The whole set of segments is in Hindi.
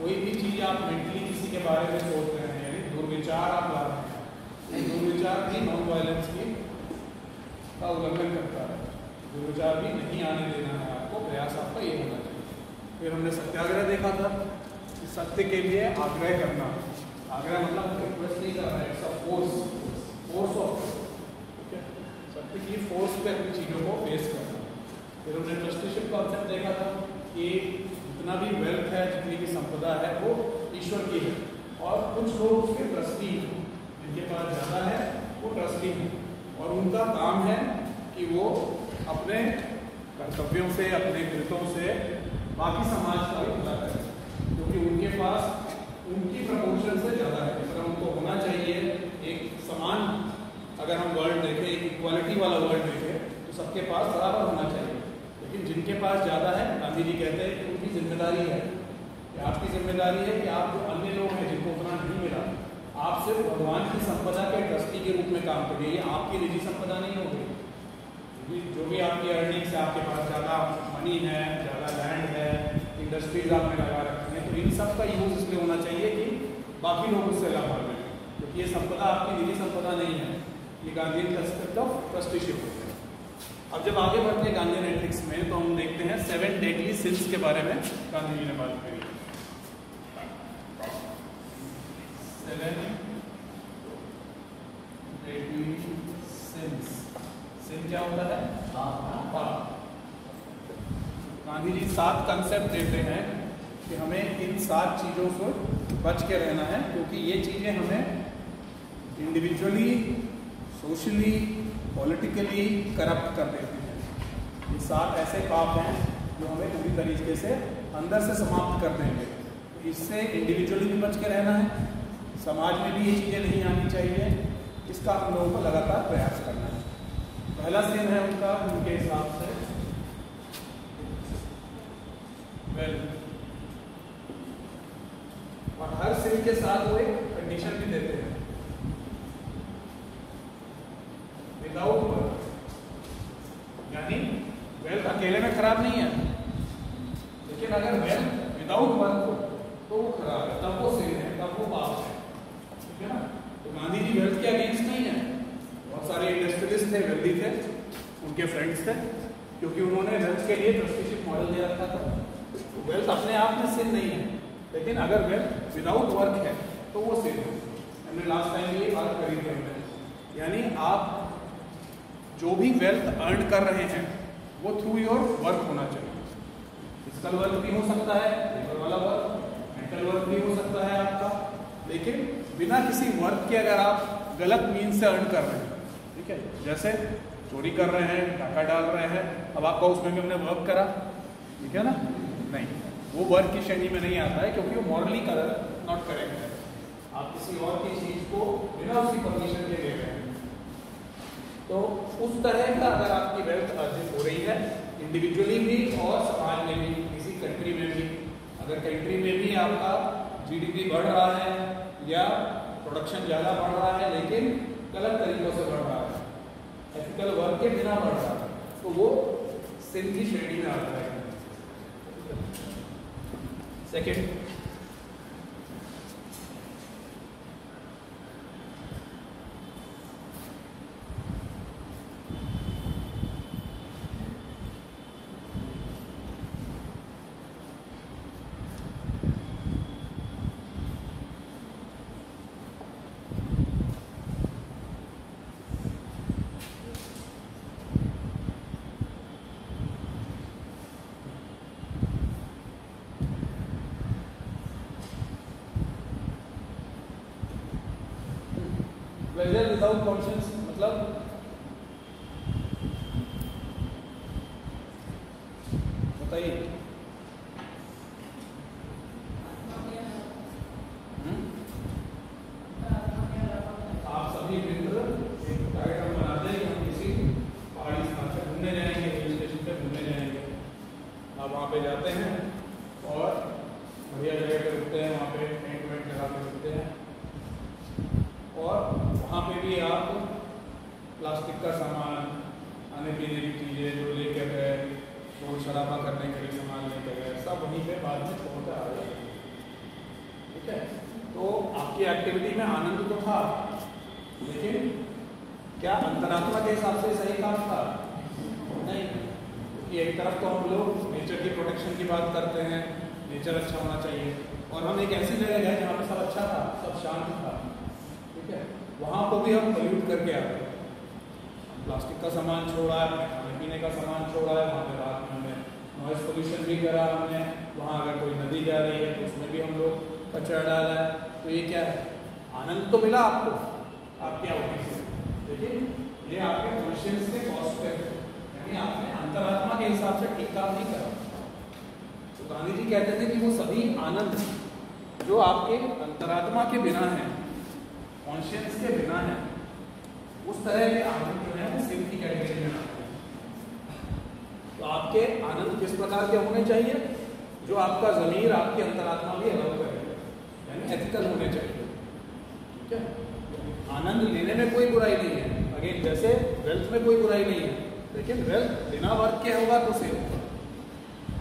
कोई भी चीज़ आप मेंटली किसी के बारे में सोच रहे हैं, यानी दुर्विचार आप ला रहे हैं, दुर्विचार भी नॉन वायलेंस की का उल्लंघन करता है। दुर्विचार भी नहीं आने देना है आपको, प्रयास आपका ये होना चाहिए। फिर हमने सत्याग्रह देखा था कि सत्य के लिए आग्रह करना, आग्रह मतलब रिक्वेस्ट नहीं करना, इट्स अ फोर्स ऑफ, ठीक है, सत्य की फोर्स पे अपनी चीज़ों को फेस करना। फिर हमने ट्रस्टीशिप कॉन्सेप्ट देखा था कि जितना भी वेल्थ है, जितनी भी संपदा है, वो ईश्वर की है और कुछ लोग उसके ट्रस्टी हैं, जिनके पास ज़्यादा है वो ट्रस्टी हैं और उनका काम है कि वो अपने कर्तव्यों से, अपने कृतों से बाकी समाज का भी भला करें, क्योंकि उनके पास उनकी प्रपोर्शन से ज़्यादा है। जिस तरह उनको होना चाहिए एक समान, अगर हम वर्ल्ड देखें, एक इक्वालिटी वाला वर्ल्ड देखें, तो सबके पास बराबर होना चाहिए। लेकिन जिनके पास ज़्यादा है, गांधी जी कहते हैं कि उनकी जिम्मेदारी है, कि आपकी जिम्मेदारी है कि आप जो अन्य लोग हैं जिनको उतना नहीं मिला, आप सिर्फ भगवान की संपदा के ट्रस्टी के रूप में काम करिए। ये आपकी निजी संपदा नहीं होगी। जो भी आपकी अर्निंग्स है, आपके पास ज़्यादा मनी है, ज़्यादा लैंड है, इंडस्ट्रीज आपने लगा रखी हैं, तो इन सब का यूज़ इसलिए होना चाहिए कि बाकी लोग उससे लाभ लें, क्योंकि ये संपदा आपकी निजी संपदा नहीं है। ये गांधी एस्पेक्ट ऑफ ट्रस्टीशिप होता है। अब जब आगे बढ़ते हैं गांधी एथिक्स में, तो हम देखते हैं 7 डेडली सिंस के बारे में गांधी जी ने बात करी। 7 डेडली सिंस। सिन क्या होता है? पाप। गांधी जी 7 कंसेप्ट देते हैं कि हमें इन 7 चीज़ों से बच के रहना है, क्योंकि ये चीज़ें हमें इंडिविजुअली, सोशली, पॉलिटिकली करप्ट कर देती हैं। ये 7 ऐसे पाप हैं जो हमें पूरी तरीके से अंदर से समाप्त कर देंगे। इससे इंडिविजुअली भी बच के रहना है, समाज में भी ये चीज़ें नहीं आनी चाहिए, इसका हम लोगों को लगातार प्रयास करना है। पहला सीन है उनका, उनके हिसाब से वेल्थ, और हर सीन के साथ वो एक कंडीशन भी देते हैं, विदाउट वर्क, यानी वेल्थ अकेले में खराब नहीं है, लेकिन अगर वेल्थ विदाउट वर्क हो तो वो खराब है, तब वो सीन है, तब वो पाप है, ठीक है ना। तो गांधी जी वेल्थ के अगेंस्ट नहीं है। बहुत सारे इंडस्ट्रियलिस्ट थे, वेल्दी थे, उनके फ्रेंड्स थे, क्योंकि उन्होंने वेल्थ के लिए ट्रस्टीशिप मॉडल दे रखा था। तो वेल्थ अपने आप में सिन नहीं है, लेकिन अगर वेल्थ विदाउट वर्क है तो वो सिन है। हमने लास्ट टाइम ये बात करी थी हमने, यानी आप जो भी वेल्थ अर्न कर रहे हैं वो थ्रू योर वर्क होना चाहिए। फिजिकल वर्क भी हो सकता है, लेबर वाला वर्क, मेंटल वर्क भी हो सकता है आपका, लेकिन बिना किसी वर्क के अगर आप गलत मीन से अर्न कर रहे हैं, ठीक है, जैसे चोरी कर रहे हैं, डाका डाल रहे हैं, अब आपका उसमें भी हमने वर्क करा, ठीक है ना, नहीं, वो वर्क की श्रेणी में नहीं आता है, क्योंकि वो मॉरली नॉट करेक्ट है। आप किसी और की चीज को बिना उसकी परमिशन के ले रहे हैं, तो उस तरह का अगर आपकी वेल्थ अर्जित हो रही है, इंडिविजुअली भी और समाज में भी, किसी कंट्री में भी, अगर कंट्री में भी आपका जीडीपी बढ़ रहा है या प्रोडक्शन ज़्यादा बढ़ रहा है, लेकिन गलत तरीकों से बढ़ रहा है, एथिकल वर्क के बिना बढ़ रहा है, तो वो सिन की श्रेणी में आता है। सेकेंड, प्लेजर विदाउट कॉन्शियस मतलब बताइए। आप सभी मित्र एक कार्यक्रम बनाते हैं कि हम किसी पहाड़ी स्थान पे घूमने जाएंगे, हिल स्टेशन पे घूमने जाएंगे। आप वहाँ पे जाते हैं और बढ़िया जगह पे रुकते हैं, वहाँ पे टेंट वेंट लगा के रुकते हैं, और वहाँ पे भी आप प्लास्टिक का सामान, खाने पीने की चीज़ें जो लेके गए, शोर शराबा करने के लिए सामान लेके गए, सब वहीं पे बाद में छोड़कर आ जाते हैं। आपकी एक्टिविटी में आनंद तो था, लेकिन क्या अंतरात्मा के हिसाब से सही काम था? नहीं। कि एक तरफ तो हम लोग नेचर की प्रोटेक्शन की बात करते हैं, नेचर अच्छा होना चाहिए, और हम एक ऐसी जगह गए जहाँ पे सब अच्छा था, सब शांत था, ठीक है, वहाँ को भी हम पोल्यूट करके आ गए। प्लास्टिक का सामान छोड़ा है, अपने खाने पीने का सामान छोड़ा है, वहाँ पे रात में हमने नॉइज पोल्यूशन भी करा हमने, वहाँ अगर कोई नदी जा रही है तो उसमें भी हम लोग कचरा डाला है। तो ये क्या है? आनंद तो मिला आपको आपके आउटपुट से, लेकिन ये आपके कॉन्शियस के कॉस्ट पे, यानी आपने अंतरात्मा के हिसाब से ठीक काम नहीं करा। तो गांधी जी कहते थे कि वो सभी आनंद जो आपके अंतरात्मा के बिना है, कॉन्शियस के बिना है, उस तरह के आनंद जो है वो सिर्फ की कैटेगरी में आते हैं। तो आपके आनंद किस प्रकार के होने चाहिए? जो आपका ज़मीर, आपकी अंतरात्मा भी अलाउ करेगा, यानी एथिकल होने चाहिए, ठीक है। आनंद लेने में कोई बुराई नहीं है, अगेन जैसे वेल्थ में कोई बुराई नहीं है, लेकिन वेल्थ बिना वर्क के होगा तो से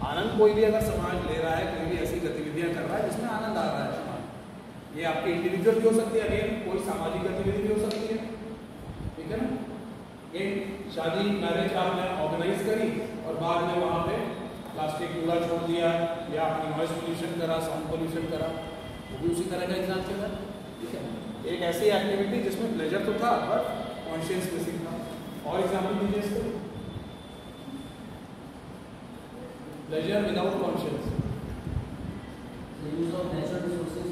आनंद कोई भी अगर समाज ले रहा है, कोई भी ऐसी गतिविधियां कर रहा है जिसमें आनंद आ रहा है समाज, ये आपकी इंडिविजुअल भी हो सकती है, अगेन कोई सामाजिक गतिविधि भी हो सकती है, ठीक है ना। एक शादी मैरिज आपने ऑर्गेनाइज करी और बाद में वहाँ पे प्लास्टिक कूड़ा छोड़ दिया, या आपने नॉइज पोल्यूशन करा, साउंड पोल्यूशन करा, वो भी उसी तरह का एग्जाम्पल है, ठीक है। एक ऐसी एक्टिविटी जिसमें प्लेजर तो था बट कॉन्शियस मिसिंग था। और एग्जाम्पल दीजिए इसको, pleasure without conscious. The use of natural resources,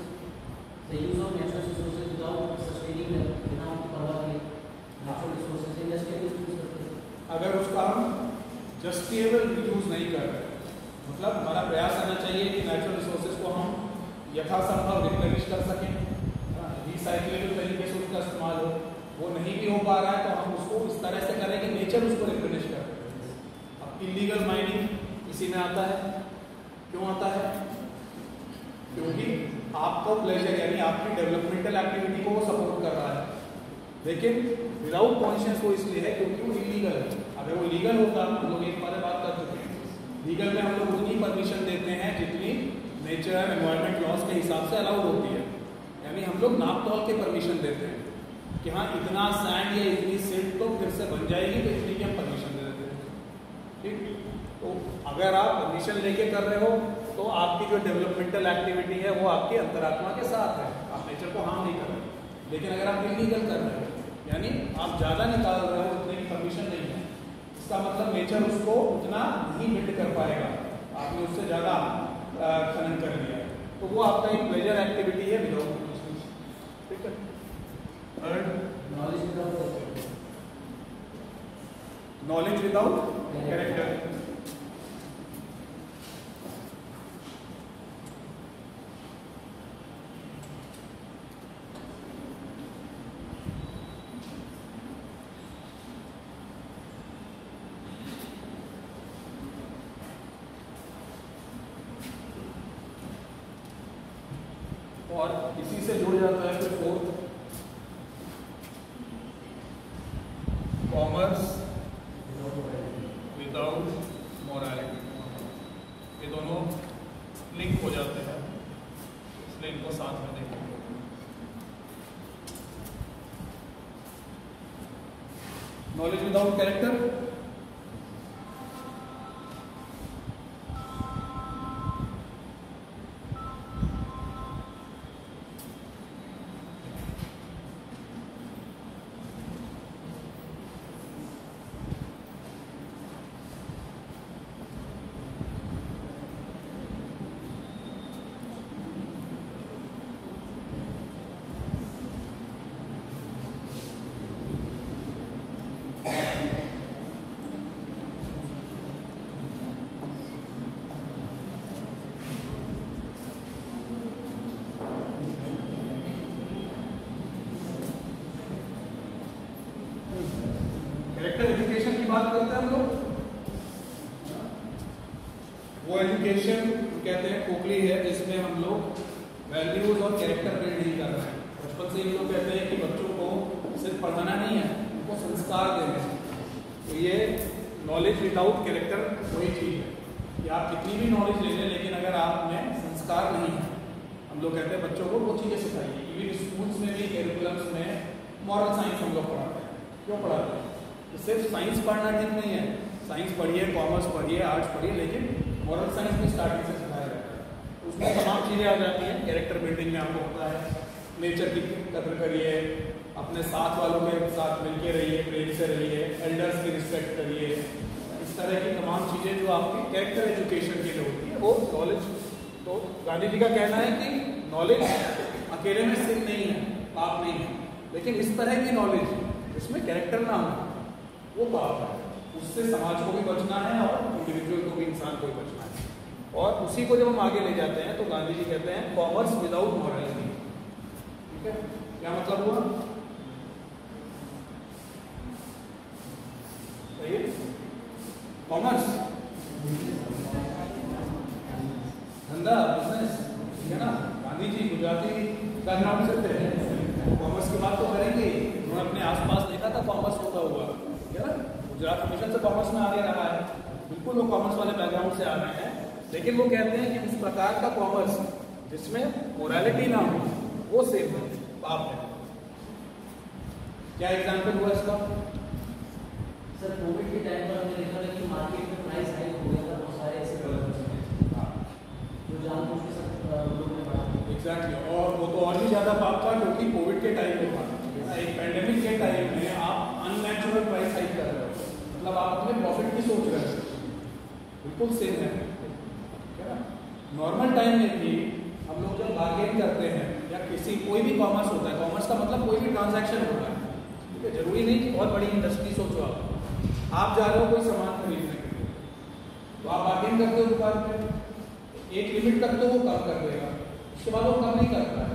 the use of natural resources without sustaining them, बिना उनकी परवाह किए natural resources से इंडस्ट्रियल यूज करते हैं। अगर उसका हम जस्टिएबल यूज नहीं कर रहे, मतलब हमारा प्रयास करना चाहिए कि नेचुरल रिसोर्सेज को हम यथासंभव रिप्लेनिश कर सकें, रिसाइक्लेबल तरीके से उसका इस्तेमाल हो। वो नहीं भी हो पा रहा है तो हम उसको इस तरह से करें कि नेचर उसको रिप्लेनिश कर। अब इलीगल माइनिंग इसी में आता है। क्यों आता है? क्योंकि आपको प्लेजर यानी आपकी डेवलपमेंटल एक्टिविटी को वो सपोर्ट कर रहा है, लेकिन विदाउट कॉन्शियस वो इसलिए है क्योंकि वो इलीगल है। अगर वो लीगल होता, हम लोग एक बार बात कर चुके हैं, लीगल में हम लोग उतनी परमिशन देते हैं जितनी नेचर एनवायरनमेंट लॉज के हिसाब से अलाउड होती है, यानी हम लोग नाप तौल के परमिशन देते हैं कि हाँ इतना सैंड या इतनी सिल्ट तो फिर से बन जाएगी, तो इतनी की हम परमिशन दे देते हैं, ठीक। तो अगर आप परमिशन लेके कर रहे हो तो आपकी जो डेवलपमेंटल एक्टिविटी है वो आपकी अंतरात्मा के साथ है, आप नेचर को हार्म नहीं कर रहे। लेकिन अगर आप इलीगल कर रहे हो, यानी आप ज़्यादा निकाल रहे हो, उतने की परमिशन नहीं है, इसका मतलब नेचर उसको उतना नहीं बिल्ड कर पाएगा, आपने उससे ज़्यादा खनन कर लिया, तो वो आपका एक प्लेजर एक्टिविटी है विदाउट कॉन्शियस, ठीक है। Knowledge without character. और इसी से जुड़ जाता है फिर फोर्थ, कॉमर्स विदाउट मोरालिटी। ये दोनों लिंक हो जाते हैं, इसलिए इनको साथ में देखेंगे। नॉलेज विदाउट कैरेक्टर, एजुकेशन की बात करते हैं हम लोग। वो एजुकेशन कहते हैं खोखली है जिसमें हम लोग वैल्यूज और कैरेक्टर बिल्ड नहीं कर रहे हैं। बचपन से हम लोग कहते हैं कि बच्चों को सिर्फ पढ़ाना नहीं है, उनको संस्कार देने हैं। तो ये नॉलेज विदाउट कैरेक्टर वही चीज़ है कि आप कितनी भी नॉलेज ले लें, लेकिन अगर आप में संस्कार नहीं है, हम लोग कहते हैं बच्चों को वो चीज़ें सिखाइए। इवन स्कूल्स में भी कैरिकुलम्स में मॉरल साइंस हम लोग पढ़ाते हैं। क्यों पढ़ाते हैं? तो सिर्फ साइंस पढ़ना ठीक नहीं है, साइंस पढ़िए, कॉमर्स पढ़िए, आर्ट्स पढ़िए, लेकिन मॉरल साइंस भी स्टार्टिंग से सिखाया जाता है। उसमें तमाम चीज़ें आ जाती हैं। कैरेक्टर बिल्डिंग में आपको होता है नेचर की कदर करिए, अपने साथ वालों के साथ मिलके रहिए, प्रेम से रहिए, एल्डर्स की रिस्पेक्ट करिए, इस तरह की तमाम चीज़ें जो आपकी कैरेक्टर एजुकेशन के लिए होती है वो नॉलेज। तो गांधी जी का कहना है कि नॉलेज अकेले में सिर्फ नहीं है, पाप नहीं है, लेकिन इस तरह की नॉलेज जिसमें कैरेक्टर ना हो वो पाप है। उससे समाज को भी बचना है और इंडिविजुअल को भी, इंसान को भी बचना है। और उसी को जब हम आगे ले जाते हैं तो गांधी जी कहते हैं कॉमर्स विदाउट मॉरलिटी। ठीक है, क्या मतलब हुआ? कॉमर्स धंधा, बिजनेस, ठीक है ना। गांधी जी गुजराती बैकग्राउंड से थे, कॉमर्स की बात तो करेंगे। उन्होंने अपने आसपास देखा था कॉमर्स होता हुआ, ठीक है ना। गुजरात मिशन से कॉमर्स में आगे रहा है, बिल्कुल वो कॉमर्स वाले बैकग्राउंड से आ रहे हैं। लेकिन वो कहते हैं कि उस प्रकार का कॉमर्स जिसमें मोरालिटी ना हो वो सेफ है, पाप है। क्या एग्जाम्पल हुआ इसका? सर कोविड के टाइम पर हमने देखा था कि मार्केट में प्राइस हाइक हो गया था, बहुत सारे ऐसे प्रोडक्ट्स हैं जो जानबूझ के सब लोगों ने बढ़ा दिया। एग्जैक्टली, और वो तो और भी ज़्यादा पाप था क्योंकि कोविड के टाइम में था। एक पैंडेमिक के टाइम में आप अननेचुरल प्राइस हाइक कर रहे हो, मतलब आप अपने प्रॉफिट की सोच रहे हो, बिल्कुल सेम है, क्या ना। नॉर्मल टाइम में भी हम लोग जब बार्गेन करते हैं या किसी कोई भी कॉमर्स होता है, कॉमर्स का मतलब कोई भी ट्रांजैक्शन होता है, ठीक है। जरूरी नहीं कि बहुत बड़ी इंडस्ट्री सोचो आप जा रहे हो कोई सामान खरीदने के लिए, तो आप बार्गेन करते हो दुकान पे, एक लिमिट तक तो वो कम कर देगा, उसके बाद वो कम नहीं करता है।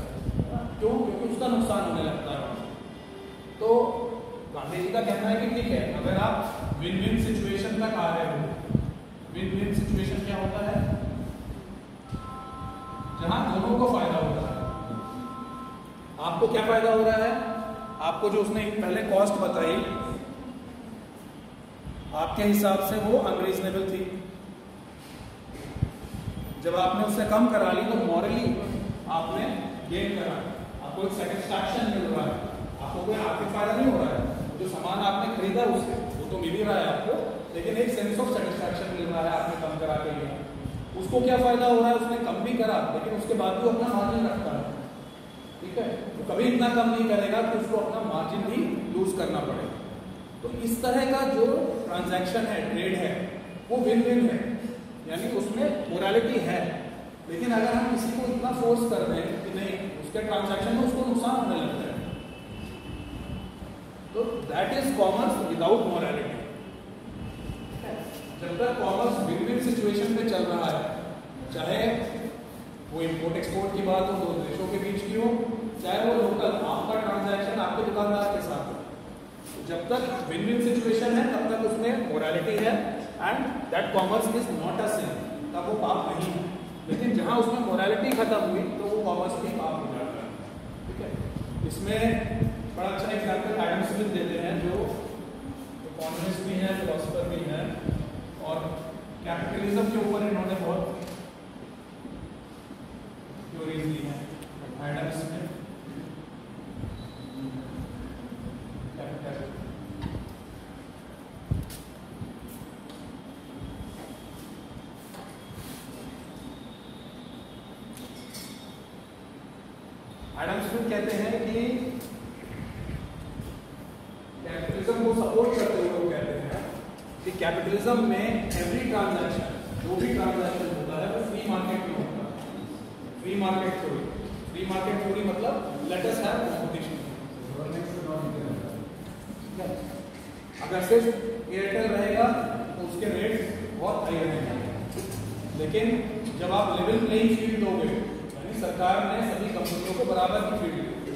क्यों? क्योंकि उसका नुकसान होने लगता है। तो गांधी जी का कहना है कि ठीक है, अगर आप विन विन सिचुएशन तक आ रहे हो, विन विन सिचुएशन क्या होता है? जहां दोनों को फायदा होता है। आपको क्या फायदा हो रहा है? आपको जो उसने पहले कॉस्ट बताई, आपके हिसाब से वो अनरीजनेबल थी। जब आपने उससे कम करा ली तो मॉरली आपने गेन करा, आपको एक सेटिस्फैक्शन मिल रहा है, आपको कोई आर्थिक फायदा नहीं हो रहा है। जो सामान आपने खरीदा उससे वो तो मिल ही रहा है आपको, लेकिन एक सेंस ऑफ सेटिस्फैक्शन मिल रहा है, आपने कम करा के लिया। उसको क्या फायदा हो रहा है? उसने कम भी करा, लेकिन उसके बाद भी अपना मार्जिन रखता है, ठीक है। तो कभी इतना कम नहीं करेगा कि उसको अपना मार्जिन भी लूज करना पड़े। तो इस तरह का जो ट्रांजैक्शन है, ट्रेड है, वो विन विन है, यानी उसमें मोरालिटी है। लेकिन अगर हम किसी को इतना फोर्स कर दें कि नहीं, उसके ट्रांजैक्शन में उसको नुकसान होने लगता है, तो that is commerce without morality. जब तक कॉमर्स विन विन सिचुएशन पे चल रहा है, चाहे वो इम्पोर्ट एक्सपोर्ट की बात हो, दो देशों के बीच की हो, चाहे वो लोकल आपका ट्रांजैक्शन आपके दुकानदार के साथ हो, तो जब तक विन विन सिचुएशन है तब तक उसमें मोरालिटी है and that commerce is not a sin, तब वो पाप नहीं है। लेकिन जहां उसमें मोरालिटी खत्म हुई तो वो कॉमर्स भी पाप हो जाता है, ठीक है। इसमें बड़ा अच्छा एग्जाम्पल एडम स्मिथ देते हैं, जो इकोनॉमिस्ट भी हैं, फिलोसोफर भी हैं, और कैपिटलिज्म के ऊपर इन्होंने बहुत थ्योरीज दी हैं। एडम स्मिथ एडम स्मिथ कहते हैं कि कैपिटलिज्म को सपोर्ट करते हुए वो कहते हैं कि कैपिटलिज्म में एवरी ट्रांजैक्शन, जो भी ट्रांजैक्शन होता है वो फ्री मार्केट में होता है। Free market theory, free market theory मतलब लेट अस हैव कंपटीशन। अगर सिर्फ एयरटेल रहेगा तो उसके रेट बहुत हाई रहेंगे, लेकिन जब आप लेवल प्लेइंग फील्ड दोगे, यानी सरकार ने सभी कंपनियों को बराबर की फील्ड दी,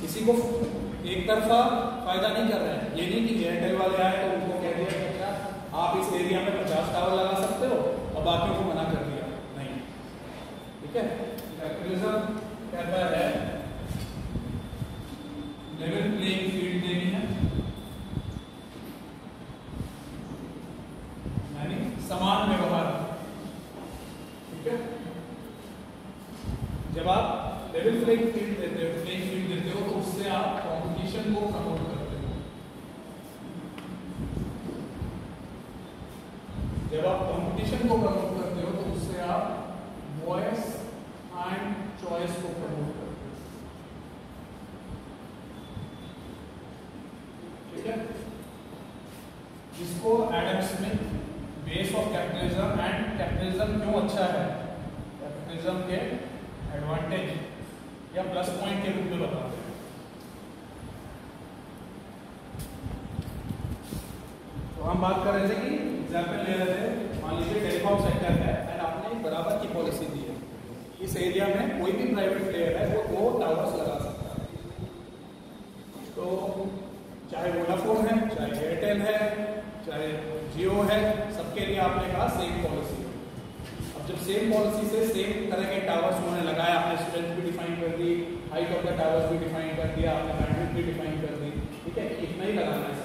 किसी को एक तरफा फायदा नहीं कर रहे हैं। ये नहीं कि एयरटेल वाले आए तो उनको कह दिया कि अच्छा आप इस एरिया में 50 टावर लगा सकते हो और बाकियों को मना कर दिया, नहीं, ठीक है। कैपिटलिज्म कहता है लेवल प्लेइंग फील्ड देनी है, यानी समान व्यवहार, ठीक है। जब आप लेवल प्लेइंग फील्ड देते हो तो उससे आप कंपटीशन को प्रमोट करते हो। जब आप कंपटीशन को प्रमोट करते हो तो उससे आप वॉइस एंड चॉइस को प्रमोट करते हो। ठीक है, इसको Adam Smith base of capitalism and capitalism क्यों अच्छा है, कैपिटलिज्म के एडवांटेज या प्लस पॉइंट के रूप में बताते हैं। तो हम बात कर रहे थे कि एग्जाम्पल ले रहे थे, मान लीजिए टेलीकॉम सेक्टर है एंड आपने बराबर की पॉलिसी दी है, इस एरिया में कोई भी प्राइवेट प्लेयर है वो 2 टावर्स लगा सकता है। तो चाहे वोडाफोन है, चाहे एयरटेल है, चाहे जियो है, सबके लिए आपने कहा सेम पॉलिसी। अब जब सेम पॉलिसी से सेम तरह के टावर्स उन्होंने लगाया, आपने स्ट्रेंथ भी डिफाइन कर दी, हाइट ऑफ द टावर्स भी डिफाइन कर दिया, आपने बैंडविड्थ भी डिफाइन कर दी, ठीक है, इतना ही लगाना है।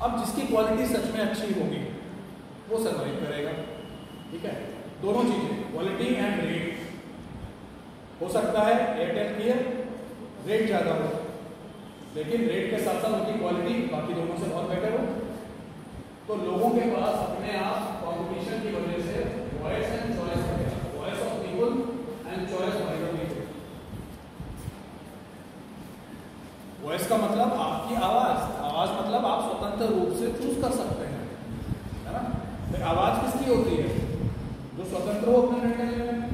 अब जिसकी क्वालिटी सच में अच्छी होगी वो सर्वाइव करेगा। ठीक है, दोनों चीजें क्वालिटी एंड रेट। हो सकता है एयरटेल की रेट ज्यादा हो, लेकिन रेट के साथ साथ उनकी क्वालिटी बाकी दोनों से बहुत बेटर हो, तो लोगों के पास अपने आप कॉम्पिटिशन की वजह से वॉइस एंड चॉइस बढ़ेगा, voice of people and choice by the people. Voice का मतलब आपकी आवाज, आवाज मतलब आप स्वतंत्र रूप से चूज कर सकते हैं, है ना। फिर आवाज किसकी होती है, जो स्वतंत्र हो अपने निर्णय लेने में,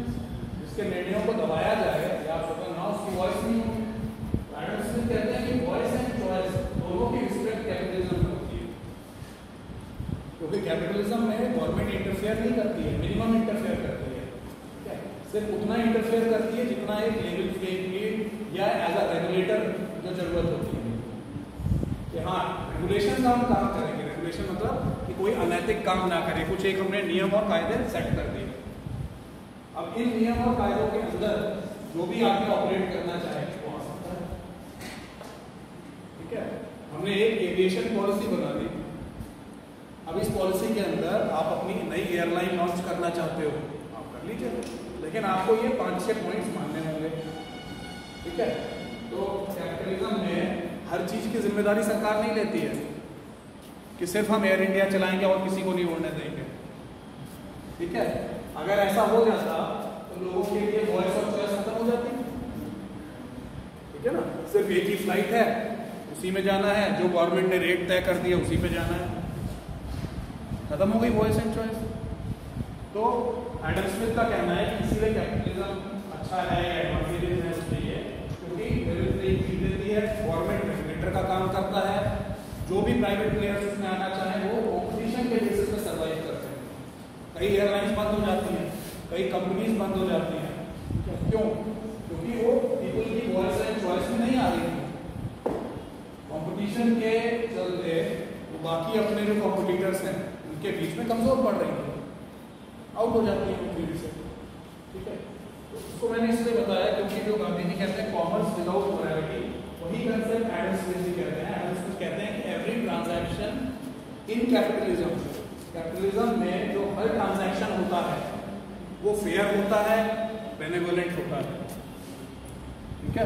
जिसके निर्णयों को दबाया जाए या स्वतंत्र ना, उसकी वॉइस नहीं होगी। एडम स्मिथ कहते हैं कि वॉइस एंड चॉइस दोनों की रिस्पेक्ट कैपिटलिज्म में होती है, क्योंकि कैपिटलिज्म में गवर्नमेंट इंटरफेयर नहीं करती है, मिनिमम इंटरफेयर करती है। ठीक है, सिर्फ उतना इंटरफेयर करती है जितना एक लेवल प्लेइंग फील्ड या एज अ रेगुलेटर जो जरूरत होती है कि हाँ रेगुलेशन का हम काम करेंगे। रेगुलेशन मतलब कि कोई अनैतिक काम ना करे, कुछ एक हमने नियम और कायदे सेट कर दिए। अब इन नियम और कायदों के अंदर जो भी आगे ऑपरेट करना चाहे वो आ सकता है। ठीक है, हमने एक एविएशन पॉलिसी बना दी। अब इस पॉलिसी के अंदर आप अपनी नई एयरलाइन लॉन्च करना चाहते हो, आप कर लीजिए, लेकिन आपको ये 5-6 पॉइंट्स मानने होंगे। ठीक है, तो कैपिटलिज्म में हर चीज की जिम्मेदारी सरकार नहीं लेती है कि सिर्फ हम एयर इंडिया चलाएंगे और किसी को नहीं उड़ने देंगे। ठीक है, अगर ऐसा हो जाता तो लोगों के लिए वॉइस और चॉइस खत्म हो जाती। ठीक है ना, सिर्फ एक ही फ्लाइट है, उसी में जाना है, जो गवर्नमेंट ने रेट तय कर दिया उसी पे जाना है, खत्म हो गई वॉइस एंड चॉइस। तो एडम स्मिथ का कहना है कि इसीलिए कैपिटलिज्म अच्छा है या एडवांटेजेस है उसके लिए, क्योंकि लेवल प्लेइंग फील्ड देती है, गवर्नमेंट रेगुलेटर का काम करता है, जो भी प्राइवेट प्लेयर्स उसमें आना चाहे वो कॉम्पिटिशन के बेसिस पे सर्वाइव करते हैं। कई एयरलाइंस बंद हो जाती हैं, कई कंपनीज बंद हो जाती हैं, क्यों? क्योंकि वो पीपल की वॉइस एंड चॉइस में नहीं आ रही थी। कंपटीशन के चलते वो बाकी अपने जो कॉम्पिटिटर्स हैं उनके बीच में कमजोर पड़ रही है, आउट हो जाती है फील्ड से। ठीक है, तो उसको मैंने इसलिए बताया क्योंकि जो गांधी जी कहते हैं कॉमर्स विदाउट मोरालिटी, वही कंसेप्ट एडम स्मिथ जी कहते हैं। एडम स्मिथ कहते हैं कि every transaction in capitalism, capitalism में जो हर ट्रांजैक्शन होता है वो फेयर होता है, बेनेवोलेंट होता है। ठीक है,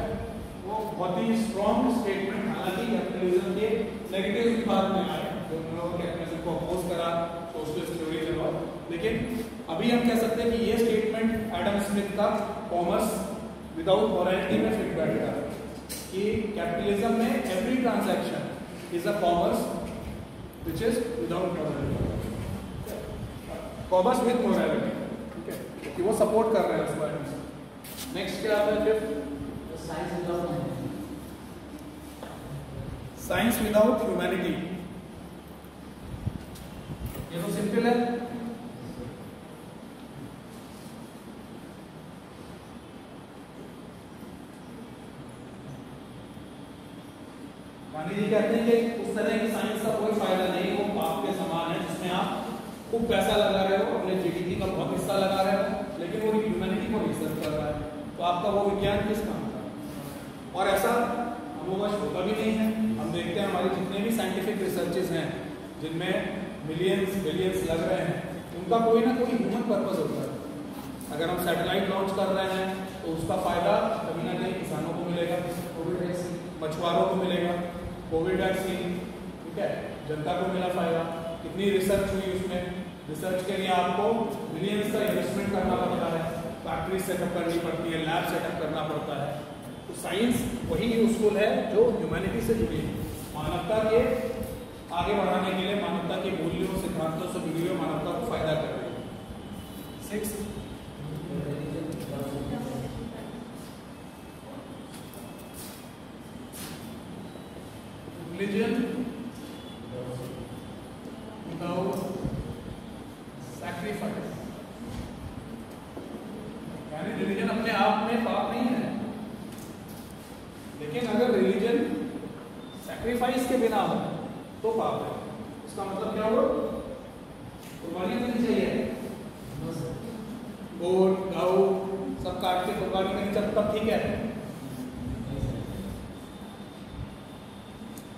वो बहुत ही स्ट्रॉन्ग स्टेटमेंट, हालांकि कैपिटलिज्म के नेगेटिव बात में आए, जो लोगों ने कैपिटलिज्म को अपोज करा, सोशलिस्ट थ्योरीज और, लेकिन अभी हम कह सकते हैं कि ये स्टेटमेंट एडम स्मिथ का कॉमर्स विदाउट मोरालिटी में फिट बैठता है कि कैपिटलिज्म में every transaction is a commerce which is without morality, commerce with morality. ठीक है, क्योंकि वो सपोर्ट कर रहे हैं उस बारे में। नेक्स्ट क्या आता है फिफ्थ, साइंस विदाउट ह्यूमैनिटी। ये तो सिंपल है, गांधी जी कहते हैं कि उस तरह की साइंस का कोई फायदा नहीं, वो पाप के समान है जिसमें आप खूब पैसा लगा रहे हो, अपने जीडीपी का बहुत हिस्सा लगा रहे हो, लेकिन वो ह्यूमैनिटी को रिसर्च कर रहा है, तो आपका वो विज्ञान किस काम का? और ऐसा हमोवश होता भी नहीं है। हम देखते हैं हमारे जितने भी साइंटिफिक रिसर्चेस हैं जिनमें मिलियंस बिलियंस लग रहे हैं, उनका कोई ना कोई ह्यूमन पर्पस होता है। अगर हम सैटेलाइट लॉन्च कर रहे हैं तो उसका फायदा कहीं ना कहीं किसानों को मिलेगा, कोविड वैक्सीन, मछुआरों को मिलेगा, कोविड वैक्सीन, ठीक है, जनता को मिला फायदा। कितनी रिसर्च हुई उसमें, रिसर्च के लिए आपको मिलियंस का इन्वेस्टमेंट करना पड़ता है, फैक्ट्री सेटअप करनी पड़ती है, लैब सेटअप करना पड़ता है। तो साइंस वही यूजफुल है जो ह्यूमैनिटी से जुड़ी है, मानवता के आगे बढ़ाने के लिए, मानवता के मूल्यों सिद्धांतों से जुड़ी हुई मानवता को फायदा कर रही है। 6 रिलीजन विदाउट सैक्रिफाइस, यानी रिलीजन अपने आप में पाप नहीं है, लेकिन अगर रिलीजन सैक्रिफाइस के बिना हो तो पाप है। इसका मतलब क्या हो, कुर्बानी करनी चाहिए, गोट गऊ सब काट के कुर्बानी करनी चाहिए, तब ठीक है।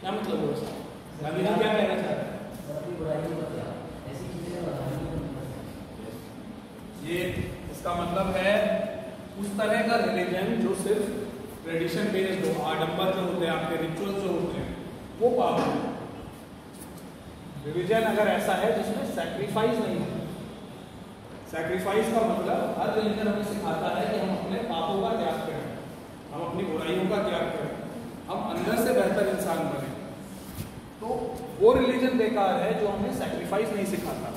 क्या मतलब हो इसका, गांधी जी क्या कहना चाह रहे हैं? ये इसका मतलब है उस तरह का रिलीजन जो सिर्फ ट्रेडिशन बेस्ड हो, आडंबर जो होते हैं, आपके रिचुअल्स जो होते हैं, वो पाप है। रिलीजन अगर ऐसा है जिसमें सैक्रिफाइस नहीं है, सैक्रिफाइस का मतलब हर रिलीजन हमें सिखाता है कि हम अपने पापों का त्याग करें, हम अपनी बुराइयों का त्याग करें, हम अंदर से बेहतर इंसान बने। तो वो रिलीजन बेकार है जो हमें सैक्रिफाइस नहीं सिखाता।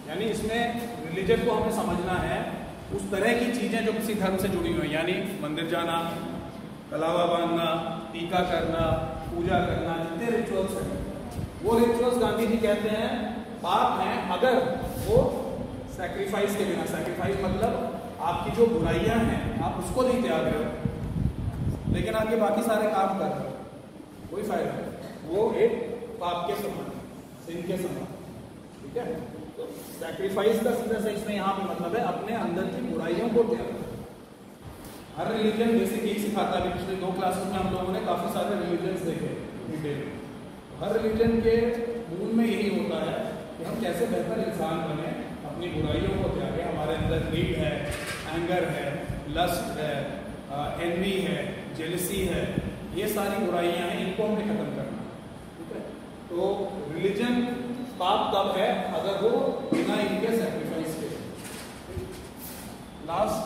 यानी इसमें रिलीजन को हमें समझना है उस तरह की चीजें जो किसी धर्म से जुड़ी हुई हैं, यानी मंदिर जाना, कलावा बांधना, टीका करना, पूजा करना, जितने रिचुअल्स हैं वो रिचुअल्स गांधी जी कहते हैं पाप हैं अगर वो सैक्रिफाइस के बिना, सैक्रिफाइस मतलब आपकी जो बुराइयां हैं आप उसको नहीं त्याग रहे हो, लेकिन आप ये बाकी सारे काम कर रहे हो, कोई फायदा नहीं, वो एक पाप के समान, सिन के समान, ठीक है। तो सैक्रिफाइस का सीधा सा इसमें यहाँ पे मतलब है अपने अंदर की बुराइयों को त्याग। हर रिलीजन बेसिक यही सिखाता है। पिछले 2 क्लासेस में हम लोगों ने काफी सारे रिलीजन्स देखे डिटेल। हर रिलीजन के मूल में यही होता है कि हम कैसे बेहतर इंसान बने, अपनी बुराइयों को त्यागे। हमारे अंदर ग्रीड है, एंगर है, लस्ट है, एनवी है, जेलसी है, ये सारी बुराइयां हैं, इनको हमें खत्म करना, ठीक है। तो रिलीजन पाप तब है अगर वो बिना इनके सैक्रिफाइस के। लास्ट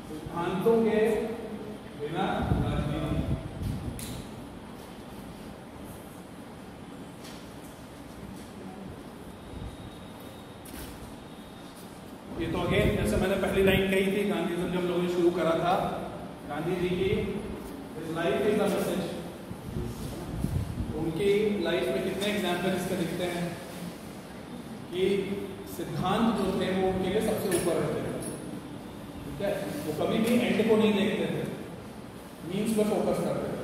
सिद्धांतों के बिना राजनीति। ये तो अगेन जैसे मैंने पहली लाइन कही थी, गांधीज़म जब लोगों ने शुरू करा था, गांधी जी की लाइफ इज द मैसेज। उनकी लाइफ में कितने एग्जाम्पल इसके दिखते हैं कि सिद्धांत जो थे वो उनके लिए सबसे ऊपर रहते थे, ठीक है। वो कभी भी एंड को नहीं देखते थे, मीन्स पे फोकस करते थे,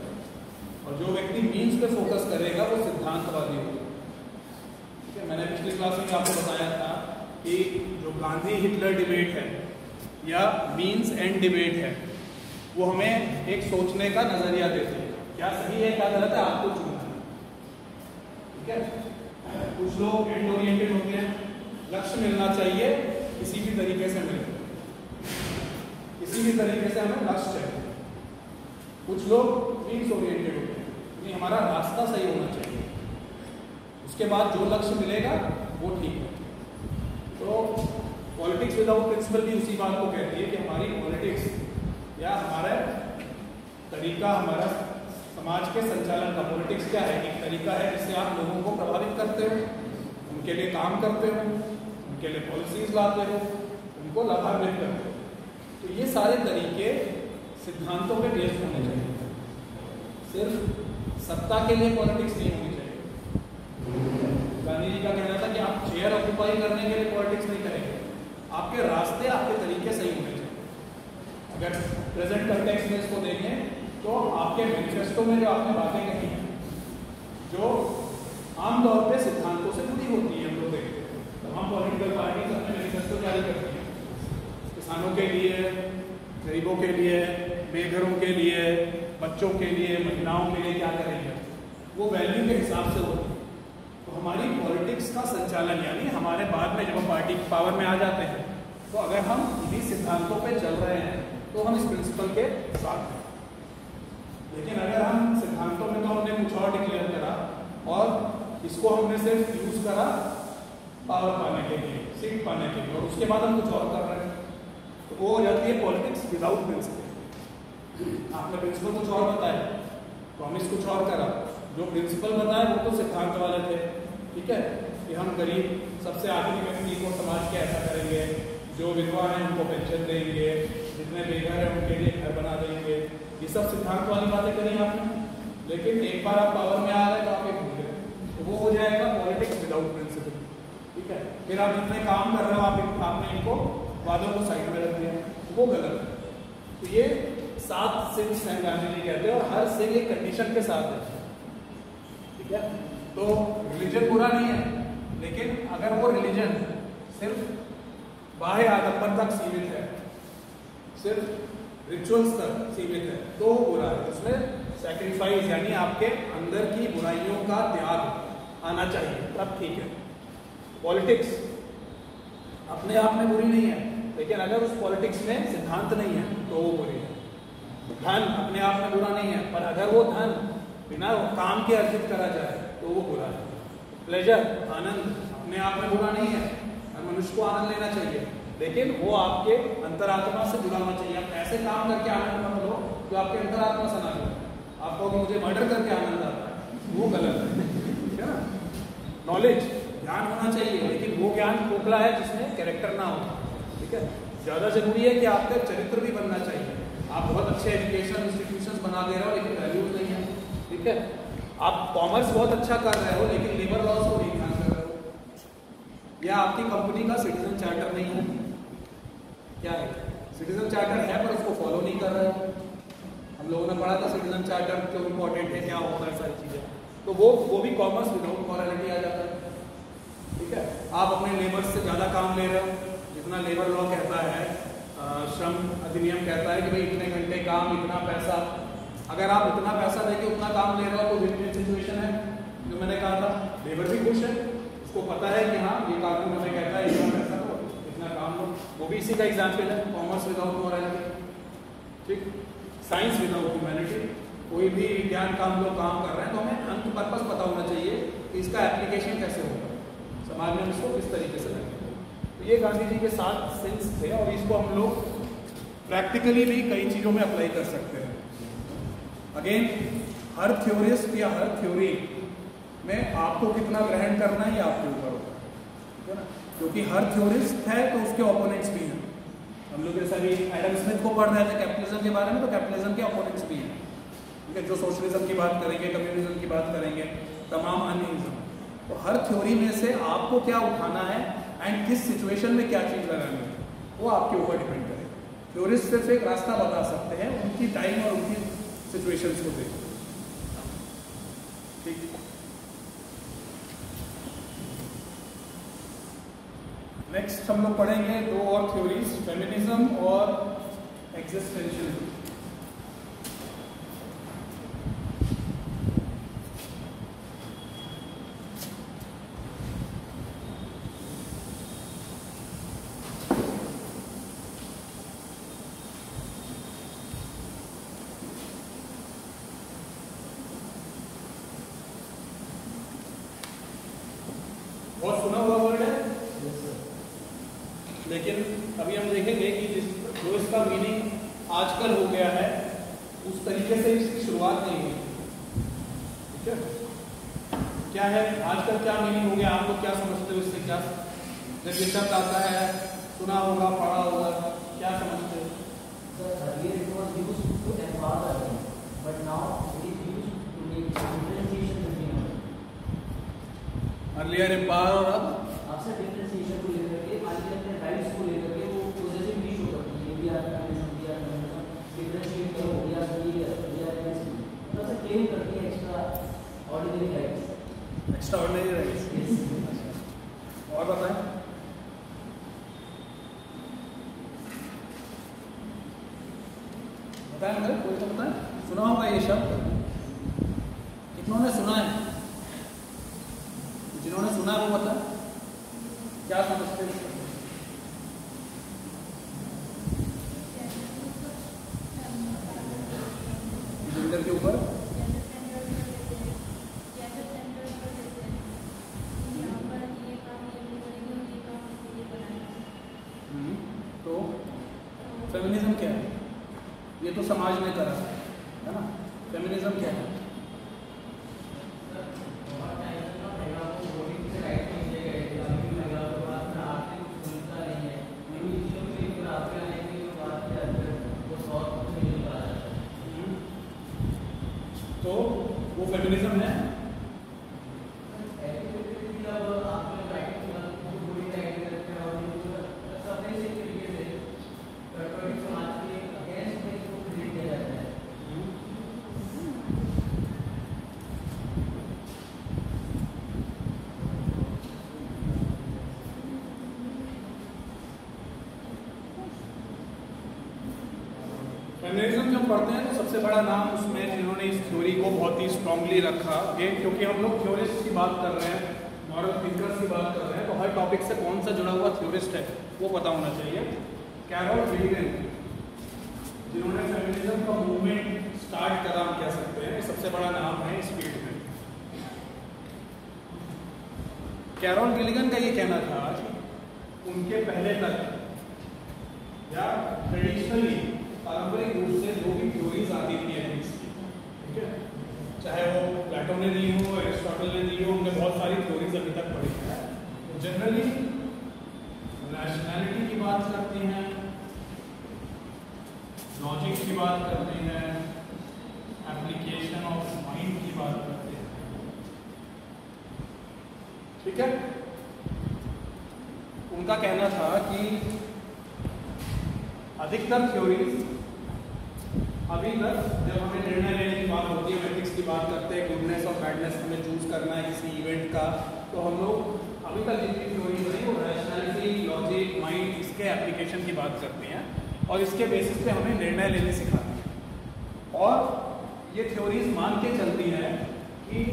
और जो व्यक्ति मीन्स पे फोकस करेगा वो सिद्धांतवादी होगा, ठीक है। मैंने पिछली क्लास में आपको बताया था कि जो गांधी हिटलर डिबेट है या मीन्स एंड डिबेट है, वो हमें एक सोचने का नजरिया देती है, क्या सही है क्या गलत है आपको चुनना है, ठीक है। कुछ लोग एंड ओरिएंटेड होते हैं, लक्ष्य मिलना चाहिए, किसी भी तरीके से मिले, किसी भी तरीके से हमें लक्ष्य चाहिए। कुछ लोग मीन्स ओरिएंटेड होते हैं, नहीं हमारा रास्ता सही होना चाहिए, उसके बाद जो लक्ष्य मिलेगा वो ठीक है। तो पॉलिटिक्स विदाउट प्रिंसिपल भी उसी बात को कहती है कि हमारी पॉलिटिक्स या हमारा तरीका, हमारा समाज के संचालन का पॉलिटिक्स क्या है, एक तरीका है जिससे आप लोगों को प्रभावित करते हो, उनके लिए काम करते हो, उनके लिए पॉलिसीज लाते हो, उनको लाभान्वित करते हो। तो ये सारे तरीके सिद्धांतों पे बेस्ड होने चाहिए, सिर्फ सत्ता के लिए पॉलिटिक्स नहीं होनी चाहिए। गांधी जी का कहना था कि आप चेयर ऑक्यूपाई करने के लिए पॉलिटिक्स नहीं करेंगे, आपके रास्ते, आपके तरीके सही होने चाहिए। अगर प्रेजेंट कंटेक्स्ट में इसको देखें तो आपके मैनिफेस्टो में जो आपने बातें कही हैं, जो आमतौर पे सिद्धांतों से जुड़ी होती है, हम लोग देखते हैं तमाम पॉलिटिकल पार्टीज अपने मैनिफेस्टो जारी करती हैं, किसानों के लिए, गरीबों के लिए, बेघरों के लिए, बच्चों के लिए, महिलाओं के लिए क्या करेंगे, वो वैल्यू के हिसाब से होती है। तो हमारी पॉलिटिक्स का संचालन, यानी हमारे बाद में जब हम पार्टी पावर में आ जाते हैं, तो अगर हम इन्हीं सिद्धांतों पे चल रहे हैं तो हम इस प्रिंसिपल के साथ हैं। लेकिन अगर हम सिद्धांतों में तो हमने कुछ और डिक्लेयर करा और इसको हमने सिर्फ यूज करा पावर पाने के लिए, सीट पाने के लिए, और उसके बाद हम कुछ और कर रहे हैं, तो वो हो जाती है पॉलिटिक्स विदाउट प्रिंसिपल। आपने प्रिंसिपल कुछ और बताया, प्रॉमिस कुछ और करा, जो प्रिंसिपल बताए वो तो सिद्धांत वाले थे, ठीक है, कि हम गरीब सबसे आखिरी व्यक्ति को समाज के ऐसा करेंगे, जो विधवा हैं उनको पेंशन देंगे, जितने बेघर हैं उनके लिए घर बना देंगे, ये सब सिद्धांत वाली बातें करी आपने। लेकिन एक बार आप पावर में आ रहे तो आप एक भूल गए, तो वो हो जाएगा पॉलिटिक्स विदाउट प्रिंसिपल, ठीक है। फिर आप जितने काम कर रहे हो आपने इनको वादों को साइड में रख दिया, वो गलत है। तो ये 7 सिंस हैं गांधी जी कहते हैं, और हर सिंह एक कंडीशन के साथ है, ठीक है। तो रिलीजन बुरा नहीं है, लेकिन अगर वो रिलीजन सिर्फ बाह्य आडंबर तक सीमित है, सिर्फ रिचुअल्स तक सीमित है, तो वो बुरा है। उसमें सैक्रिफाइस यानी आपके अंदर की बुराइयों का त्याग आना चाहिए, तब ठीक है। पॉलिटिक्स अपने आप में बुरी नहीं है, लेकिन अगर उस पॉलिटिक्स में सिद्धांत नहीं है तो वो बुरी है। धन अपने आप में बुरा नहीं है, पर अगर वो धन बिना काम के अर्जित करा जाए तो वो बुरा है। प्लेजर, आनंद अपने आप में बुरा नहीं है, मनुष्य को आनंद लेना चाहिए, लेकिन वो आपके अंतरात्मा से जुड़ा होना चाहिए। आप ऐसे काम करके आनंद मत लो जो आपके अंतरात्मा से ना जुड़े। आप कहोगे मुझे मर्डर करके आनंद आता है, वो गलत है, ठीक है ना। नॉलेज, ज्ञान होना चाहिए, लेकिन वो ज्ञान खोखला है जिसमें कैरेक्टर ना हो, ठीक है। ज़्यादा जरूरी है कि आपका चरित्र भी बनना चाहिए। आप बहुत अच्छे एजुकेशन इंस्टीट्यूशंस बना दे रहे हो लेकिन वैल्यूज नहीं है, ठीक है। आप कॉमर्स बहुत अच्छा कर रहे हो लेकिन लेबर लॉस को नहीं ध्यान कर रहे हो, या आपकी कंपनी का सिटीजन चार्टर नहीं है। क्या है, सिटीजन चार्टर है पर उसको फॉलो नहीं कर रहे हो। हम लोगों ने पढ़ा था सिटीजन चार्टर क्यों इंपॉर्टेंट है, क्या होता है, सारी चीज़ें, तो वो भी कॉमर्स विदाउट मॉरलिटी आ जाता है, ठीक है। आप अपने लेबर से ज़्यादा काम ले रहे हो, जितना लेबर लॉ कहता है, श्रम अधिनियम कहता है कि भाई इतने घंटे काम, इतना पैसा। अगर आप इतना पैसा देके उतना काम ले रहे हो तो विन विन सिचुएशन है। जो मैंने कहा था, लेबर भी खुश है, उसको पता है कि हाँ ये कानून हमें कहता है इतना पैसा दो, इतना काम दो। वो भी इसी का एग्जाम्पल है, कॉमर्स विदाउट मॉरलिटी, ठीक। साइंस विदाउट ह्यूमैनिटी, कोई भी विज्ञान का हम लोग काम कर रहे हैं तो हमें अंत पर्पस पता होना चाहिए कि इसका एप्लीकेशन कैसे होगा, समाज में इसको किस तरीके से लगेगा। तो ये गांधी जी के 7 सेंस थे, और इसको हम लोग प्रैक्टिकली भी कई चीज़ों में अप्लाई कर सकते हैं। अगेन, हर थ्योरिस्ट या हर थ्योरी में आपको कितना ग्रहण करना है ये आपके ऊपर होता है, ठीक है ना। क्योंकि हर थ्योरिस्ट है तो उसके ओपोनेंट्स भी हैं। हम लोग जैसा भी एडम स्मिथ को पढ़ रहे थे कैपिटलिज्म के बारे में, तो कैपिटलिज्म के ओपोनेंट्स भी हैं, ठीक है, जो सोशलिज्म की बात करेंगे, कम्युनिज्म की बात करेंगे, तमाम अन्य इज्म। तो हर थ्योरी में से आपको क्या उठाना है एंड किस सिचुएशन में क्या चीज़ लगानी है, वो आपके ऊपर डिपेंड करेगा। थ्योरिस्ट सिर्फ एक रास्ता बता सकते हैं, उनकी टाइम और उनकी सिचुएशंस को देखो, ठीक। नेक्स्ट हम लोग पढ़ेंगे 2 और थ्योरीज, फेमिनिज्म और एक्जिस्टेंशियलिज्म। बहुत सुना हुआ वर्ड है, लेकिन अभी हम देखेंगे कि जो इसका मीनिंग आजकल हो गया है उस तरीके से इसकी शुरुआत नहीं हुई, ठीक है। क्या है आजकल, क्या मीनिंग हो गया, आप लोग क्या समझते हो इससे? क्या जब ये शब्द आता है, सुना होगा, पढ़ा होगा, क्या समझते हो? अर्लियर एम्पायर और अब आपसे डिफरेंशिएशन को लेकर के, आगे अपने राइट्स को लेकर के वो प्रोसेसिंग भी शो करती है। इंडिया डिफरेंशिएट करो, इंडिया मतलब से क्लेम करती है extra ordinary rights, extra ordinary rights. और बताएं, बताएं सुना होगा ये शब्द, कितनों ने सुना है? जिन्होंने सुना है वो बता, क्या समझते हैं? जेंडर के ऊपर तो फेमिनिज्म क्या है? ये तो समाज ने करा है ना। फेमिनिज्म क्या है? तो वो फेमिनिज्म है। फेमिनिज्म जब पढ़ते हैं तो सबसे बड़ा नाम उसमें जिन्होंने इस थ्योरी को बहुत ही स्ट्रांगली रखा है, क्योंकि हम लोग थ्योरिस्ट की बात कर रहे हैं, मॉरल थिंकर्स की बात कर रहे हैं, तो हर टॉपिक से कौन सा जुड़ा हुआ थ्योरिस्ट है वो पता होना चाहिए। कैरोल गिलिगन, जिन्होंने फेमिनिज्म का मूवमेंट स्टार्ट करा, हम कह सकते हैं, सबसे बड़ा नाम है इस फील्ड में। कैरोल गिलिगन का ये कहना था कि उनके पहले तक या ट्रेडिशनली पारंपरिक रूप से जो भी थ्योरीज आती थी एथिक्स की, ठीक है, चाहे वो प्लेटो ने दी हो, एरिस्टोटल ने दी हो, उनने बहुत सारी थ्योरीज अभी तक पढ़ी है। जनरली रैशनैलिटी की बात करती हैं, लॉजिक की बात करते हैं, एप्लीकेशन ऑफ माइंड की बात करते हैं, ठीक है। उनका कहना था कि अधिकतर थ्योरीज अभी तक जब हमें निर्णय लेने की बात होती है, एथिक्स की बात करते हैं, गुडनेस और बैडनेस हमें चूज करना है किसी इवेंट का, तो हम लोग अभी तक जितनी थ्योरीज बनी वो रैशनैलिटी, लॉजिक, माइंड, इसके एप्लीकेशन की बात करते हैं और इसके बेसिस पे हमें निर्णय लेने सिखाते हैं। और ये थ्योरीज मान के चलती हैं कि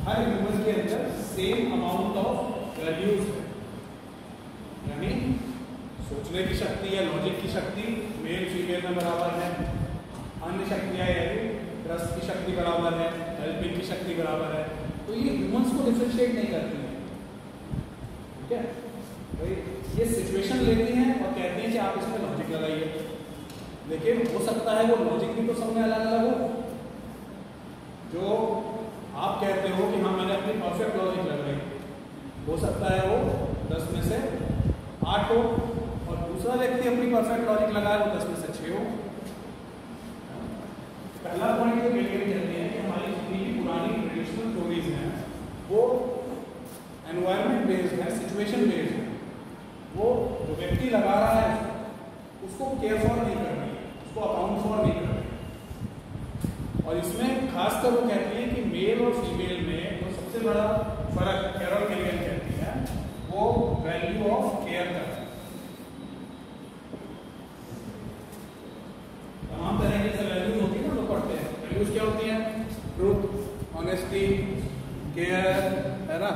हर ह्यूमन के अंदर सेम अमाउंट ऑफ वैल्यूज है, यानी सोचने की शक्ति या लॉजिक की शक्ति मेल फीमेल में बराबर है, अन्य शक्तियाँ यानी ट्रस्ट की शक्ति बराबर है, हेल्पिंग की शक्ति बराबर है, तो ये ह्यूमंस को डिफरेंशिएट नहीं करती है, ठीक है भाई। ये सिचुएशन लेती हैं और कहती हैं कि आप इसमें लॉजिक लगाइए, लेकिन हो सकता है वो लॉजिक भी तो सब में अलग अलग हो। जो आप कहते हो कि हाँ मैंने अपनी परफेक्ट लॉजिक लगाई, हो सकता है वो 10 में से 8 हो, और दूसरा व्यक्ति अपनी परफेक्ट लॉजिक लगाए वो 10 में से 6 हो। पहला पॉइंट जो गिलिगन कहते हैं कि हमारी जितनी भी पुरानी ट्रेडिशनल थ्योरीज हैं वो एनवायरनमेंट बेस्ड है, सिचुएशन बेस्ड है। वो जो व्यक्ति लगा रहा है उसको केयर फॉर नहीं कर रही है, उसको अकाउंट फॉर नहीं कर रही है। और इसमें खासकर वो कहती है कि मेल और फीमेल में जो सबसे बड़ा फर्क कैरोल गिलिगन कहती है वो वैल्यू ऑफ केयर का है। तमाम तरह की वैल्यूज होती है ना, लोग पढ़ते हैं, वैल्यूज क्या होती हैं? ट्रूथ, ऑनेस्टी, केयर, है ना,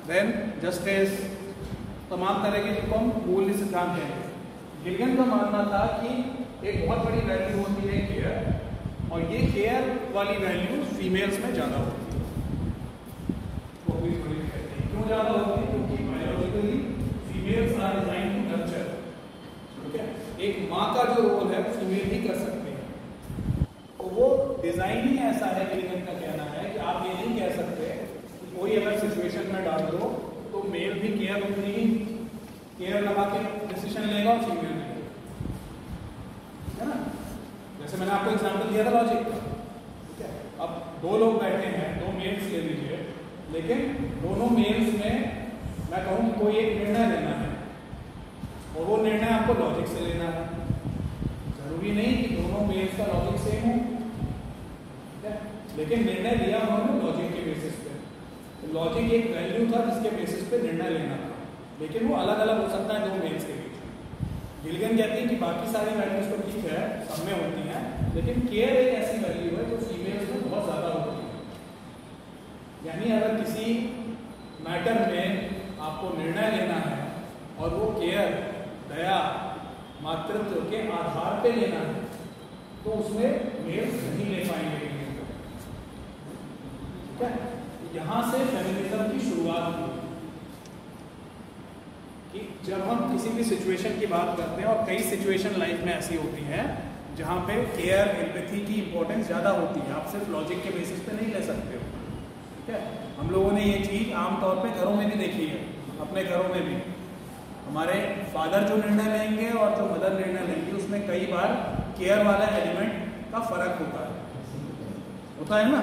देन जस्टिस, तमाम तरह के जिनको हम मूल्य सिद्धांत हैं। गिलिगन का मानना था कि एक बहुत बड़ी वैल्यू होती है केयर, और ये केयर वाली वैल्यू फीमेल्स में ज़्यादा होती है। वो भी कहते हैं क्यों ज़्यादा होती है? क्योंकि biologically females are design to nurture, ठीक है। एक माँ का जो रोल है फीमेल ही कर सकते हैं, तो वो डिजाइन ही ऐसा है। गिलिगन का कहना है कि आप ये नहीं कह सकते कि कोई अगर सिचुएशन में डाल दो तो मेल भी केयर उतनी ही केयर लगा के डिसीजन लेगा और फीमेल लेगा, है ना। जैसे मैंने आपको एग्जांपल दिया था लॉजिक का, ठीक है। अब दो लोग बैठे हैं, दो मेल्स ले लीजिए, लेकिन दोनों मेल्स में मैं कहूँ कि कोई एक निर्णय लेना है और वो निर्णय आपको लॉजिक से लेना है। जरूरी नहीं कि दोनों मेल्स का लॉजिक सेम हो, ठीक है, लेकिन निर्णय लिया उन्होंने लॉजिक के बेसिस पे। तो लॉजिक एक वैल्यू था जिसके बेसिस पे निर्णय लेना था, लेकिन वो अलग अलग हो सकता है दो मेल्स के बीच में। गिलिगन कहती है कि बाकी सारी वैल्यूज तो ठीक है, सब में होती हैं, लेकिन केयर एक ऐसी वैल्यू है जो मेल्स नहीं ले पाएंगे गिलगन को। ठीक है, यहाँ से फेमिनिज्म की शुरुआत हुई कि जब हम किसी भी सिचुएशन की बात करते हैं, और कई सिचुएशन लाइफ में ऐसी होती हैं जहाँ पे केयर एम्पैथी की इंपॉर्टेंस ज़्यादा होती है, आप सिर्फ लॉजिक के बेसिस पे नहीं ले सकते हो। ठीक है, हम लोगों ने ये चीज़ आमतौर पे घरों में भी देखी है, अपने घरों में भी हमारे फादर जो निर्णय लेंगे और जो मदर निर्णय लेंगी उसमें कई बार केयर वाला एलिमेंट का फर्क होता है ना।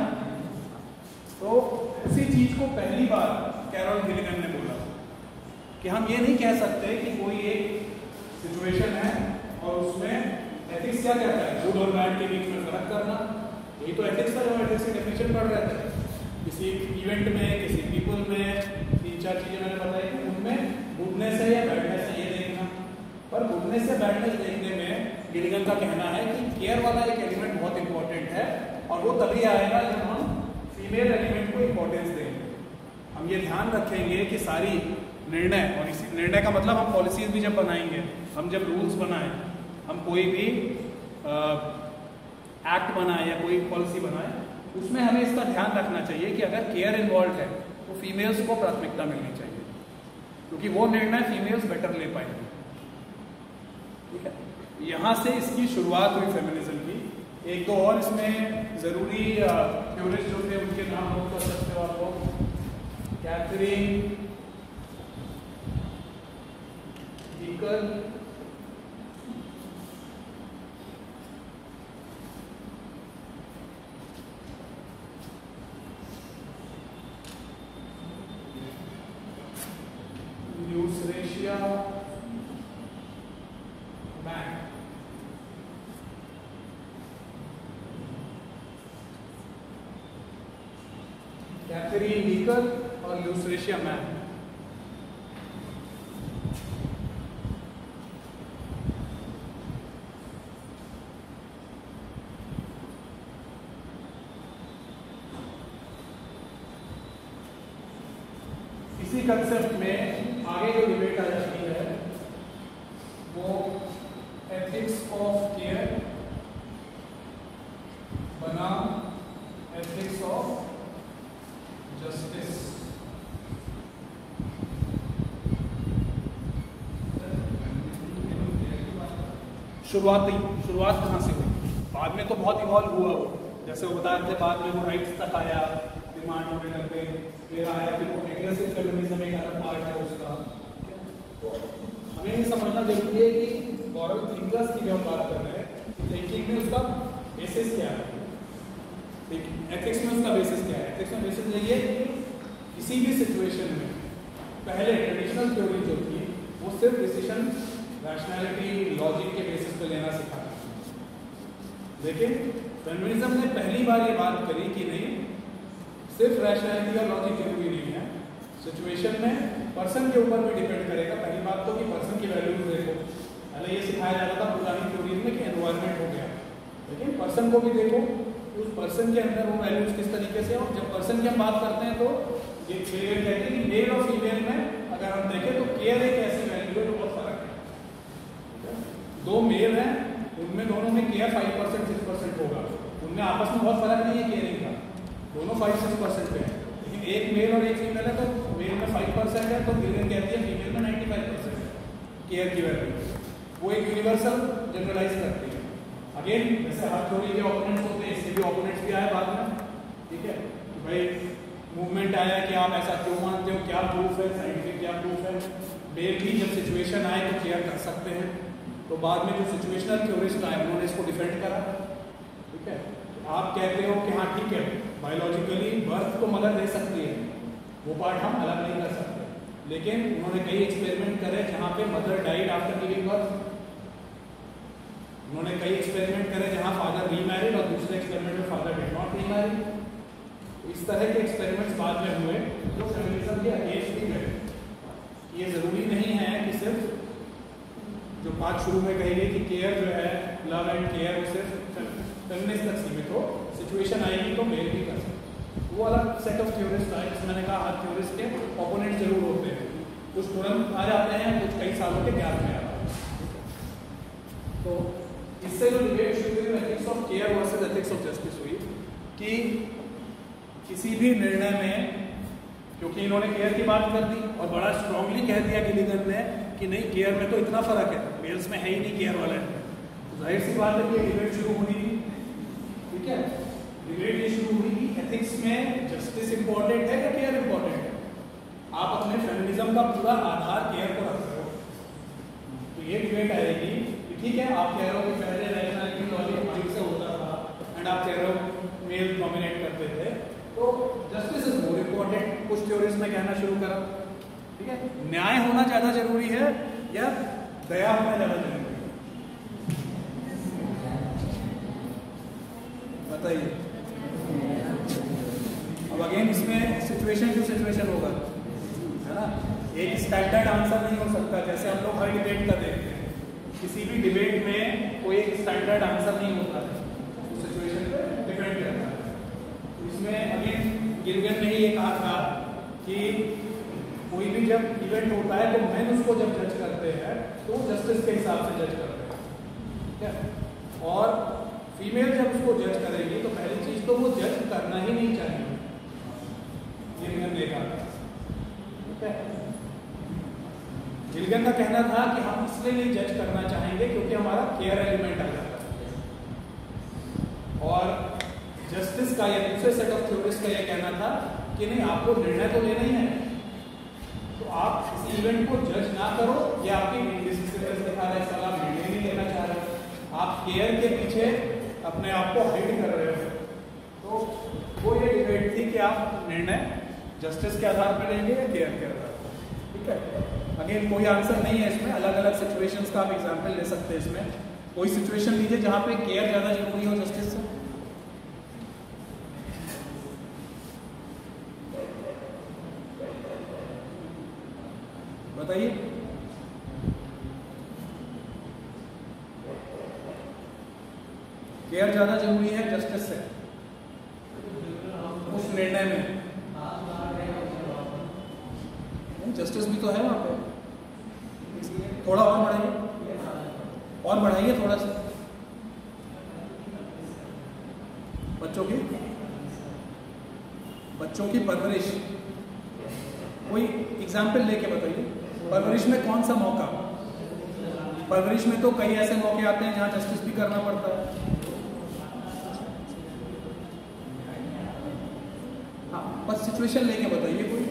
तो उसी चीज को पहली बार कैरोल गिलिगन ने बोला कि हम ये नहीं कह सकते कि कोई एक सिचुएशन है और उसमें एथिक्स क्या कहता है, गुड और बैड के बीच में फर्क करना। यही तो एथिक्स था, जो एथिक्स की डेफिनेशन पढ़ रहे थे। किसी इवेंट में, किसी पीपल में 3-4 चीजें मैंने बताई कि उनमें गुडनेस है या बैडनेस है ये देखना। पर गुडनेस या बैडनेस देखने में गिलिगन का कहना है कि केयर वाला एक एलिमेंट बहुत इंपॉर्टेंट है, और वो तभी आएगा जब हम फीमेल एलिमेंट को इंपॉर्टेंस देंगे। हम ये ध्यान रखेंगे कि सारी निर्णय, और इसी निर्णय का मतलब हम पॉलिसीज भी जब बनाएंगे, हम जब रूल्स बनाएं, हम कोई भी एक्ट बनाए या कोई पॉलिसी बनाए, उसमें हमें इसका ध्यान रखना चाहिए कि अगर केयर इन्वॉल्व है तो फीमेल्स को प्राथमिकता मिलनी चाहिए, क्योंकि वो निर्णय फीमेल्स बेटर ले पाएंगे। ठीक है, यहाँ से इसकी शुरुआत हुई फेमिनिज्म की। एक दो और इसमें जरूरी थ्योरिस्ट जो थे उनके नाम नोट कर सकते हो आप लोग। Catherine Beecher, Lucretia Mann, Catherine Beecher और ल्यूसरेशिया मैन। इसी कंसेप्ट में आगे जो डिबेट आ जाती है वो एथिक्स ऑफ केयर बनाम एथिक्स ऑफ जस्टिस। शुरुआत कहाँ से हुई? बाद में तो बहुत इवॉल्व हुआ वो, जैसे वो बता रहे थे, बाद में वो राइट्स तक आया, डिमांड होने लग गए, फिर आया, फिर वो एग्रेसिव फेमिनिज्म एक अलग पार्ट है उसका। तो हमें ये समझना जरूरी है कि मॉरल थिंकर्स की जो हम बात कर रहे हैं, थिंकिंग में उसका बेसिस क्या है, एथिक्स में उसका बेसिस क्या है। एथिक्स में बेसिस यही है कि किसी भी सिचुएशन में पहले ट्रेडिशनल थ्योरी जो थी वो सिर्फ डिसीजन रैशनैलिटी, लॉजिक के बेसिस पे लेना सिखाती, लेकिन फेमिनिज्म ने पहली बार ये बात करी कि नहीं, सिर्फ रैशनैलिटी और लॉजिक जरूरी नहीं है, सिचुएशन में पर्सन के ऊपर भी डिपेंड करेगा। पहली बात तो कि पर्सन की वैल्यूज देखो, पहले ये सिखाया जाता था पुरानी थ्योरीज में कि एनवायरनमेंट हो गया, लेकिन पर्सन को भी देखो, उस पर्सन के अंदर वो वैल्यूज किस तरीके से। और जब पर्सन की हम बात करते हैं तो ये कहते हैं कि मेल और फीमेल में अगर हम देखें तो केयर एक ऐसी वैल्यू है जो बहुत फर्क है। दो मेल हैं, उनमें दोनों में केयर 5% 6% होगा, उनमें आपस में बहुत फर्क नहीं है केयरिंग का, दोनों 5-6% पे है। लेकिन एक मेल और एक फीमेल है, तो मेल में 5% है तो गिलिगन कहती है फीमेल में 95% है केयर की वैल्यू। वो एक यूनिवर्सल जनरलाइज करती है। अगेन जैसे हर थ्योरी के ओपोनेंट्स होते हैं, इसके भी ओपोनेंट्स भी आए बाद में। ठीक है, भाई मूवमेंट आया कि आप ऐसा क्यों मानते हो, क्या प्रूफ है, साइंटिफिक क्या प्रूफ है। मेल भी जब सिचुएशन आए तो केयर कर सकते हैं, तो बाद में जो सिचुएशनल थ्योरिस्ट आए उन्होंने इसको डिफेंड करा। ठीक है, आप कहते हो कि हाँ ठीक है, बायोलॉजिकली बर्थ तो मदर दे सकती है, वो पार्ट हम अलग नहीं कर सकते, लेकिन उन्होंने कई एक्सपेरिमेंट करे जहाँ पे mother died after giving birth. उन्होंने कई एक्सपेरिमेंट करे जहाँ फादर रीमैरिड और दूसरे एक्सपेरिमेंट में फादर डिड नॉट रीमैरिड। इस तरह के एक्सपेरिमेंट्स बाद में हुए जो फेमिनिज्म के अगेंस्ट भी गए। ये जरूरी नहीं है कि सिर्फ जो बात शुरू में कही गई कि केयर जो है, लव एंड केयर, वो सिर्फ फेमिनिस्ट तक सीमित हो, सिचुएशन आएगी तो मेल भी कर सकते। वो अलग सेट ऑफ थ्योरिस्ट आए, जैसे मैंने कहा हर थ्योरिस्ट के ओपोनेंट जरूर होते हैं, कुछ तुरंत आ जाते हैं, कुछ कई सालों के गैप में आते हैं। तो इससे जो डिबेट शुरू हुई ethics of care versus ethics of justice हुई कि किसी भी निर्णय में, क्योंकि इन्होंने केयर की बात कर दी और बड़ा स्ट्रांगली कह दिया गिलिगन ने कि नहीं केयर में तो इतना फर्क है, मेल्स में है ही नहीं केयर वाला है, तो जाहिर सी बात है कि डिबेट शुरू होनी थी। ठीक है, डिबेट ये शुरू हुई कि एथिक्स में जस्टिस इंपॉर्टेंट है या केयर इंपॉर्टेंट है। आप अपने फेमिनिज्म का पूरा आधार केयर को रख रहे हो, तो ये डिबेट आएगी कि ठीक है आप कह रहे हो कि पहले रैशनैलिटी लॉजिक माइंड से होता था एंड आप कह रहे हो मेल डोमिनेट करते थे, तो जस्टिस इज मोर इम्पोर्टेंट। कुछ थ्योरीज में कहना शुरू करा, ठीक है, न्याय होना ज्यादा जरूरी है या दया होना ज्यादा जरूरी है, बताइए। अब अगेन इसमें सिचुएशन टू सिचुएशन होगा, है ना, एक स्टैंडर्ड आंसर नहीं हो सकता। जैसे हम लोग हर डिबेट का देखते हैं, किसी भी डिबेट में कोई एक स्टैंडर्ड आंसर नहीं होता है, तो सिचुएशन पे डिपेंड करता है। तो इसमें अगेन गिलिगन ने ये कहा था कि कोई भी जब इवेंट होता है तो मैन उसको जब जज करते हैं तो जस्टिस के हिसाब से जज करते हैं, ठीक है, और फीमेल जब उसको जज करेगी तो पहली चीज तो वो जज करना ही नहीं चाहिए, गिलिगन ने कहा, ठीक है। गिलिगन का कहना था कि हम इसलिए नहीं जज करना चाहेंगे क्योंकि हमारा केयर एलिमेंट आ जाता है, और जस्टिस का या दूसरे सेट ऑफ थ्योरीज का यह कहना था कि नहीं आपको निर्णय तो लेना ही है, तो आप इस इवेंट को जज ना करो, ये आपकी इंडिसिसिवनेस दिखा रहा है, साल आप निर्णय नहीं लेना चाह रहे हो, आप केयर के पीछे अपने आप को हाइड कर रहे हो। तो वो ये डिबेट थी कि आप निर्णय जस्टिस के आधार पर लेंगे या केयर के आधार पर, ठीक है। अगेन कोई आंसर नहीं है इसमें, अलग अलग सिचुएशंस का आप एग्जांपल ले सकते हैं। इसमें कोई सिचुएशन लीजिए जहां पे केयर ज्यादा जरूरी हो जस्टिस से, बताइए। केयर ज्यादा जरूरी है जस्टिस से उस निर्णय में, जस्टिस भी तो है वहां पे। थोड़ा और बढ़ाइए थोड़ा सा, बच्चों की परवरिश, कोई एग्जाम्पल लेके बताइए। परवरिश में कौन सा मौका? परवरिश में तो कई ऐसे मौके आते हैं जहां जस्टिस भी करना पड़ता है। हाँ, बस सिचुएशन लेके बताइए कोई।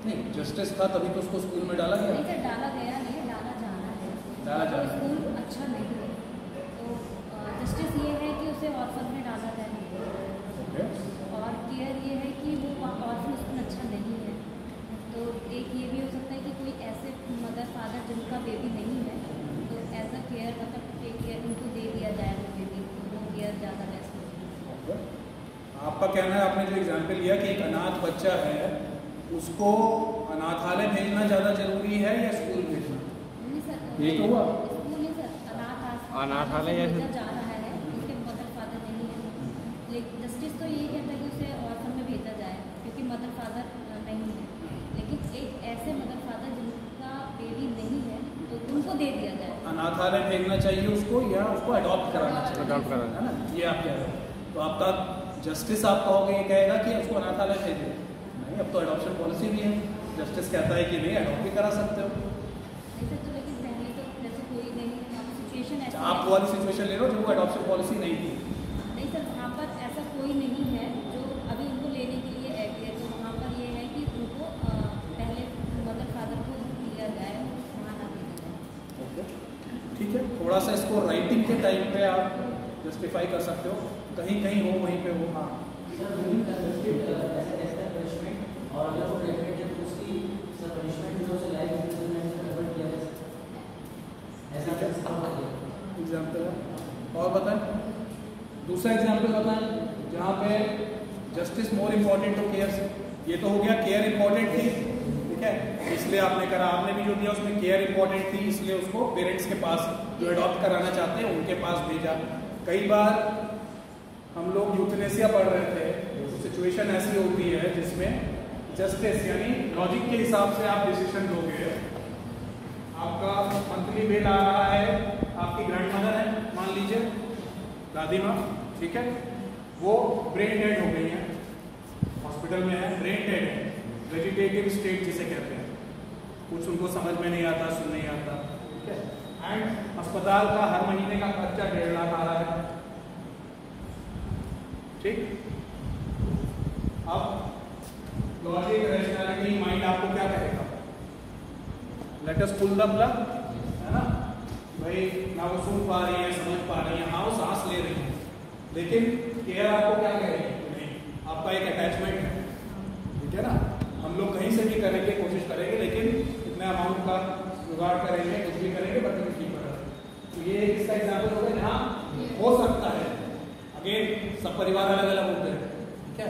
नहीं, जस्टिस था तभी तो उसको स्कूल में डाला गया। नहीं सर, डाला गया नहीं, डाला जाना है। डाला जाना है। स्कूल अच्छा नहीं है, तो जस्टिस ये है कि उसे ऑर्फन में डाला जाए, और केयर ये है कि वो ऑर्फन स्कूल अच्छा नहीं है। तो एक ये भी हो सकता है कि कोई ऐसे मदर फादर जिनका बेबी नहीं है, तो एज अ केयर मतलब टेक केयर उनको दे दिया जाए वो बेबी, वो केयर ज़्यादा बेस्ट होगी। आपका कहना है, आपने जो एग्जाम्पल लिया कि एक अनाथ बच्चा है उसको अनाथालय भेजना ज्यादा जरूरी है या स्कूल भेजना? नहीं सर, ये तो हुआ स्कूल नहीं सर, अनाथालय भेजा जा रहा है, उसके मदर फादर नहीं है, लेकिन जस्टिस तो यही कहता है कि उसे ऑर्फन में भेजा जाए क्योंकि मदर फादर नहीं है। लेकिन एक ऐसे मदर फादर जिनका बेबी नहीं है तो उनको दे दिया जाए। अनाथालय भेजना चाहिए उसको या उसको अडॉप्ट कराना चाहिए? अडॉप्ट कराना है ना, ये आप कह रहे हो। तो आपका जस्टिस आप कहोगे ये कहेगा कि उसको अनाथालय भेजिए, नहीं, अब तो अडॉप्शन पॉलिसी भी है, जस्टिस कहता है कि नहीं अडॉप्ट भी करा सकते हो। तो लेकिन पहले तो जैसे कोई नहीं है, सिचुएशन ऐसी आप वो वाली सिचुएशन ले लो जब वो अडॉप्शन पॉलिसी नहीं थी। नहीं सर, वहाँ पर ऐसा कोई नहीं है जो अभी उनको लेने के लिए एग्री है, तो वहाँ पर ये है कि उनको पहले मदर फादर को दिया जाए, वहाँ ना भेजा जाए। ओके, ठीक है, थोड़ा सा इसको राइटिंग के टाइम पे आप जस्टिफाई कर सकते हो, कहीं कहीं हो वहीं पे हो। हाँ और अगर वो प्रेग्नेंट है तो उसकी सर पनिशमेंट जो उसे लाइफ इम्प्रिजनमेंट से कन्वर्ट किया जा सकता है, ऐसा एग्जाम्पल है। और बताएं, दूसरा एग्जाम्पल बताएं जहाँ पे जस्टिस मोर इम्पोर्टेंट हो केयर से। ये तो हो गया केयर इम्पोर्टेंट थी, ठीक है, इसलिए आपने करा, आपने भी जो दिया उसमें केयर इम्पोर्टेंट थी इसलिए उसको पेरेंट्स के पास जो अडॉप्ट कराना चाहते हैं उनके पास भेजा। कई बार हम लोग यूथनेसिया पढ़ रहे थे, सिचुएशन ऐसी होती है जिसमें जस्टिस यानी लॉजिक के हिसाब से आप डिसीजन लोगे। आपका मंथली बिल आ रहा है, आपकी ग्रैंड मदर है मान लीजिए, दादी माँ, ठीक है, वो ब्रेन डेड हो गई है, हॉस्पिटल में है, ब्रेन डेड है, वेजिटेटिव स्टेट जिसे कहते हैं, कुछ उनको समझ में नहीं आता, सुन नहीं आता, ठीक है, एंड अस्पताल का हर महीने का खर्चा 1.5 लाख आ रहा है, ठीक। अब लॉजिक, रैशनैलिटी, माइंड आपको क्या कहेगा? Let us pull the plug, है ना भाई, ना वो सुन पा रही है, समझ पा रही है, हाँ वो सांस ले रही है, लेकिन केयर आपको क्या करेगी? नहीं, आपका एक अटैचमेंट है, ठीक है ना। हम लोग कहीं से भी करने की कोशिश करेंगे, लेकिन इतने अमाउंट का जुगाड़ करेंगे, कुछ भी करेंगे, बट ठीक है। तो ये इसका एग्जाम्पल होगा, जहाँ हो सकता है। अगेन सब परिवार अलग अलग होते हैं, ठीक है।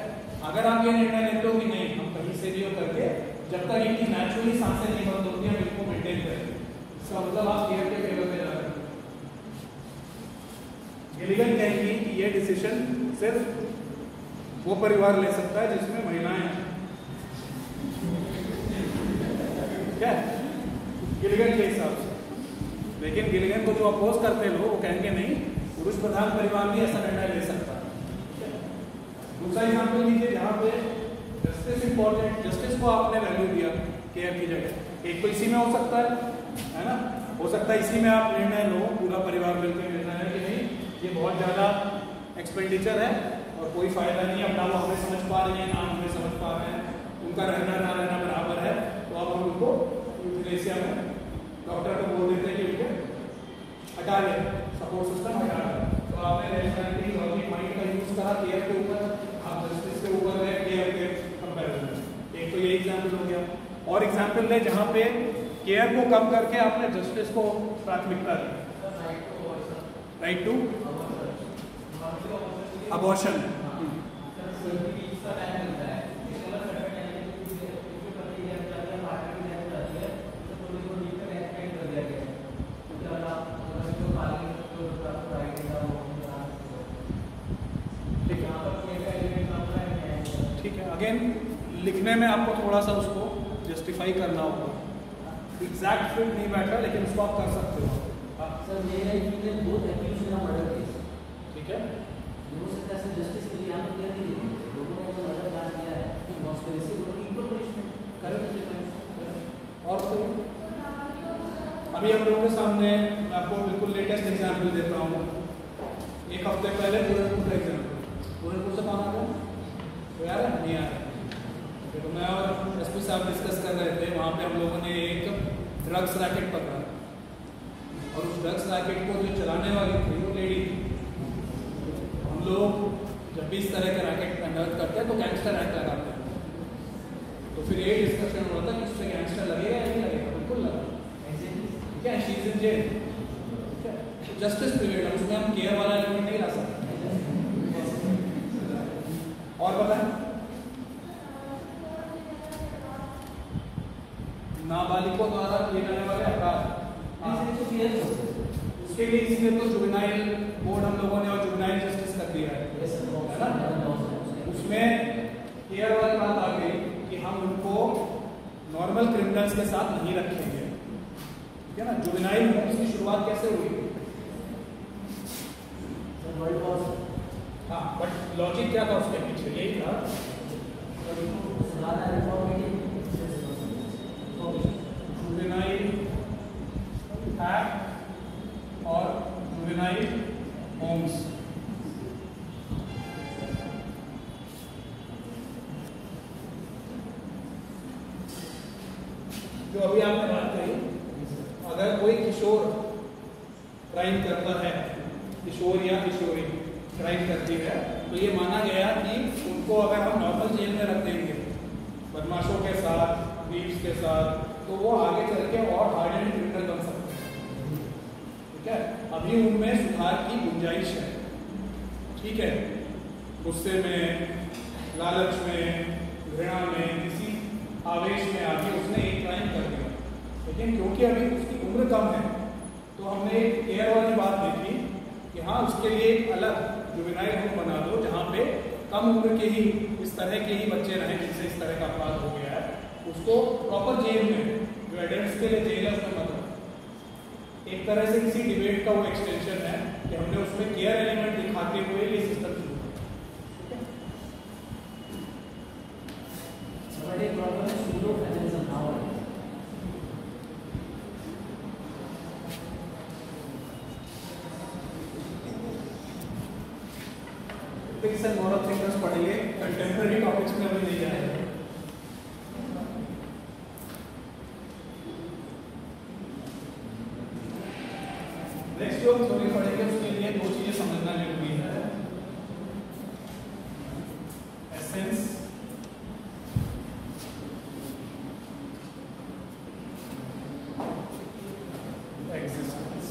अगर आप ये निर्णय लेते हो कि नहीं, हम कहीं से भी करके जब तक इनकी नेचुरली सांसें नहीं बंद होती हैं, हम इनको मेंटेन करेंगे, इसका मतलब आप केयर के फेवर में जा रहे हैं। गिलिगन कहेंगी कि ये डिसीजन सिर्फ वो परिवार ले सकता है जिसमें महिलाएं हैं, क्या गिलिगन के हिसाब से। लेकिन गिलिगन को जो अपोज करते हैं लोग, वो कहेंगे नहीं, पुरुष प्रधान परिवार भी ऐसा निर्णय ले सकता है। दूसरा एग्जाम्पल लीजिए जहाँ पे जस्टिस इंपॉर्टेंट, जस्टिस को आपने वैल्यू दिया केयर की जगह, एक तो इसी में हो सकता है ना, हो सकता है इसी में आप निर्णय लो, पूरा परिवार मिलकर निर्णय है कि नहीं ये बहुत ज़्यादा एक्सपेंडिचर है और कोई फायदा नहीं, अब ना वो हमें समझ पा रही है ना हमें समझ पा रहे हैं, उनका रहना ना रहना बराबर है, तो अब हम उनको यूथनेसिया में डॉक्टर को बोल देते हैं कि उनके हटा लें, सपोर्ट सिस्टम हटा लें। तो आपने रैशनैलिटी, लॉजिक, माइंड का यूज करा केयर के ऊपर, आप जस्टिस के ऊपर है केयर के कंपैरिजन। एक तो ये एग्जाम्पल हो गया, और एग्जाम्पल ले जहाँ पे केयर को कम करके आपने जस्टिस को प्राथमिकता दी, राइट टू अबॉर्शन। अगेन लिखने में आपको थोड़ा सा उसको जस्टिफाई करना होगा, एग्जैक्ट फिट नहीं बैठा, लेकिन उसको आप कर सकते हो। सर ये है कि बहुत एक्यूज ना मर्डर केस, ठीक है, हो सकता है जस्टिस के लिए यहाँ पे नहीं, लोगों ने तो मर्डर प्लान किया है कि कॉन्स्पिरेसी को इक्वल पनिशमेंट करें। और तो अभी हम लोगों के सामने मैं आपको बिल्कुल लेटेस्ट एग्जाम्पल देता हूँ। एक हफ्ते पहले पूरनपुर का एग्जाम्पल, पूरनपुर से कौन आ गया? तो यार नहीं आ रहा, तो मैं और एसपी साहब डिस्कस कर रहे थे, वहाँ पे हम लोगों ने एक ड्रग्स रैकेट पकड़ा, और उस ड्रग्स रैकेट को जो चलाने वाली थी वो लेडी थी। हम लोग जब भी इस तरह के रैकेट कंडक्ट करते हैं तो गैंगस्टर एक्ट लगाते हैं, तो फिर ये डिस्कशन हुआ था कि उससे गैंगस्टर लगेगा या नहीं लगेगा, बिल्कुल लगा, ठीक है, शी इज इन जेल, ठीक है, जस्टिस पीरियड, उसमें हम केयर वाला एलिमेंट नहीं ला सकते। और बताएं, नाबालिगों द्वारा किए जाने वाले अपराध, उसके लिए इसीलिए तो जुवेनाइल बोर्ड हम लोगों ने और जुवेनाइल जस्टिस कर दिया है ना, उसमें केयर वाली बात आ गई कि हम उनको नॉर्मल क्रिमिनल्स के साथ नहीं रखेंगे, ठीक है ना। जुवेनाइल होम्स की शुरुआत कैसे हुई? हाँ, बट लॉजिक क्या था उसके पीछे? यही था जुवेनाइल एक्ट और जुवेनाइल होम्स। जो अभी आपने बात करी, अगर कोई किशोर क्राइम करता है, किशोर या किशोरी क्राइम करती है, तो ये माना गया कि उनको अगर हम नॉर्मल जेल में रख देंगे बदमाशों के साथ, बीट्स के साथ, तो वो आगे चल के और हार्डन क्रिमिनल बन सकते हैं, ठीक है। अभी उनमें सुधार की गुंजाइश है, ठीक है। गुस्से में, लालच में, घृणा में, किसी आवेश में आके उसने एक क्राइम कर दिया, लेकिन क्योंकि अभी उसकी उम्र कम है, तो हमने एक केयर वाली बात देखी कि हाँ उसके लिए एक अलग जुवेनाइल होम बना दो जहाँ पे कम उम्र के ही इस तरह के ही बच्चे रहें जिनसे इस तरह का अपराध हो गया है, उसको प्रॉपर जेल में, जो एडल्ट्स के लिए जेल है उसमें मत रखो। एक तरह से किसी डिबेट का वो एक्सटेंशन है कि हमने उसमें केयर एलिमेंट दिखाते हुए ये सिस्टम शुरू किया। बड़े प्रॉब्लम है सूडो फेमिनिज्म नाउ है। एथिक्स एंड मॉरल थिंकर्स पढ़ेंगे, कंटेम्पररी टॉपिक्स में अभी नहीं जाएंगे। नेक्स्ट जो थ्योरी पढ़ेंगे उसके लिए दो चीजें समझना जरूरी है। Essence existence.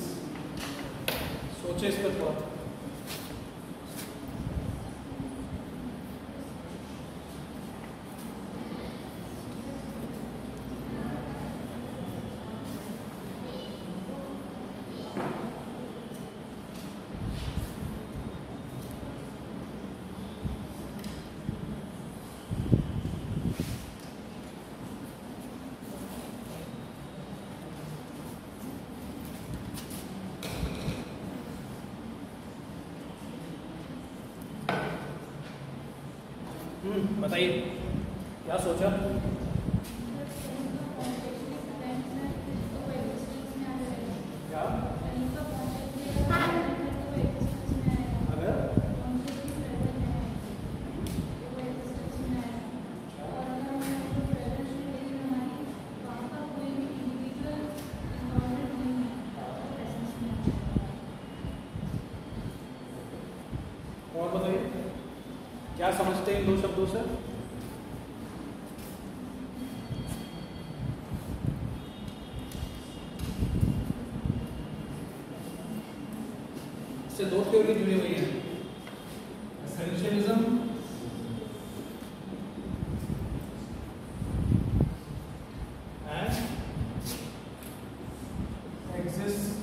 सोचे इस पर थोड़ा। बताइए क्या सोचा? क्या और बताइए क्या समझते हैं इन दो शब्दों से? इससे दो थ्योरी जुड़ी हुई है, एसेंशियलिज्म एंड एक्जिस्टेंशियलिज्म।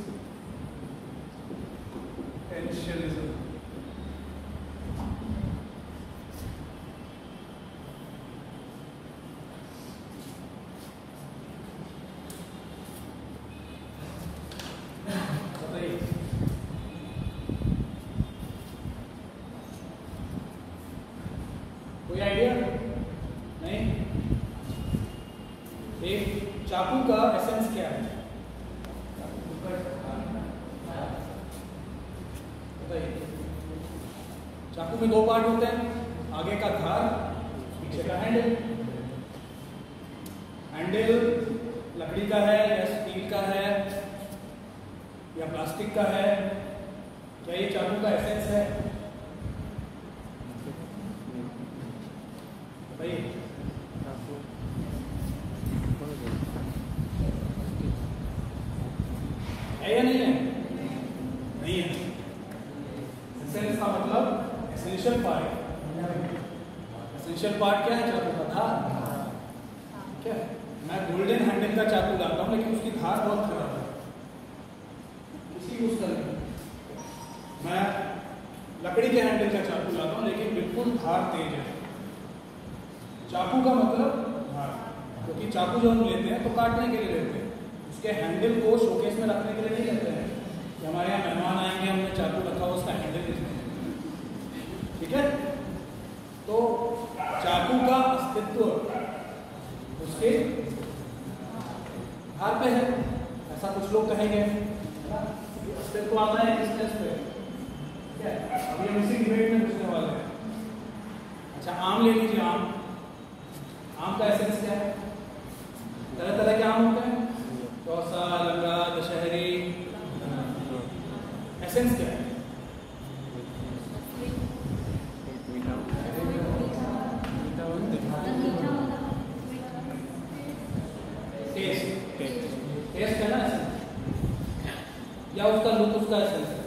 कोई आइडिया नहीं? एक चाकू का एसेंस क्या है बताइए? चाकू में दो पार्ट होते हैं, आगे का धार, पीछे का हैंडल। हैंडल लकड़ी का है या स्टील का है या प्लास्टिक का है? क्या ये चाकू का एसेंस है? है या नहीं है? नहीं है। एसेंस का मतलब एसेंशियल पार्ट। एसेंशियल पार्ट क्या है चाकू का? धार। ठीक है, मैं गोल्डन हैंडल का चाकू लाता हूँ लेकिन उसकी धार बहुत खराब है, किसी यूज करेंगे। मैं लकड़ी के हैंडल का चाकू लाता हूँ लेकिन बिल्कुल धार तेज है। चाकू का मतलब धार, क्योंकि चाकू जो हम लेते हैं तो काटने के लिए लेते हैं, उसके हैंडल को शोकेस में रखने के लिए नहीं लेते हैं कि हमारे यहाँ मेहमान आएंगे हमने चाकू रखा हुआ उसका हैंडल नहीं। ठीक है, तो चाकू का अस्तित्व उसके धार पे है, ऐसा कुछ लोग कहेंगे। अस्तित्व आता है एक्जिस्टेंस पे। ठीक है, अभी हम इसी डिबेट में पूछने वाले हैं। अच्छा, आम ले लीजिए। आम का एसेंस क्या है? तरह तरह के आम होते हैं, चौसा, लंगा, दशहरी। एसेंस क्या है? टेस्ट है ना एसेंस, या उसका लुक उसका एसेंस है?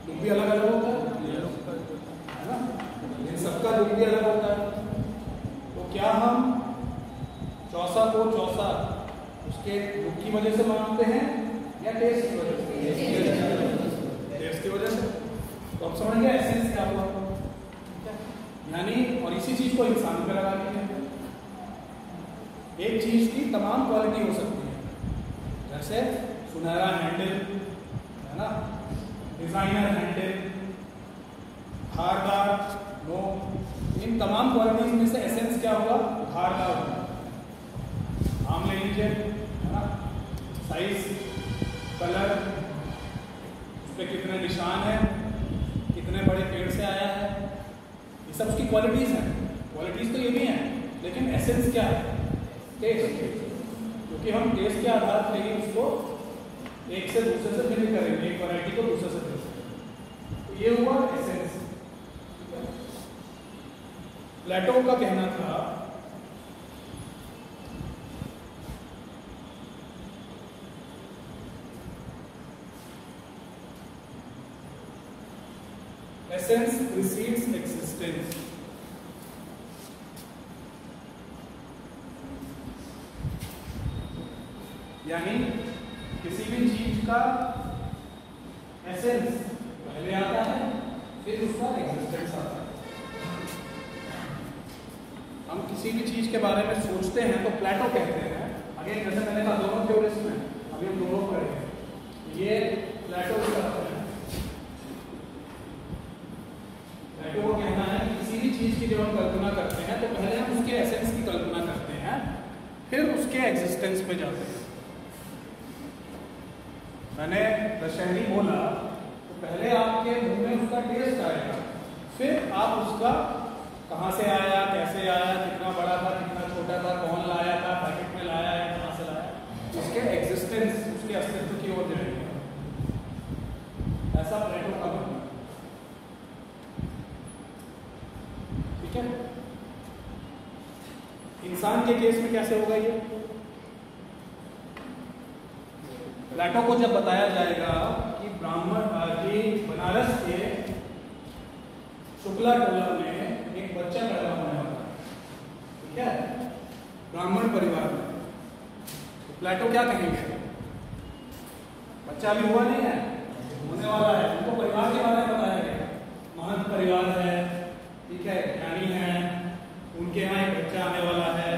लुक भी अलग अलग होता है ना, इन सबका लुक भी अलग होता है। तो क्या हम चौसा को चौसा उसके लुक की वजह से मानते हैं या टेस्ट की वजह से? टेस्ट की वजह से। तो अब समझ गया एसेंस क्या हुआ, यानी और इसी चीज को इंसान पे लगा दिया। एक चीज की तमाम क्वालिटी हो सकती है, जैसे सुनहरा हैंडल है ना, डिजाइनर हैंडल, धारदार नोक, इन तमाम क्वालिटीज में से एसेंस क्या हुआ, धारदार हुआ। आम ले लीजिए है ना, साइज, कलर, उस पर कितने निशान है, कितने बड़े पेड़ से आया है, ये सब उसकी क्वालिटीज हैं। क्वालिटीज तो ये भी हैं, लेकिन एसेंस क्या है, टेस्ट। क्योंकि हम टेस्ट के आधार पर ही उसको एक से दूसरे से भिन्न करेंगे, एक वैरायटी को दूसरे से भिन्न। तो ये हुआ एसेंस। प्लेटो का कहना था एसेंस प्रीसीड्स एक्सिस्टेंस। यानी किसी भी चीज का एसेंस पहले आता है, फिर उसका एग्जिस्टेंस आता है। हम किसी भी चीज के बारे में सोचते हैं तो प्लेटो कहते हैं, अगेन जैसे मैंने कहा दोनों थ्योरिस्ट में, अभी हम दोनों पढ़ेंगे। ये प्लेटो का है, प्लेटो को कहना है कि किसी भी चीज की जब हम कल्पना करते हैं तो पहले हम उसके एसेंस की कल्पना करते हैं, फिर उसके एग्जिस्टेंस पे जाते हैं। मैंने दशहरी बोला तो पहले आपके मुंह में उसका टेस्ट आएगा, फिर आप उसका कहाँ से आया, कैसे आया, कितना बड़ा था, कितना छोटा था, कौन लाया था, पैकेट में लाया है, कहाँ से लाया, उसके एग्जिस्टेंस, उसके अस्तित्व की ओर जाएंगे। ऐसा प्लेटो का मानना। ठीक है, इंसान के केस में कैसे होगा ये? प्लेटो को जब बताया जाएगा कि बनारस के शुक्ला टोला में एक बच्चा पैदा होने वाला है, ठीक है, ब्राह्मण परिवार में, तो प्लेटो क्या कहेंगे? बच्चा अभी हुआ नहीं है, होने वाला है, उनको परिवार के बारे में बताया गया, महंत परिवार है, ठीक है, ज्ञानी है, उनके यहाँ एक बच्चा आने वाला है,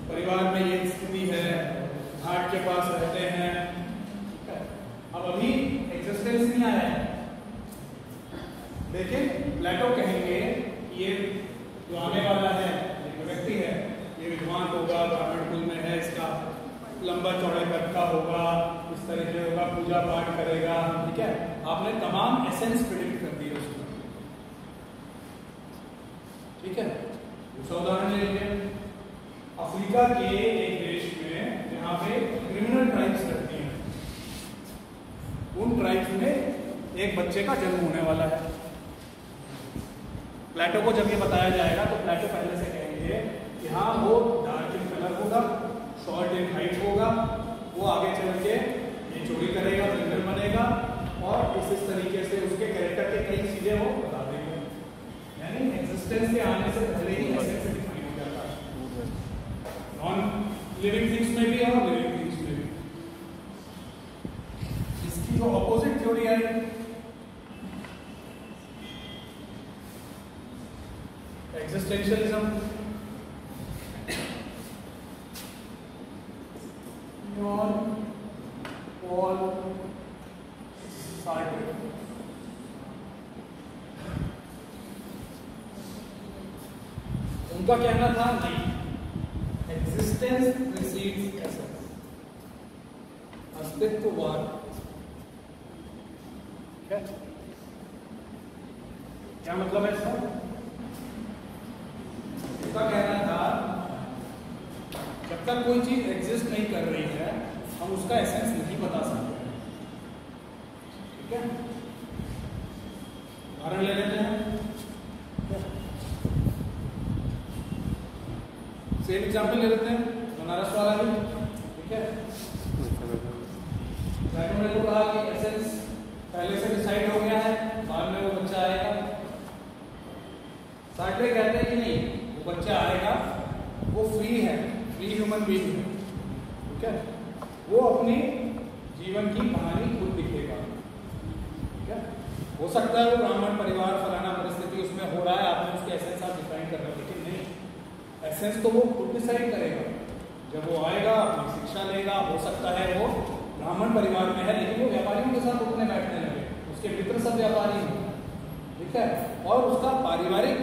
परिवार में ये स्थिति है, घाट के पास रहते हैं। अब अभी एग्जिस्टेंस नहीं आया है, लेकिन प्लेटो कहेंगे ये जो आने वाला है, ये व्यक्ति है, ये विद्वान होगा, ब्राह्मण कुल में है, इसका लंबा चौड़े कद का होगा, इस तरह से होगा, पूजा पाठ करेगा, ठीक है। आपने तमाम एसेंस प्रेडिक्ट कर दिए उसको, ठीक है। दूसरा उदाहरण ले लीजिए, अफ्रीका के एक देश में जहाँ पे क्रिमिनल ट्राइब्स रहती हैं, उन ट्राइब्स में एक बच्चे का जन्म होने वाला है। प्लेटो को जब ये बताया जाएगा तो प्लेटो पहले से कहेंगे कि हाँ वो डार्क इन कलर होगा, शॉर्ट इन हाइट होगा, वो आगे चल के ये चोरी करेगा, क्रिमिनल बनेगा, और इस तरीके से उसके कैरेक्टर के कई चीजें वो बता देंगे। यानी एग्जिस्टेंस के आने से पहले ही एसेंस डिफाइन हो जाता है, नॉन लिविंग थिंग्स में भी और लिविंग थिंग्स में भी। इसकी जो ऑपोजिट थ्योरी है एक्जिस्टेंशियलिज्म, पॉल सार्ट्रे। उनका कहना था नहीं, एग्जिस्टेंस प्रीसीड्स एसेंस, अस्तित्ववाद। क्या मतलब है इसका? इसका कहना था जब तक कोई चीज एग्जिस्ट नहीं कर रही है हम उसका एसेंस नहीं बता सकते, ठीक है। उदाहरण ले लेते हैं, सेम एग्जांपल ले लेते हैं, बनारस वाला ही, ठीक है। मैंने को कहा कि एसेंस पहले से डिसाइड हो गया है, बाद में वो बच्चा आएगा। सार्ट्रे कहते हैं कि नहीं, वो बच्चा आएगा, वो फ्री है, फ्री ह्यूमन बीइंग है, ठीक है, वो अपनी जीवन की कहानी खुद लिखेगा, ठीक है, हो सकता है वो ब्राह्मण परिवार फलाना परिस्थिति उसमें हो रहा है, आपने उसके एसेंस आप डिफाइन कर रहे हो, लेकिन नहीं, एसेंस तो वो खुद डिसाइड करेगा। जब वो आएगा अपनी शिक्षा लेगा, हो सकता है वो ब्राह्मण परिवार में है लेकिन वो व्यापारियों के साथ उठने बैठने लगे, उसके मित्र सब व्यापारी हैं, ठीक है, और उसका पारिवारिक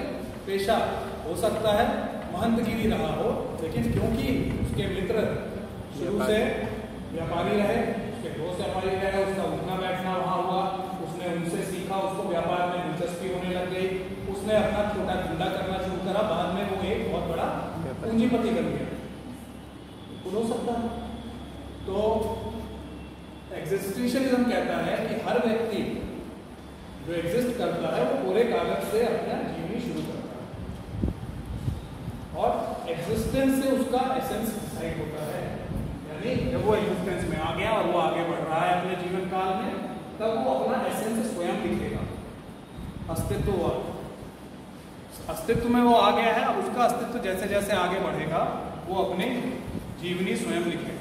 पेशा हो सकता है महंतगिरी रहा हो, लेकिन क्योंकि उसके मित्र शुरू से व्यापारी रहे, उसके दोस्त व्यापारी रहे, उसका उठना बैठना वहाँ हुआ, उसने उनसे सीखा, उसको व्यापार में दिलचस्पी होने लग गई, उसने अपना छोटा धंधा करना शुरू करा, बाद में वो एक बहुत बड़ा पूंजीपति बन गया, हो सकता है। तो एग्जिस्टेंशियलिज्म कहता है कि हर व्यक्ति जो एग्जिस्ट करता है वो पूरे कागज से अपना जीवनी शुरू करता है, और एग्जिस्टेंस से उसका एसेंस डिसाइड होता है। यानी जब वो एग्जिस्टेंस में आ गया और वो आगे बढ़ रहा है अपने जीवन काल में, तब वो अपना एसेंस स्वयं लिखेगा, अस्तित्व हुआ, अस्तित्व में वो आ गया है, अब उसका अस्तित्व जैसे जैसे आगे बढ़ेगा वो अपने जीवनी स्वयं लिखेगा।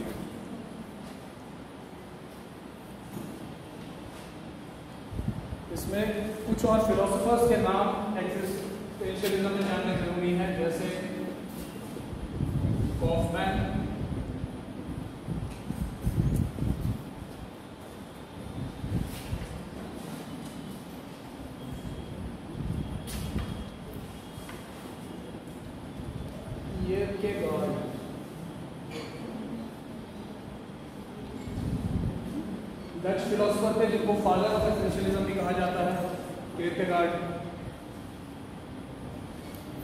इसमें कुछ और फिलोसोफर्स के नाम एग्जिस्टेंशियलिज्म में जानने जरूरी है, जैसे कॉफमैन, डच फिलोसोफर थे जिनको फादर ऑफ एग्जिस्टेंशियलिज्म भी कहा जाता है, किरकेगार्ड,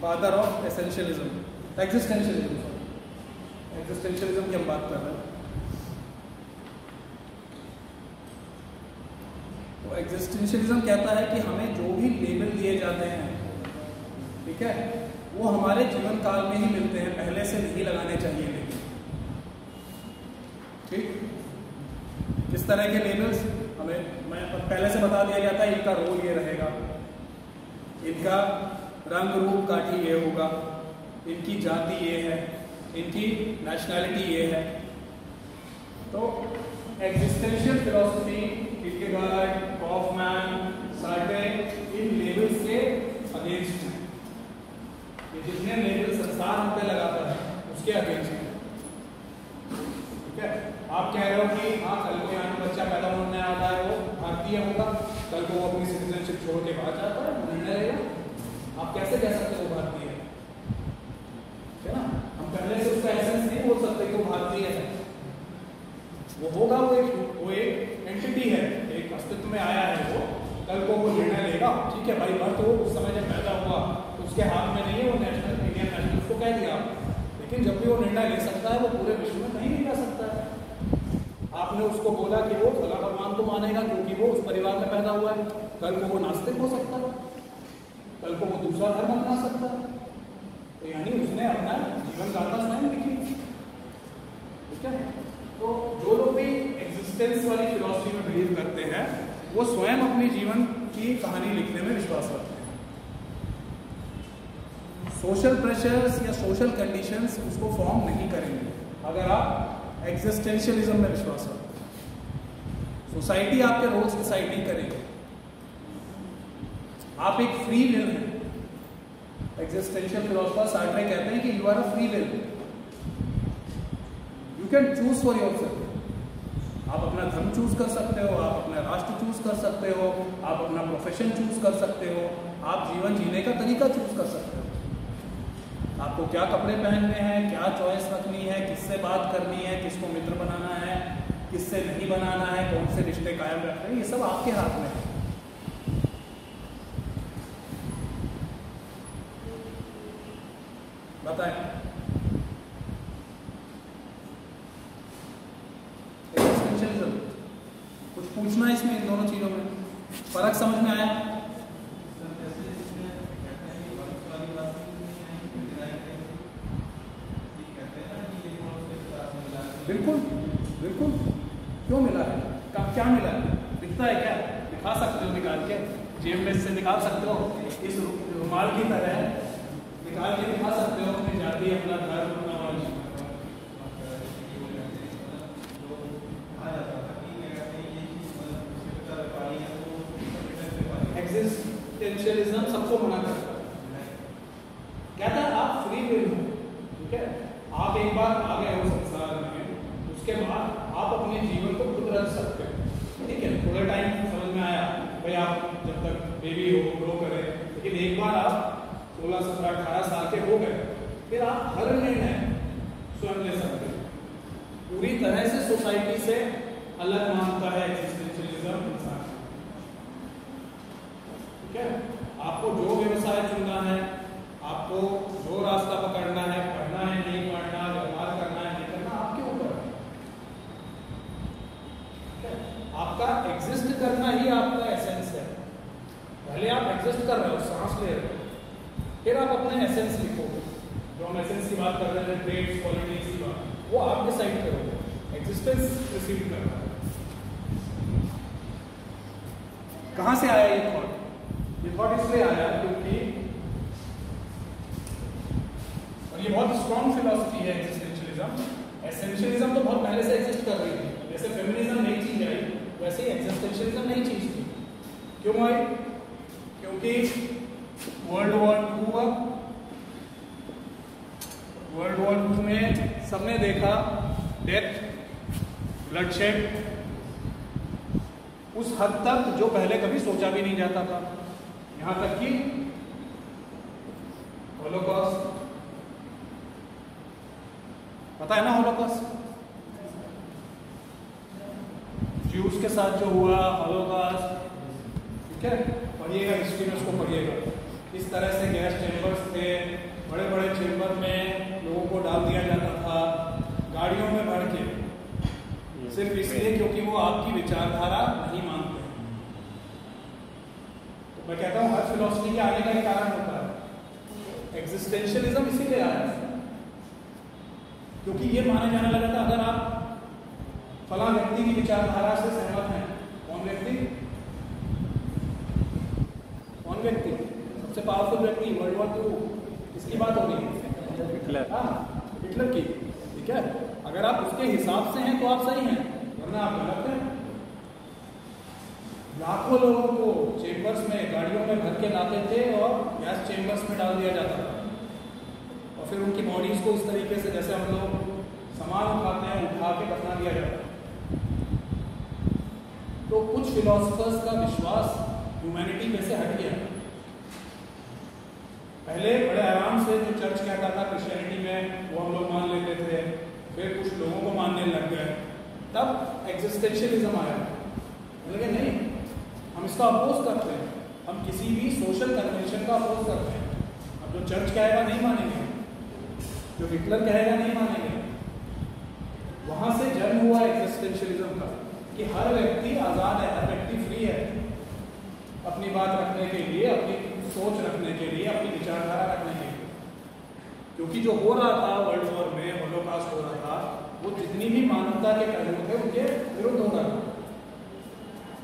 फादर ऑफ एग्जिस्टेंशियलिज्म की हम बात कर रहे हैं। तो एग्जिस्टेंशियलिज्म कहता है कि हमें जो भी लेबल दिए जाते हैं, ठीक है, वो हमारे जीवन काल में ही मिलते हैं, पहले से नहीं लगाने चाहिए लेकिन, ठीक। किस तरह के लेबल्स हमें पहले से बता दिया जाता है, इनका रोल ये रहेगा, इनका रंग रूप काठी ये होगा, इनकी जाति ये है, इनकी नेशनैलिटी ये है। तो एग्जिस्टेंशियल फिलॉसफी, किरकेगार्ड, कॉफमैन, सार्ट्रे, इन लेबल्स के अगेंस्ट हैं। ये जितने लेबल संसार हम पे लगाता है उसके अगेंस्ट है, ठीक है। आप कह रहे हो कि हाँ कल को यहाँ बच्चा पैदा होने आता है वो भारतीय होगा, कल को वो अपनी सिटीजनशिप छोड़ के बाहर जाता है, निर्णय लेगा, आप कैसे कह सकते हो भारतीय है ना? हम पहले से उसका एसेंस नहीं बोल सकते कि वो भारतीय है, वो होगा, वो एक एंटिटी है, एक अस्तित्व में आया है, वो कल को वो निर्णय लेगा, ठीक है भाई, बर्थ वो उस समय जब पैदा हुआ तो उसके हाथ में नहीं है, वो नेशनल इंडियन नेशनल उसको कह दिया, लेकिन जब भी वो निर्णय ले सकता है वो पूरे विश्व में कहीं नहीं जा सकता है। आपने उसको बोला कि वो भला भगवान को मानेगा क्योंकि वो उस परिवार में पैदा हुआ है, कल को वो नास्तिक हो सकता है, कल को वो दूसरा धर्म अपना सकता है, तो यानी उसने अपना जीवन गाथा स्वयं लिखी, ठीक है। तो जो लोग भी एग्जिस्टेंस वाली फिलॉसफी में बिलीव करते हैं वो स्वयं अपनी जीवन की कहानी लिखने में विश्वास रखते हैं। सोशल प्रेशर्स या सोशल कंडीशंस उसको फॉर्म नहीं करेंगे अगर आप एग्जिस्टेंशियलिज्म में विश्वास रखते हैं। सोसाइटी आपके रोल्स डिसाइड नहीं करेगी, आप एक फ्री विल हैं। एग्जिस्टेंशियल फिलोसफर सार्ट्रे कहते हैं कि you are a free will, you can choose for yourself. आप अपना धर्म चूज कर सकते हो, आप अपना राष्ट्र चूज कर सकते हो, आप अपना प्रोफेशन चूज कर सकते हो, आप जीवन जीने का तरीका चूज कर सकते हो। आपको क्या कपड़े पहनने हैं, क्या चॉइस रखनी है, किससे बात करनी है, किसको मित्र बनाना है, किससे नहीं बनाना है, कौन से रिश्ते कायम रखने हैं, ये सब आपके हाथ में है। बताएं, एग्जिस्टेंशियलिज्म कुछ पूछना है इसमें, इन दोनों चीजों में फर्क समझ में आया? बिल्कुल बिल्कुल, क्यों मिला है, क्या मिला है, दिखता है क्या, दिखा सकते हो निकाल के, जेब में से निकाल सकते हो, इस रुमाल की तरह निकाल के दिखा सकते हो अपनी जाति, अपना धर्म, अपना वंश। एग्जिस्टेंशियलिज्म सबको मना करता है, कहता है आप फ्री विल हो, ठीक है, आप एक बार आ गए हो संसार में, उसके बाद आप अपने जीवन को खुद रख सकते हो, ठीक है, थोड़ा टाइम समझ में आया भाई आप जब तक बेबी हो ग्रो करें, लेकिन एक बार आप 16, 17, 18 साल के हो गए, फिर आप हर निर्णय स्वयं ले सकते हो। पूरी तरह से सोसाइटी से अलग मानता है एग्जिस्टेंशियलिज्म इंसान, ठीक है। आपको जो व्यवसाय चुनना है, आपको जो रास्ता पकड़ना है, पढ़ना है नहीं पढ़ना, व्यवहार करना है नहीं करना, आपके ऊपर है, ठीक है। आपका एग्जिस्ट करना ही आपका एसेंस है। पहले आप एग्जिस्ट कर रहे हो, सांस ले रहे हो, फिर आप अपने एसेंस लिखोगे। जो हम एसेंस की बात कर रहे हैं, ट्रेड्स, क्वालिटीज की बात, वो आप डिसाइड करोगे। एग्जिस्टेंस रिसीव करना है। कहां से आया ये थॉट? ये थॉट इसलिए आया क्योंकि, और ये बहुत स्ट्रॉन्ग फिलॉसफी है एग्जिस्टेंशियलिज्म। एसेंशियलिज्म तो बहुत पहले से एग्जिस्ट कर रही थी, जैसे फेमिनिज्म नई चीज आई, वैसे ही एग्जिस्टेंशियलिज्म नई चीज थी। क्यों आई? क्योंकि वर्ल्ड वॉर 2 हुआ, वर्ल्ड वॉर 2 में सबने देखा डेथ, ब्लडशेड, उस हद तक जो पहले कभी सोचा भी नहीं जाता था, यहां तक कि होलोकॉस्ट, पता है ना होलोकॉस्ट? ज्यूस के साथ जो हुआ होलोकॉस्ट, ठीक है, पढ़िएगा हिस्ट्री में, उसको पढ़िएगा। इस तरह से गैस चेम्बर्स थे, बड़े बड़े चेम्बर में लोगों को डाल दिया जाता था गाड़ियों में भर के, सिर्फ इसलिए क्योंकि वो आपकी विचारधारा नहीं मानते। तो मैं कहता हूं हर फिलॉसफी के आने का ही कारण होता है। एग्जिस्टेंशियलिज्म इसीलिए आया क्योंकि ये माना जाने लगा था अगर आप फला व्यक्ति की विचारधारा से सहमत हैं, कौन व्यक्ति सबसे पावरफुल व्यक्ति वर्ल्ड वॉर 2 किसकी बात हो रही है? हिटलर की, ठीक है। अगर आप उसके हिसाब से हैं तो आप सही हैं, वरना आप गलत हैं। लाखों लोगों को चेम्बर्स में गाड़ियों में भर के लाते थे और गैस चेम्बर्स में डाल दिया जाता था, और फिर उनकी बॉडीज को इस तरीके से जैसे हम लोग सामान उठाते हैं उठा के दफना दिया जाता है। तो कुछ फिलोसफर्स का विश्वास ह्यूमैनिटी में से हट गया। पहले बड़े आराम से जो चर्च कहता था क्रिश्चियनिटी में, वो हम लोग मान लेते थे, फिर कुछ लोगों को मानने लग गए, तब एग्जिस्टेंशियलिज्म आया। बोले नहीं, हम इसका अपोज करते हैं, हम किसी भी सोशल कन्वेंशन का अपोज करते हैं। अब जो चर्च कहेगा नहीं मानेंगे, जो हिटलर कहेगा नहीं मानेंगे। वहां से जन्म हुआ एग्जिस्टेंशियलिज्म का कि हर व्यक्ति आजाद है, हर व्यक्ति फ्री है अपनी बात रखने के लिए, अपनी सोच रखने के लिए, अपनी विचारधारा रखने के लिए। क्योंकि जो हो रहा था वर्ल्ड वॉर में, होलोकॉस्ट हो रहा था, वो जितनी भी मानवता के पहलू थे उनके विरुद्ध हो रहा था।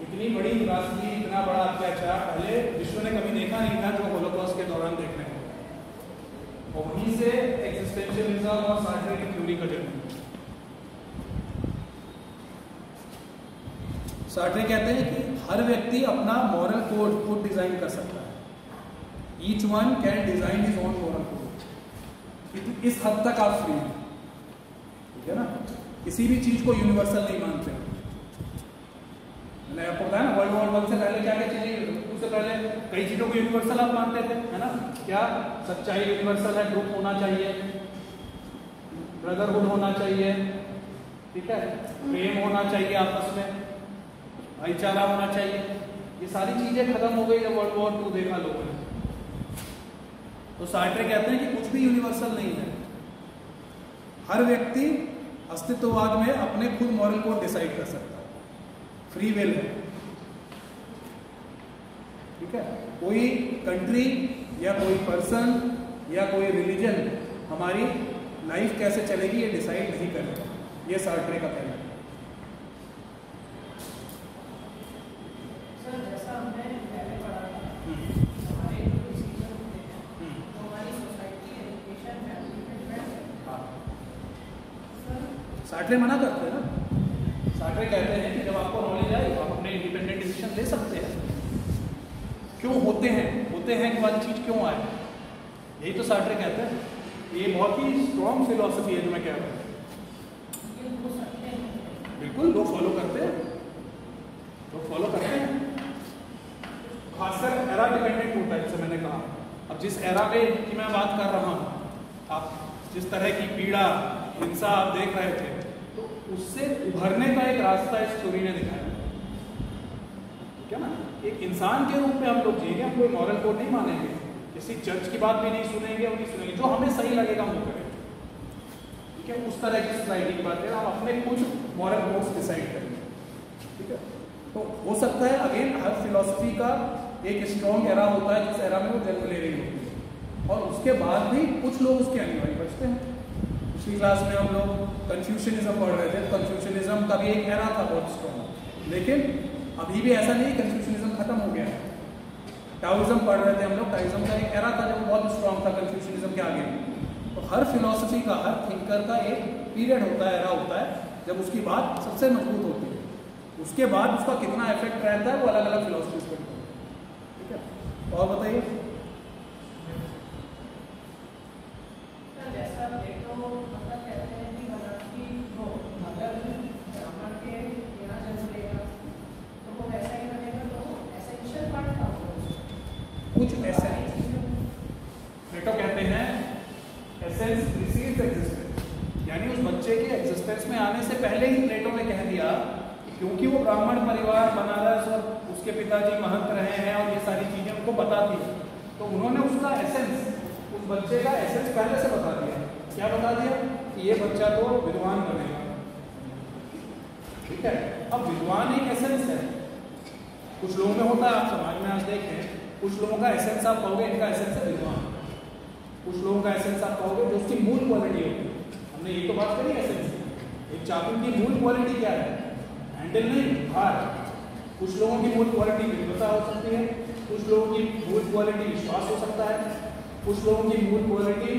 इतनी बड़ी त्रासदी, इतना बड़ा अत्याचार पहले विश्व ने कभी देखा नहीं था जो होलोकॉस्ट के दौरान देखने को। और वहीं से एग्जिस्टेंशियलिज्म और सार्ट्रे की थ्योरी का जन्म। सार्ट्रे कहते हैं कि हर व्यक्ति अपना मॉरल कोड खुद डिजाइन कर सकता है। Each one can design his own moral code. इस हद तक आप फ्री हैं, ठीक है ना। किसी भी चीज को यूनिवर्सल नहीं मानते। मैंने आपको बताया ना, वर्ल्ड वॉर 1 से पहले क्या क्या चीजें, उससे पहले कई चीजों को यूनिवर्सल आप मानते थे, है ना। क्या सच्चाई यूनिवर्सल है, ट्रुथ होना चाहिए, ब्रदरहुड होना चाहिए, ठीक है, प्रेम होना चाहिए आपस में, भाईचारा होना चाहिए। ये सारी चीजें खत्म हो गई जब वर्ल्ड वॉर 2 देखा लोगों ने। तो सार्ट्रे कहते हैं कि कुछ भी यूनिवर्सल नहीं है। हर व्यक्ति अस्तित्ववाद में अपने खुद मॉरल कोड डिसाइड कर सकता है, फ्री विल है, ठीक है। कोई कंट्री या कोई पर्सन या कोई रिलीजन हमारी लाइफ कैसे चलेगी ये डिसाइड नहीं करेगा। ये सार्ट्रे का कहना है। सार्ट्रे मना करते हैं ना। सार्ट्रे कहते हैं कि जब आपको नॉलेज आए तो आप अपने इंडिपेंडेंट डिसीजन ले सकते हैं। क्यों होते हैं कि वाली चीज़ क्यों आए, यही तो सार्ट्रे कहते हैं। ये बहुत ही स्ट्रॉन्ग फिलॉसफी है जो मैं कह रहा हूँ। बिल्कुल लोग फॉलो करते हैं, खासकर एरा डिपेंडेंट होता है, जैसे मैंने कहा। अब जिस एरा में की मैं बात कर रहा हूँ, आप जिस तरह की पीड़ा हिंसा आप देख रहे थे, तो उससे उभरने का एक रास्ता इस स्टोरी ने दिखाया। क्या ना, एक इंसान के रूप में हम लोग जिएंगे, हम कोई मॉरल कोड नहीं मानेंगे, किसी जज की बात भी नहीं सुनेंगे और नहीं सुनेंगे, जो हमें सही लगेगा वो करेंगे। ठीक है, उस तरह की सोसाइटी की बात है, हम अपने कुछ मॉरल कोड्स डिसाइड करेंगे। ठीक है, तो हो सकता है अगेन हर फिलॉसफी का एक स्ट्रॉन्ग एरा होता है जिस एरा में वो जन्म ले रही होती है, और उसके बाद भी कुछ लोग उसके अनुयायी बचते हैं। पिछली क्लास में हम लोग कन्फ्यूशनिज्म पढ़ रहे थे, कन्फ्यूशनिज्म का भी एक एरा था बहुत स्ट्रॉन्ग, लेकिन अभी भी ऐसा नहीं कन्फ्यूशनिज्म खत्म हो गया है। टाओइज्म पढ़ रहे थे हम लोग, टाओइज्म का एक एरा था जो बहुत स्ट्रॉन्ग था कन्फ्यूशनिज्म के आगे। तो हर फिलॉसफी का, हर थिंकर का एक पीरियड होता है, एरा होता है, जब उसकी बात सबसे मजबूत होती है। उसके बाद उसका कितना इफेक्ट रहता है वो अलग अलग फिलॉसफीज पर। ठीक है, और बताइए। कुछ ऐसे प्लेटो कहते हैं एसेंस प्रीसीड्स एग्जिस्टेंस, यानी उस बच्चे के एग्जिस्टेंस में आने से पहले ही प्लेटो ने कह दिया कि क्योंकि वो ब्राह्मण परिवार बनारस और उसके पिताजी महंत रहे हैं और ये सारी चीजें उनको पता थी, तो उन्होंने उसका एसेंस, उस बच्चे का एसेंस पहले से बता दिया। क्या बता दिया कि ये बच्चा तो विद्वान बनेगा। ठीक है, अब विद्वान एक एसेंस है, कुछ लोगों में होता है, आप समाज में आज देखें, कुछ लोगों का एसेंस आप कहोगे इनका एसेंस है विद्वान, कुछ लोगों का एसेंस आप कहोगे जो उसकी मूल क्वालिटी होगी। हमने ये तो बात करी एसेंस की। एक चाकू की मूल क्वालिटी क्या है? हैंडल नहीं, धार। कुछ लोगों की मूल क्वालिटी विद्वता हो सकती है, कुछ लोगों की मूल क्वालिटी विश्वास हो सकता है, कुछ लोगों की मूल क्वालिटी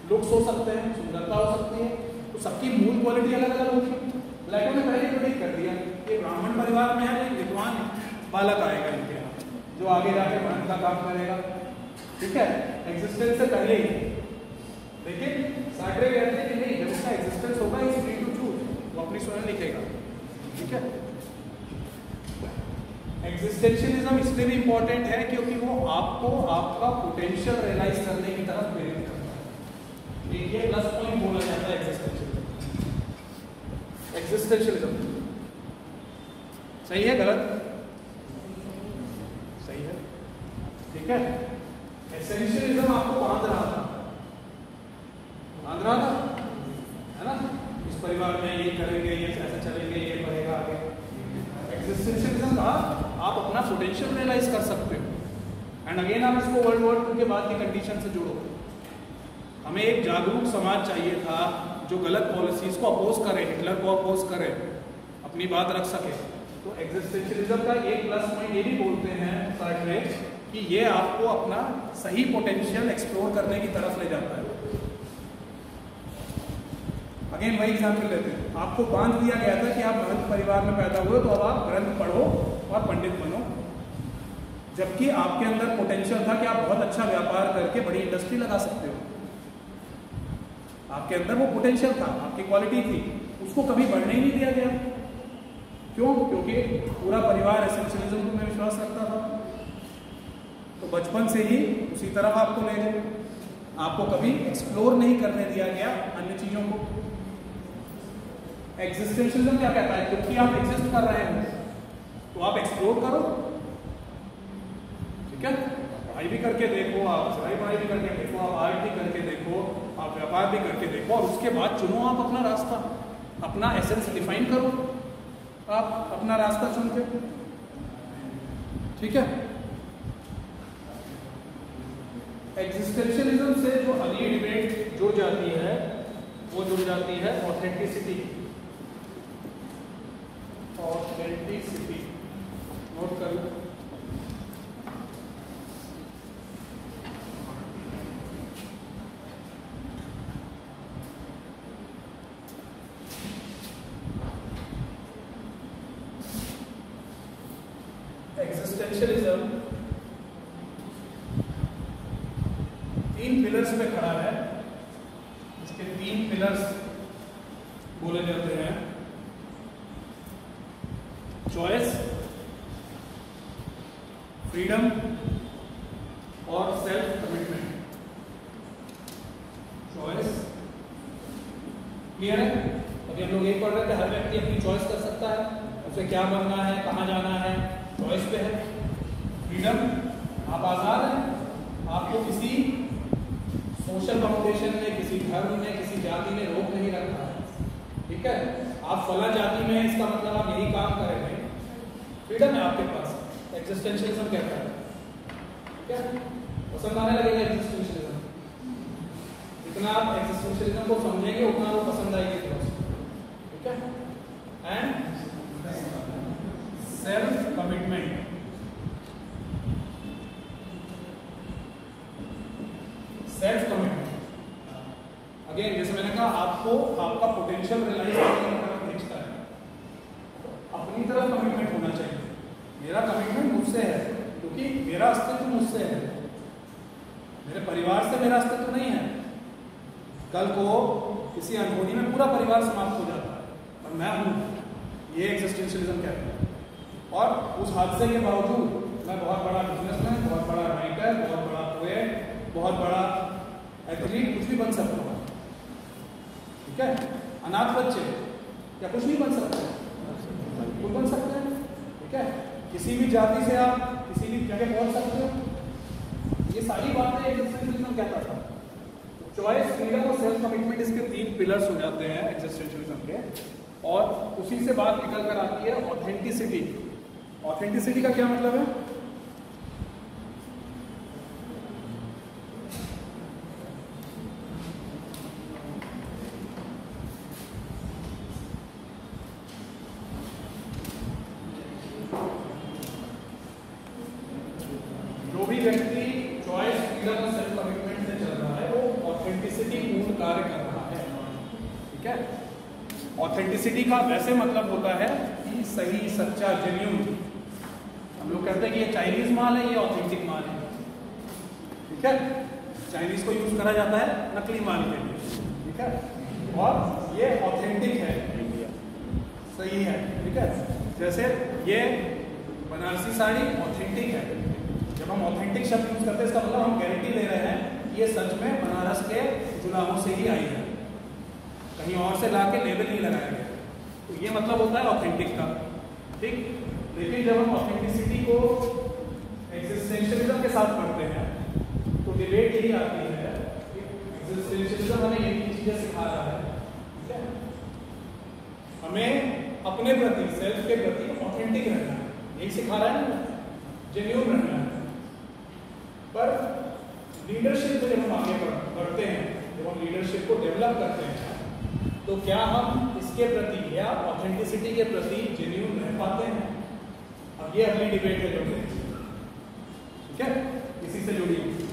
लुक्स हो सकते हैं, सुंदरता हो सकती है। तो सबकी मूल क्वालिटी अलग अलग होगी। प्लेटो ने पहले प्रेडिक्ट कर दिया कि ब्राह्मण परिवार में है, एक विद्वान बालक आएगा इनके यहाँ जो आगे जाके महंत का काम करेगा। ठीक है, एग्जिस्टेंस से पहले ही। लेकिन सार्ट्रे कहते हैं कि नहीं, जब उसका एग्जिस्टेंस होगा इज फ्री टू चूज, वो अपनी स्वयं लिखेगा। ठीक है, एग्जिस्टेंशियलिज्म इसलिए भी इंपॉर्टेंट है क्योंकि वो आपको आपका पोटेंशियल रियलाइज करने की तरफ प्रेरित करता है। ये प्लस पॉइंट बोला जाता है एग्जिस्टेंशियलिज्म। सही है गलत? सही है। ठीक है, एसेंशियलिज्म आपको बांध रहा था है ना, इस परिवार में ये करेंगे, ये ऐसे चलेंगे, ये बढ़ेगा आगे। एग्जिस्टेंशियलिज्म का आप अपना पोटेंशियल रियलाइज कर सकते हो। एंड अगेन आप इसको वर्ल्ड वॉर 2 के बाद की कंडीशन से जोड़ो। हमें एक जागरूक समाज चाहिए था जो गलत पॉलिसीज को अपोज करे, हिटलर को अपोज करे, अपनी बात रख सके। तो एग्जिस्टेंशियलिज्म का एक प्लस पॉइंट ये भी बोलते हैं सार्ट्रे कि ये आपको अपना सही पोटेंशियल एक्सप्लोर करने की तरफ ले जाता है। अगेन वही एग्जाम्पल लेते हैं, आपको बांध दिया गया था कि आप महंत परिवार में पैदा हुए तो अब आप ग्रंथ पढ़ो और पंडित बनो, जबकि आपके अंदर पोटेंशियल था कि आप बहुत अच्छा व्यापार करके बड़ी इंडस्ट्री लगा सकते हो। आपके अंदर वो पोटेंशियल था, आपकी क्वालिटी थी, उसको कभी बढ़ने ही नहीं दिया गया। क्यों? क्योंकि पूरा परिवार एसेंशियलिज्म में विश्वास रखता था, तो बचपन से ही उसी तरफ आपको ले गए। आपको कभी एक्सप्लोर नहीं करने दिया गया अन्य चीजों को। एग्जिस्टेंशियलिज्म क्या कहता है? क्योंकि आप एग्जिस्ट कर रहे हैं तो आप एक्सप्लोर करो। ठीक है, पढ़ाई भी करके देखो, आप सिलाई पढ़ाई भी करके देखो, आप आर्ट भी करके देखो, आप व्यापार भी करके देखो, और उसके बाद चुनो आप अपना रास्ता, अपना एसेंस डिफाइन करो आप अपना रास्ता चुन के। ठीक है, एग्जिस्टेंशियलिज्म से जो अगली डिबेट जुड़ जाती है वो जुड़ जाती है ऑथेंटिसिटी। ऑथेंटिसिटी नोट कर लो। एग्जिस्टेंशियलिज्म 3 पिलर्स पे खड़ा है। इसके 3 पिलर्स बोले जाते हैं, चॉइस, फ्रीडम और सेल्फ कमिटमेंट। चॉइस क्लियर है? अभी हम लोग ये पढ़ रहे थे, हर व्यक्ति अपनी चॉइस कर सकता है, उसे क्या बनना है, कहाँ जाना है, चॉइस पे है। फ्रीडम, आप आजाद हैं, आपको किसी सोशल फाउंडेशन में, किसी धर्म में, किसी जाति ने रोक नहीं रखा है, ठीक है? आप फला जाति में, इसका मतलब आप यही काम करेंगे, फ्रीडम है आपके पास। एग्जिस्टेंशियलिज्म कहता है, ठीक है? पसंद आने लगेगा एग्जिस्टेंशियलिज्म। जितना आप एग्जिस्टेंशियलिज्म को समझेंगे उतना वो पसंद आएगी, ठीक है? And self commitment. Self commitment again, जैसे मैंने कहा, आपको आपका पोटेंशियल रियलाइज करने की तरफ खींचता है, अपनी तरफ कमिटमेंट होना चाहिए। मेरा कमिटमेंट मुझसे है, क्योंकि मेरा अस्तित्व मुझसे है, मेरे परिवार से मेरा अस्तित्व नहीं है। कल को किसी अनहोनी में पूरा परिवार समाप्त हो जाता है और मैं हूं, ये एग्जिस्टेंशियलिज्म कहता है। और उस हादसे के बावजूद मैं बहुत बड़ा बिजनेसमैन, बहुत बड़ा राइटर, बहुत बड़ा पोएट, बहुत बड़ा एथलीट, कुछ भी बन सकता हूँ, ठीक है? अनाथ बच्चे क्या कुछ नहीं बन सकते? कुछ बन सकते हैं, ठीक है? किसी भी जाति से आप किसी भी जगह पहुंच सकते हो। ये सारी बातें एग्जिस्टेंशियलिज्म कहता था। चॉइस, फ्रीडम और सेल्फ कमिटमेंट इसके 3 पिलर्स हो जाते हैं एग्जिस्टेंशियलिज्म के। और उसी से बात निकल कर आती है ऑथेंटिसिटी। ऑथेंटिसिटी का क्या मतलब है? जो भी व्यक्ति चॉइस, फ्रीडम और सेल्फ कमिटमेंट से चल रहा है वो ऑथेंटिसिटी पूर्ण कार्य कर रहा है, ठीक है? ऑथेंटिसिटी का वैसे मतलब होता है कि सही, सच्चा, जेन्युइन। हम लोग कहते हैं कि ये चाइनीज माल है, ये ऑथेंटिक माल है, ठीक है? चाइनीज को यूज करा जाता है नकली माल के लिए, ठीक है? और ये ऑथेंटिक है, सही है, ठीक है? जैसे ये बनारसी साड़ी ऑथेंटिक है। जब हम ऑथेंटिक शब्द यूज करते हैं, इसका मतलब हम गारंटी ले रहे हैं कि ये सच में बनारस के जुलाहों से ही आई है, कहीं और से लाके लेबल नहीं लगाया गया। तो ये मतलब होता है ऑथेंटिक का, ठीक? लेकिन जब हम ऑथेंटिसिटी को एग्जिस्टेंशियलिज्म के साथ पढ़ते हैं तो डिबेट यही आती है कि एग्जिस्टेंशियलिज्म हमें ये चीजें सिखा रहा है, ठीक है? हमें अपने प्रति, सेल्फ के प्रति ऑथेंटिक रहना है, यही सिखा रहा है ना, जेन्युइन रहना है। पर लीडरशिप में जब हम आगे बढ़ते हैं, जब हम लीडरशिप को डेवलप करते हैं, तो क्या हम इसके प्रति या ऑथेंटिसिटी के प्रति जेन्युइन रह पाते हैं? अब ये अगली डिबेट है जो, ठीक है, इसी से जुड़ी हुई।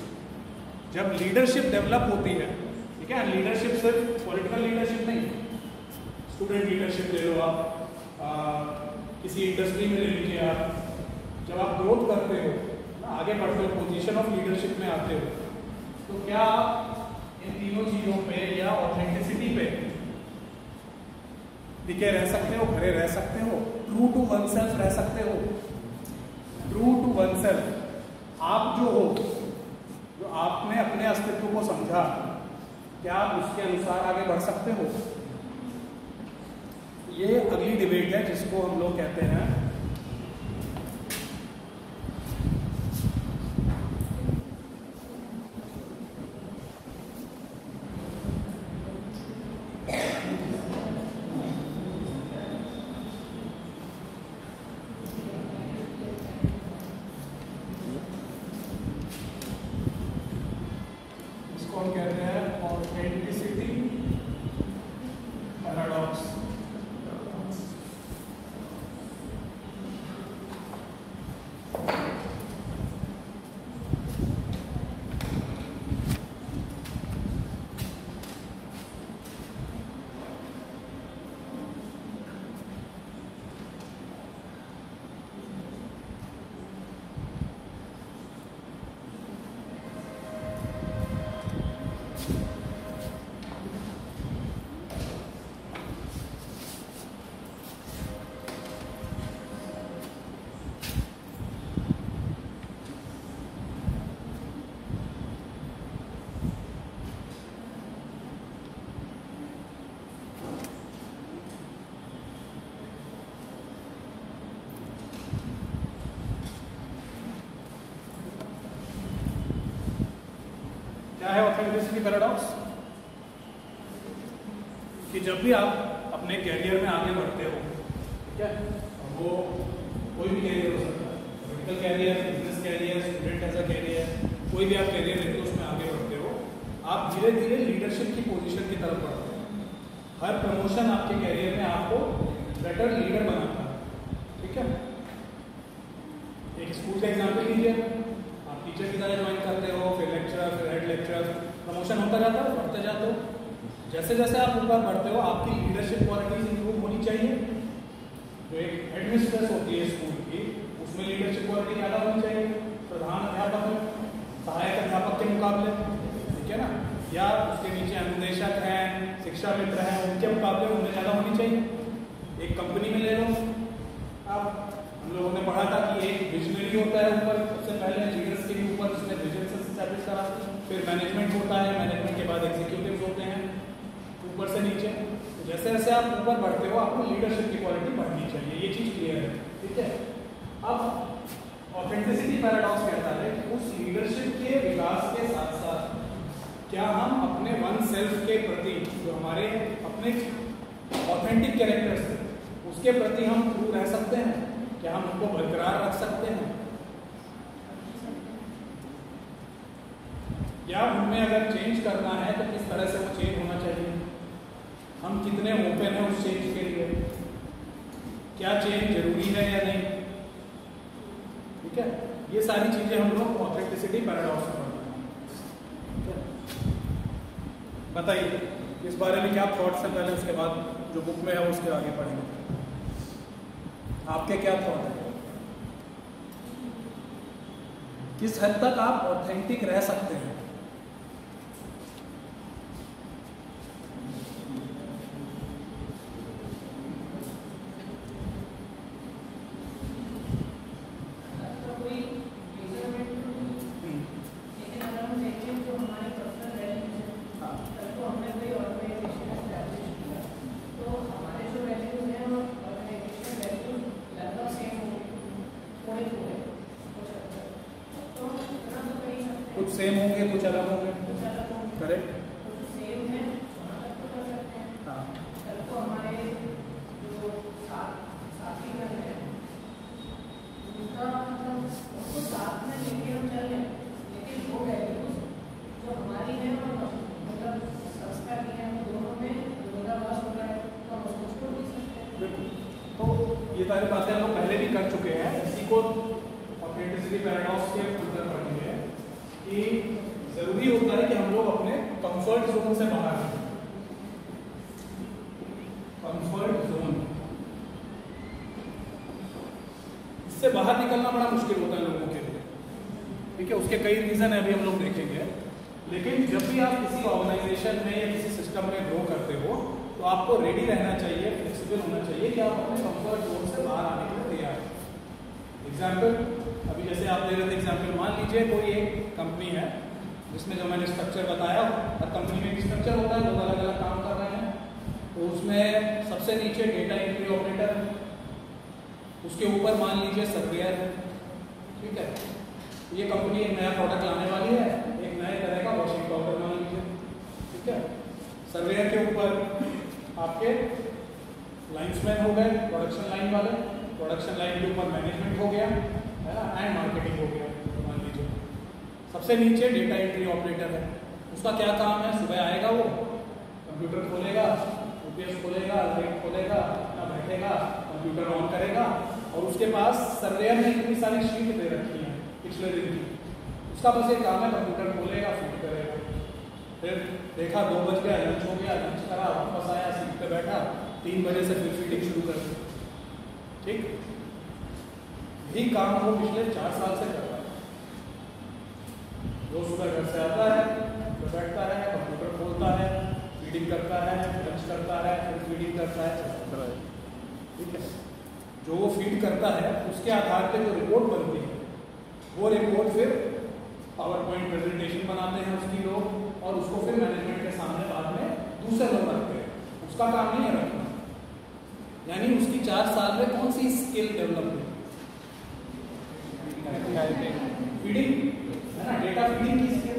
जब लीडरशिप डेवलप होती है, ठीक है, लीडरशिप सिर्फ पॉलिटिकल लीडरशिप नहीं, स्टूडेंट लीडरशिप ले लो आप, किसी इंडस्ट्री में ले लीजिए आप। जब आप ग्रोथ करते हो, आगे बढ़ते हो, पोजीशन ऑफ लीडरशिप में आते हो, तो क्या आप इन तीनों चीजों पे या ऑथेंटिसिटी पे टिके रह सकते हो, खड़े रह सकते हो, ट्रू टू वनसेल्फ रह सकते हो? ट्रू टू वनसेल्फ, आप जो हो, जो आपने अपने अस्तित्व को समझा, क्या आप उसके अनुसार आगे बढ़ सकते हो? ये अगली डिबेट है जिसको हम लोग कहते हैं ऑथेंटिसिटी पैराडॉक्स। Authenticity paradox? कि जब भी आप अपने कैरियर में आगे बढ़ते हो, ठीक है, वो कोई भी कैरियर हो सकता है, political career, business career, student as a career, कोई भी आप कैरियर लेते हो उसमें आगे बढ़ते हो, आप धीरे धीरे लीडरशिप की पोजीशन की तरफ बढ़ते हो। हर प्रमोशन आपके कैरियर में आपको बेटर लीडर बनाता है, ठीक है। एक स्कूल का एग्जाम्पल लीजिए, आप टीचर की तरह ज्वाइन करते हो, फिर लेक्चरर, फिर हेड लेक्चरर, प्रमोशन होता जाता है, बढ़ते जाते हो। जैसे जैसे आप ऊपर बढ़ते हो आपकी लीडरशिप क्वालिटीज इंप्रूव होनी चाहिए। जो एक हेडमिस्ट्रेस होती है स्कूल की, उसमें लीडरशिप क्वालिटी ज़्यादा होनी चाहिए प्रधान अध्यापक में, सहायक अध्यापक के मुकाबले, ठीक है ना, या उसके नीचे अनुदेशक हैं, शिक्षा मित्र हैं, उनके मुकाबले उनमें ज़्यादा होनी चाहिए। एक कंपनी में ले लो आप, हम लोगों ने पढ़ा था कि एक विजनरी होता है ऊपर, सबसे पहले लीडर्स के भी ऊपर उसने विजन से एस्टैब्लिश करा, फिर मैनेजमेंट होता है, मैनेजमेंट के बाद एग्जीक्यूटिव्स होते हैं ऊपर से नीचे। तो जैसे जैसे आप ऊपर बढ़ते हो आपको लीडरशिप की क्वालिटी बढ़नी चाहिए, ये चीज़ क्लियर है, ठीक है। अब ऑथेंटिसिटी पैराडॉक्स कहता है कि उस लीडरशिप के विकास के साथ साथ क्या हम अपने वन सेल्फ के प्रति, जो हमारे अपने ऑथेंटिक कैरेक्टर्स हैं, उसके प्रति हम ट्रू रह सकते हैं, क्या हम उनको बरकरार रख सकते हैं, या उनमें अगर चेंज करना है तो किस तरह से वो चेंज होना चाहिए, हम कितने ओपन हैं उस चेंज के लिए, क्या चेंज जरूरी है या नहीं, ठीक है। ये सारी चीजें हम लोग ऑथेंटिसिटी पैराडॉक्स में पढ़ते हैं। बताइए इस बारे में क्या थॉट्स हैं, पहले उसके बाद जो बुक में है उसके आगे पढ़ेंगे। आपके क्या थॉट है, किस हद तक आप ऑथेंटिक रह सकते हैं? कुछ सेम होंगे, कुछ अलग होंगे, करेक्ट। हाँ, तो ये सारी बातें हम लोग पहले भी कर चुके हैं, इसी को ऑथेंटिसिटी पैराडॉक्स के अंदर पढ़ेंगे कि जरूरी होता है कि हम लोग अपने कंफर्ट जोन से बाहर निकलें। कंफर्ट जोन, इससे बाहर निकलना बड़ा मुश्किल होता है लोगों के लिए, ठीक है। उसके कई रीजन है, अभी हम लोग देखेंगे। लेकिन जब भी आप किसी ऑर्गेनाइजेशन में या किसी सिस्टम में ग्रो करते हो तो आपको रेडी रहना चाहिए, फ्लेक्सिबल होना चाहिए कि आप अपने कंफर्ट जोन से बाहर आने के लिए तैयार हैं। एग्जाम्पल, अभी जैसे आप ले रहे थे एग्जाम्पल, मान लीजिए कोई एक कंपनी है जिसमें जो मैंने स्ट्रक्चर बताया, हर कंपनी में एक स्ट्रक्चर होता है, लोग अलग अलग काम कर रहे हैं। तो उसमें सबसे नीचे डेटा एंट्री ऑपरेटर है, उसके ऊपर मान लीजिए सर्वेयर है, ठीक है। ये कंपनी एक नया प्रोडक्ट लाने वाली है, एक नए तरह का वॉशिंग पाउडर मान लीजिए, ठीक है। सर्वेयर के ऊपर आपके लाइन्समैन हो गए, प्रोडक्शन लाइन वाले, प्रोडक्शन लाइन के ऊपर मैनेजमेंट हो गया, है ना, एंड मार्केटिंग हो गया मान लीजिए। सबसे नीचे डेटा एंट्री ऑपरेटर है, उसका क्या काम है, सुबह आएगा वो कंप्यूटर खोलेगा, यूपीएस खोलेगा, लाइट खोलेगा, अपना बैठेगा, कंप्यूटर ऑन करेगा, और उसके पास सर्वेयर ने इतनी सारी शीट दे रखी है पिछले दिन की, उसका बस एक काम है, कंप्यूटर खोलेगा, फीड करेगा। फिर देखा 2 बज गया, लंच हो गया, लंच करा, वापस आया, सीट पे बैठा, 3 बजे से फिर फीडिंग शुरू कर दी, ठीक। यही काम वो पिछले 4 साल से कर रहा है। रोज सुबह घर से आता है, तो बैठता है, कंप्यूटर खोलता है, फीडिंग करता है, लंच करता है, फिर फीडिंग करता है, ठीक है। जो वो फीड करता है उसके आधार पे जो रिपोर्ट बनती है, वो रिपोर्ट फिर पावर पॉइंट प्रेजेंटेशन बनाते हैं उसकी लोग, और उसको फिर मैनेजमेंट के सामने बाद में दूसरे लोग रखते हैं। उसका काम नहीं है रखना, यानी उसकी 4 साल में कौन सी स्किल डेवलप हुई, फीडिंग, है ना, डेटा फीडिंग की स्किल।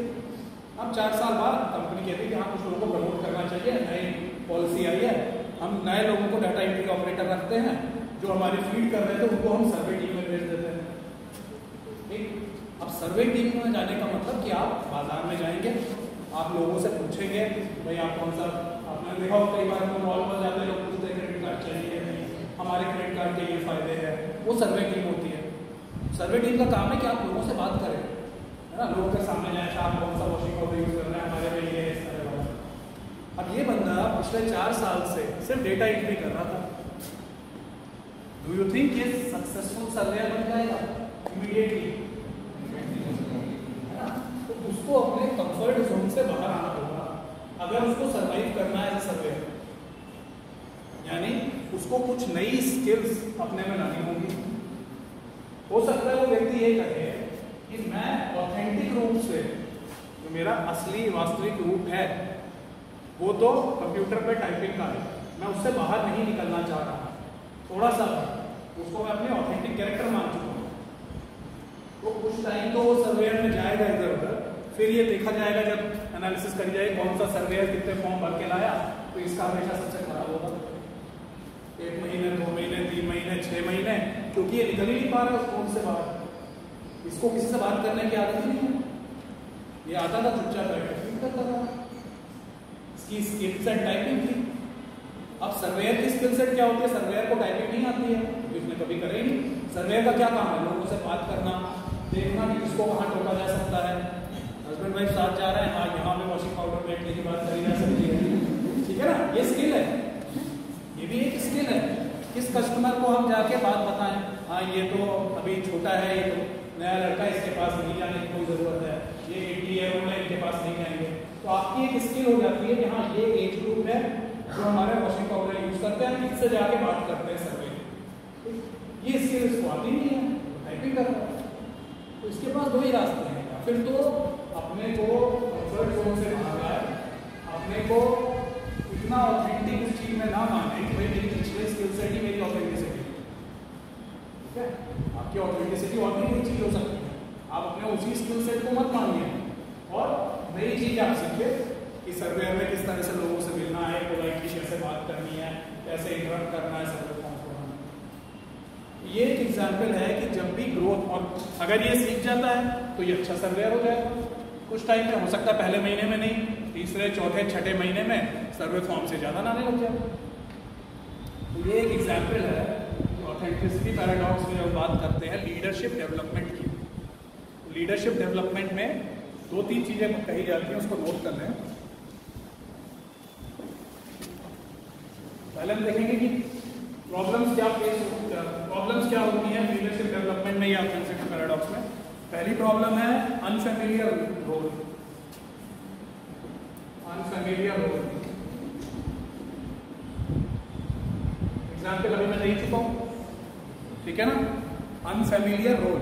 अब 4 साल बाद कंपनी कहती है कि हाँ कुछ लोगों को प्रमोट करना चाहिए, नई पॉलिसी आई है, हम नए लोगों को डाटा एंट्री ऑपरेटर रखते हैं, जो हमारी फीड कर रहे थे उनको हम सर्वे टीम में भेज देते हैं। ठीक, अब सर्वे टीम में जाने का मतलब कि आप बाजार में जाएंगे, आप लोगों से पूछेंगे भाई आप कौन सा, आपने देखा हो कई बार मॉल पर जाते लोग पूछते हैं क्रेडिट कार्ड चाहिए नहीं, हमारे क्रेडिट कार्ड के ये फायदे हैं, वो सर्वे टीम होती है। सर्वे टीम का काम है कि आप लोगों से बात करें, है ना, लोगों के सामने जाए, आप कौन सा वॉशिंग पाउडर यूज कर रहे हैं, हमारे में ये है, इस तरह वाला। अब ये बंदा पिछले 4 साल से सिर्फ डेटा एंट्री कर रहा था। डू यू थिंक ये सक्सेसफुल सर्वेयर बन जाएगा इमीडिएटली? है ना, तो उसको अपने कंफर्ट जोन से बाहर आना होगा अगर उसको सरवाइव करना है एज अ सर्वेयर। यानी उसको कुछ नई स्किल्स अपने में लानी होगी। हो सकता है वो व्यक्ति ये कहे कि मैं ऑथेंटिक रूप से, जो मेरा असली वास्तविक रूप है वो तो कंप्यूटर पे टाइपिंग का है, मैं उससे बाहर नहीं निकलना चाह रहा, थोड़ा सा उसको मैं अपने ऑथेंटिक कैरेक्टर मान चुका हूँ। तो कुछ टाइम तो वो सर्वेयर में जाएगा इधर उधर, फिर ये देखा जाएगा जब एनालिसिस करी जाए कौन सा सर्वेयर कितने फॉर्म भर के लाया, तो इसका हमेशा सबसे खराब होगा। 1 महीने 2 महीने 3 महीने 6 महीने, क्योंकि ये निकल ही नहीं पा रहा उस फॉर्म से बाहर, इसको किसी से बात करने की आदत ही नहीं है। ये आता था चुपचाप टाइपिंग करता था, इसकी स्किल सेट टाइपिंग थी। अब सर्वेयर की स्किल सेट क्या होती है? सर्वेयर को टाइपिंग नहीं आती है, इसने कभी करे ही नहीं। सर्वेयर का क्या काम है? लोगों से बात करना, देखना कि किसको कहाँ टोका जा सकता है। हस्बैंड वाइफ साथ जा रहे हैं, हाँ यहाँ पे वॉशिंग पाउडर बैठने की बात करी जा सकती है, ठीक है ना, ये स्किल है, ये भी एक स्किल है। किस कस्टमर को हम जाके बात बताएं, हाँ ये तो अभी छोटा है, ये तो नया लड़का, इसके पास नहीं जाने की कोई जरूरत है, ये 80 ईयर ओल्ड है, इनके पास नहीं जाएंगे। तो आपकी एक स्किल हो जाती है कि हाँ ये एज ग्रुप है जो हमारे वॉशिंग पाउडर यूज करते हैं, किससे जाके बात करते हैं सर्वे। ये स्किल इसको आती नहीं है, टाइपिंग कर रहा है। तो इसके पास 2 ही रास्ते हैं, फिर तो अपने को कंफर्ट जोन से बाहर आए, अपने को इतना ऑथेंटिक उस चीज में ना माने कि भाई मेरी पिछले स्किल सेट ही मेरी ऑथेंटिसिटी, ठीक है। आपकी ऑथेंटिसिटी और भी कोई चीज हो सकती है, आप अपने उसी स्किल सेट को मत मानिए और नई चीज आप सीखिए कि सर्वेयर में किस तरह से लोगों से मिलना है, पोलाइटली कैसे बात करनी है, कैसे इंटरेक्ट करना है सर्वे फॉर्म को। ये एक एग्जाम्पल है कि जब भी ग्रोथ, और अगर ये सीख जाता है तो ये अच्छा सर्वेयर हो जाएगा। कुछ टाइम में हो सकता है पहले महीने में नहीं, तीसरे चौथे छठे महीने में सर्वे फॉर्म से ज़्यादा आने लग जाए। तो ये एक एग्जाम्पल है ऑथेंटिसिटी पैराडॉक्स में जब बात करते हैं लीडरशिप डेवलपमेंट की। लीडरशिप डेवलपमेंट में 2-3 चीज़ें कही जाती हैं, उसको नोट कर लें। पहले हम देखेंगे कि प्रॉब्लम्स क्या होती हैं लीडरशिप डेवलपमेंट में या ऑथेंटिसिटी पैराडॉक्स में। पहली प्रॉब्लम है unfamiliar role. Unfamiliar role example अभी मैं दे चुका हूँ, ठीक है ना। अनफेमिलियर रोल,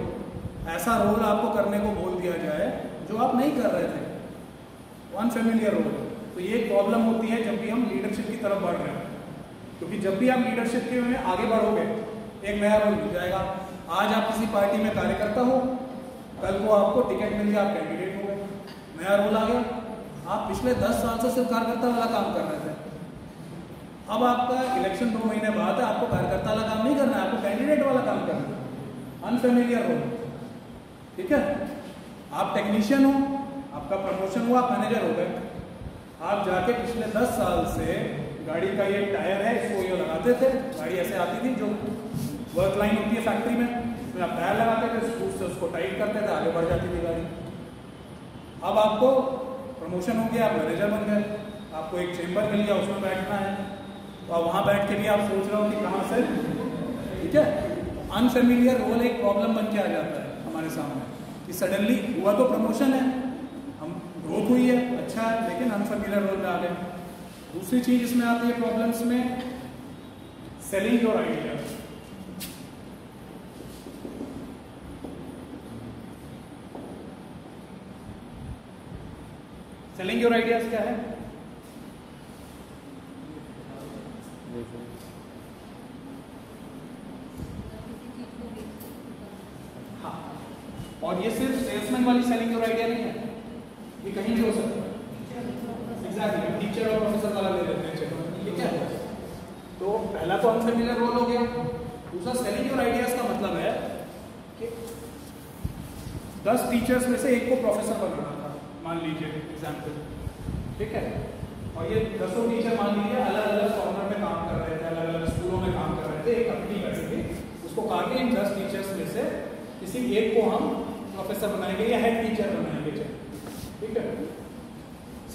ऐसा रोल आपको करने को बोल दिया जाए जो आप नहीं कर रहे थे, अनफेमिलियर रोल। तो ये एक प्रॉब्लम होती है जब भी हम लीडरशिप की तरफ बढ़ रहे हैं, क्योंकि जब भी आप लीडरशिप के में आगे बढ़ोगे एक नया रोल मिल जाएगा। आज आप किसी पार्टी में कार्यकर्ता हो, कल को आपको टिकट मिल गया, आप कैंडिडेट हो गए, नया रोल आ गया। आप पिछले 10 साल से सिर्फ कार्यकर्ता वाला काम कर रहे थे, अब आपका इलेक्शन 2 महीने बाद है, आपको कार्यकर्ता वाला काम नहीं करना है, आपको कैंडिडेट वाला काम करना है। अनफेमिलियर रोल, ठीक है। आप टेक्नीशियन हो, आपका प्रमोशन हुआ, आप मैनेजर हो गए, आप जाके पिछले 10 साल से गाड़ी का ये टायर है इसको ये लगाते थे, गाड़ी ऐसे आती थी जो वर्क लाइन होती है फैक्ट्री में, तो आप टायर लगाते थे, स्क्रू से उसको टाइट करते थे, आगे बढ़ जाती थी गाड़ी। अब आपको प्रमोशन हो गया, आप मैनेजर बन गए, आपको एक चेंबर मिल गया, उसमें बैठना है, तो अब वहाँ बैठ के भी आप सोच रहे हो कि कहाँ से, ठीक है। अनफेमिलियर रोल एक प्रॉब्लम बन के आ जाता है हमारे सामने कि सडनली हुआ तो प्रमोशन है, हम ग्रोथ हुई है, अच्छा है, लेकिन अनफेमिलियर रोल में आ गए। दूसरी चीज इसमें आती है प्रॉब्लम्स में, selling your ideas. Selling your ideas क्या है? हाँ, और ये सिर्फ सेल्समैन वाली सेलिंग योर आइडिया नहीं है, ये कहीं भी हो सकता है। तो पहला तो अनफेमिलियर रोल हो गया। दूसरा सेलिंग योर आइडियाज का मतलब है कि 10 टीचर्स में से एक को प्रोफेसर बनाना था, मान लीजिए एग्जाम्पल, ठीक है। और ये 10 टीचर मान लीजिए अलग अलग कॉर्नर में काम कर रहे थे, अलग अलग स्कूलों में काम कर रहे थे, एक कमेटी बैठी थी, उसको कहा कि इन 10 टीचर्स में से किसी एक को हम प्रोफेसर बनाएंगे या हेड टीचर बनाएंगे, ठीक है।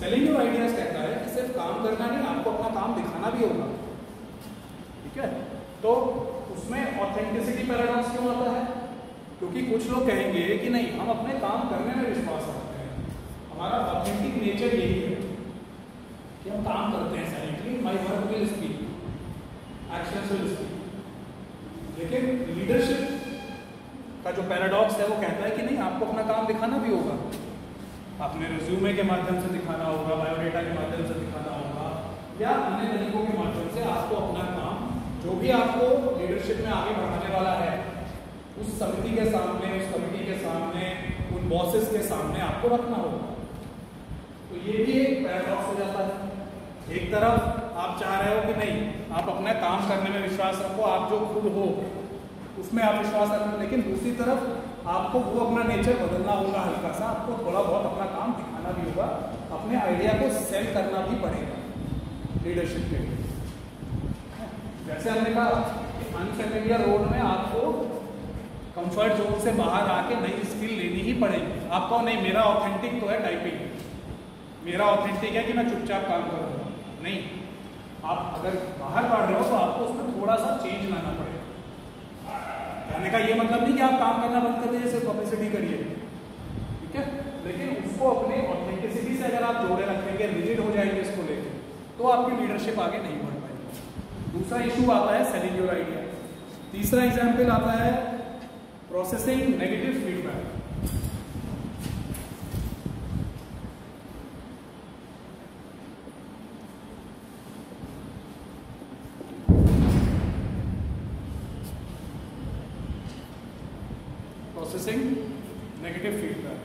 सेलिंग योर आइडियाज कहता है कि सिर्फ काम करना नहीं, आपको अपना काम दिखाना भी होगा, ठीक है। तो उसमें ऑथेंटिसिटी पैराडॉक्स क्यों आता है? क्योंकि कुछ लोग कहेंगे कि नहीं, हम अपने काम करने में विश्वास रखते हैं, हमारा ऑथेंटिक नेचर यही है कि हम काम करते हैं silently, my work will speak, actions will speak. लेकिन लीडरशिप का जो पैराडॉक्स है वो कहता है कि नहीं, आपको अपना काम दिखाना भी होगा, अपने रिज्यूमे के माध्यम से दिखाना होगा, बायोडेटा के माध्यम से दिखाना होगा, या अन्य तरीकों के माध्यम से आपको अपना काम जो भी आपको लीडरशिप में आगे बढ़ाने वाला है, उस समिति के सामने, उस कमेटी के सामने, उन बॉसेस के सामने आपको रखना होगा। तो ये भी एक पैराडॉक्स हो जाता है। एक तरफ आप चाह रहे हो कि नहीं, आप अपना काम करने में विश्वास रखो, आप जो खुद हो उसमें आप विश्वास रखो, लेकिन दूसरी तरफ आपको वो अपना नेचर बदलना होगा हल्का सा, आपको थोड़ा बहुत अपना काम दिखाना भी होगा, अपने आइडिया को सेल करना भी पड़ेगा लीडरशिप के लिए। जैसे हमने कहा अनफेमिलियर रोल में आपको कंफर्ट जोन से बाहर आके नई स्किल लेनी ही पड़ेगी। आपको नहीं, मेरा ऑथेंटिक तो है टाइपिंग, मेरा ऑथेंटिक है कि मैं चुपचाप काम करूँगा, नहीं, आप अगर बाहर बढ़ रहे हो तो आपको उसमें थोड़ा सा चेंज लाना पड़ेगा। कहने का ये मतलब नहीं कि आप काम करना बंद कर दीजिए, सिर्फ पब्लिसिटी करिए, ठीक है, लेकिन उसको अपने ऑथेंटिसिटी से अगर आप जोड़े रखेंगे, रिजिड हो जाएंगे इसको लेकर, तो आपकी लीडरशिप आगे नहीं बढ़ पाएगी। दूसरा इशू आता है सेलिंग योर आइडिया। तीसरा एग्जाम्पल आता है processing negative feedback. Processing negative feedback,